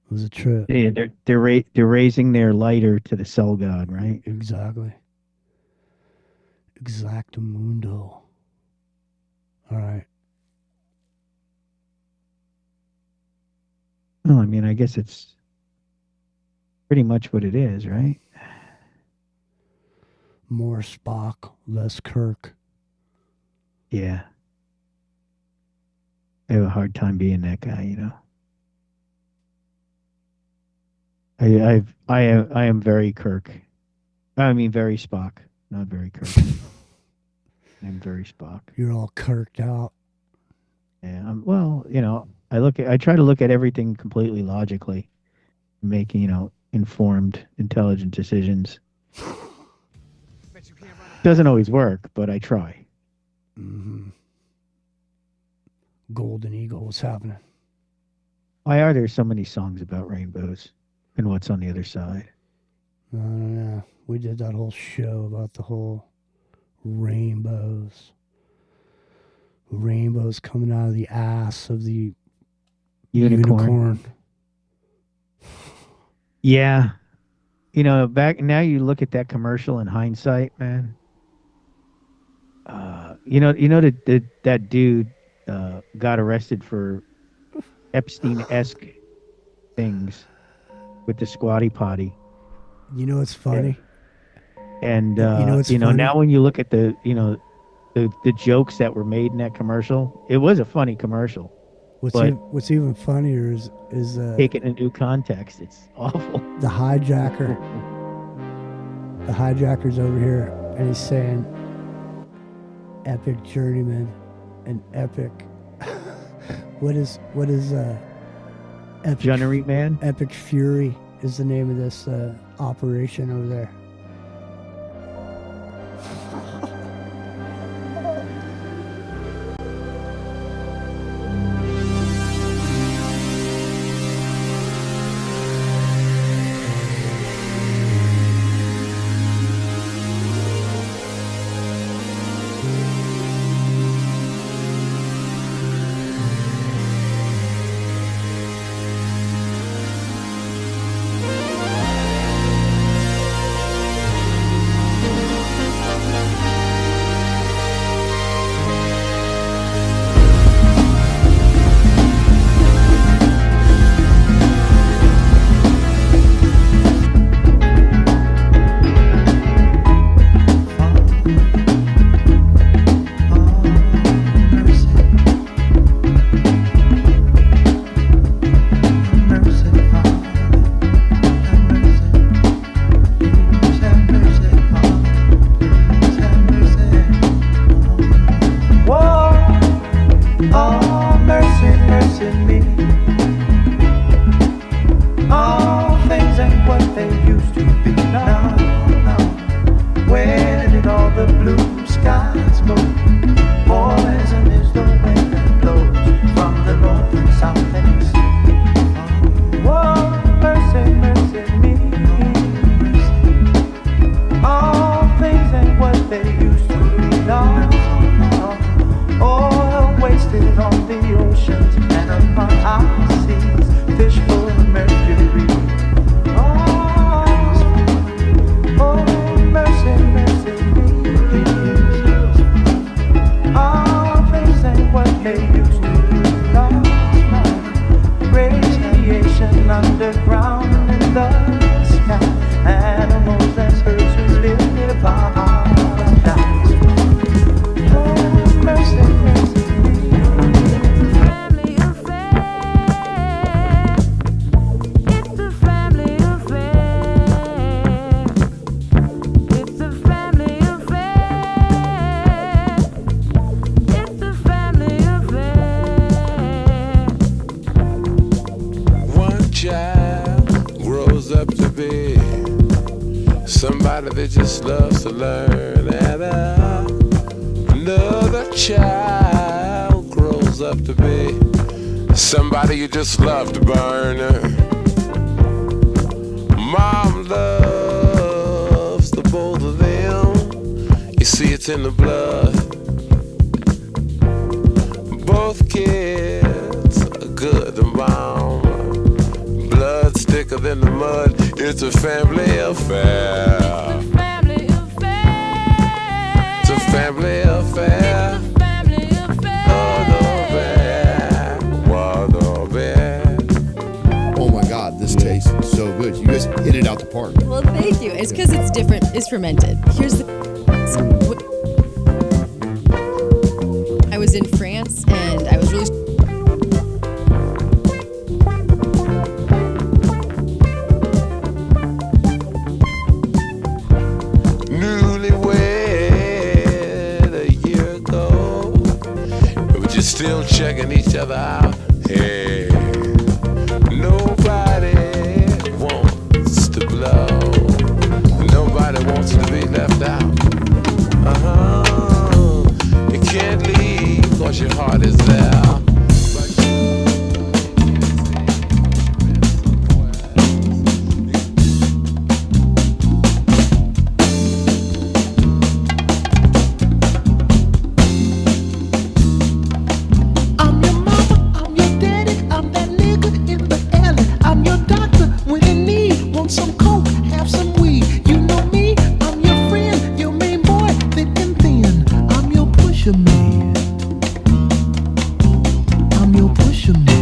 it was a trip. yeah, they're raising their lighter to the cell god, right? Exactly. Exactamundo. All right. No, I mean, I guess it's pretty much what it is, right? More Spock, less Kirk. Yeah. I have a hard time being that guy, you know. I am very Kirk. I mean, very Spock, not very Kirk. I'm very Spock. You're all kirked out. Yeah. Well, you know, I try to look at everything completely logically, making, informed, intelligent decisions. Doesn't always work, but I try. Mm-hmm. Golden Eagle, what's happening? Why are there so many songs about rainbows and what's on the other side? I don't know. We did that whole show about the whole rainbows. Rainbows coming out of the ass of the unicorn. Yeah. Back now you look at that commercial in hindsight, man. That dude got arrested for Epstein-esque things with the squatty potty. You know what's funny? And funny? now when you look at the jokes that were made in that commercial, it was a funny commercial. What's even funnier is take it in a new context. It's awful. The hijacker. The hijacker's over here, and he's saying, "Epic journeyman," and epic. What is epic? Gunnery man. Epic Fury is the name of this operation over there. Fermented. I was in France and I was really newlywed a year ago. We were just still checking each other out. Hey, nobody wants to blow. Nobody wants to be left out. your heart is there. I'm your mama, I'm your daddy, I'm that nigga in the alley. I'm your doctor when you need. Want some coke, have some weed. You know me, I'm your friend, your main boy, thick and thin. I'm your pusher man. I'm your pusher man.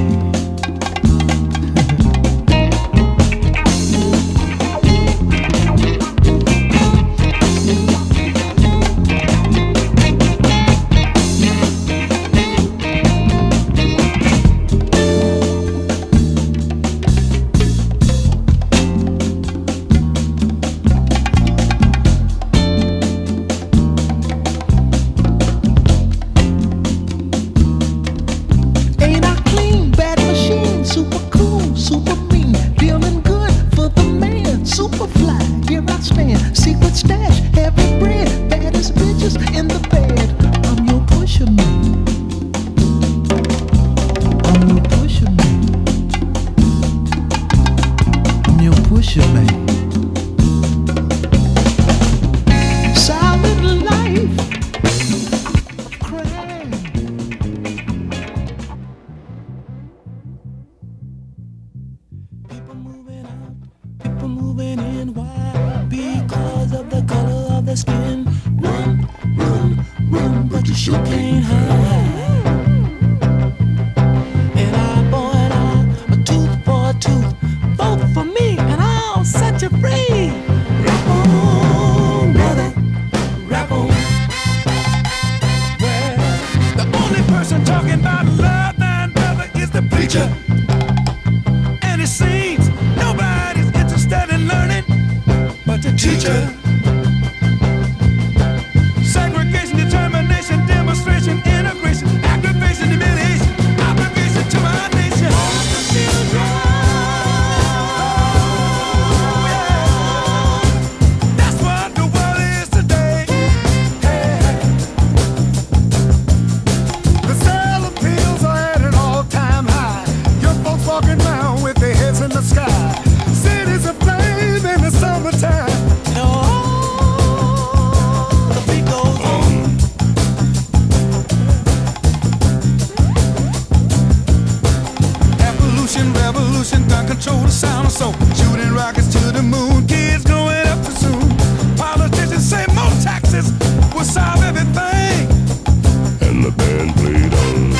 Ain't I clean, bad machine, super cool, super mean, feeling good for the man, super fly, here I stand, secret stash, heavy bread, baddest bitches in the bed. I'm your pusher man. I'm your pusher man. I'm your pusher man. Silent life of crime. People moving in, why? Because of the color of the skin. Run, run, run, but you sure can't hide. An eye for an eye, a tooth for a tooth. Vote for me, and I'll set you free. Rap on, brother, rap on. Well, the only person talking about love, man, brother, is the preacher. And it seems nobody's interested in learning but the teacher. Segregation, determination, demonstration, integration, aggravation, humiliation, obligation to my nation. That's what the world is today. The sale of pills are at an all-time high. Young folks walking around with their heads in the sky. Cities aflame in the summertime. The beat goes on. Evolution, revolution, gun control, the sound of soul. Shooting rockets to the moon, kids growing up too soon. Politicians say more taxes will solve everything. And the band played on.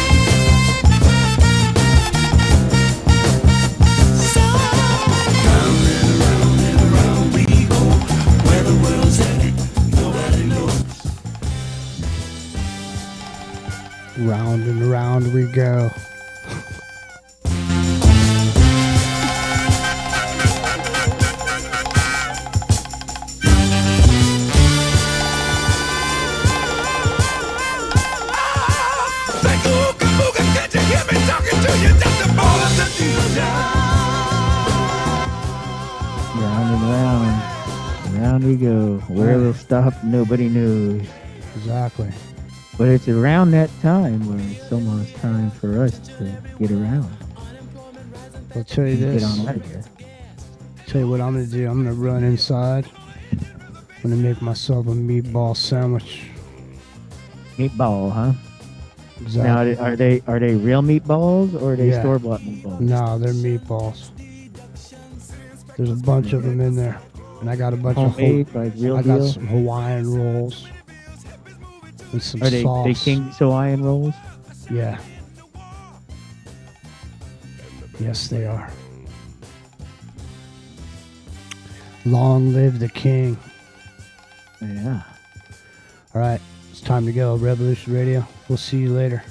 Round and round we go. Round and round. Round we go. Where it'll stop, nobody knows. Exactly. But it's around that time where it's almost time for us to get around. I'll tell you this. Get on out of here. Tell you what I'm gonna do. I'm gonna run inside. I'm gonna make myself a meatball sandwich. Meatball, huh? Exactly. Now, are they real meatballs or are they store-bought meatballs? No, they're meatballs. There's a bunch of them in there, and I got a bunch Homemade, like real I got deal? some Hawaiian rolls and some Are they sauce. King's Hawaiian rolls? Yeah. Yes, they are. Long live the king. Yeah. All right, it's time to go. Revolution Radio. We'll see you later.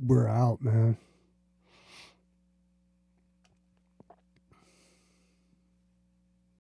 We're out, man.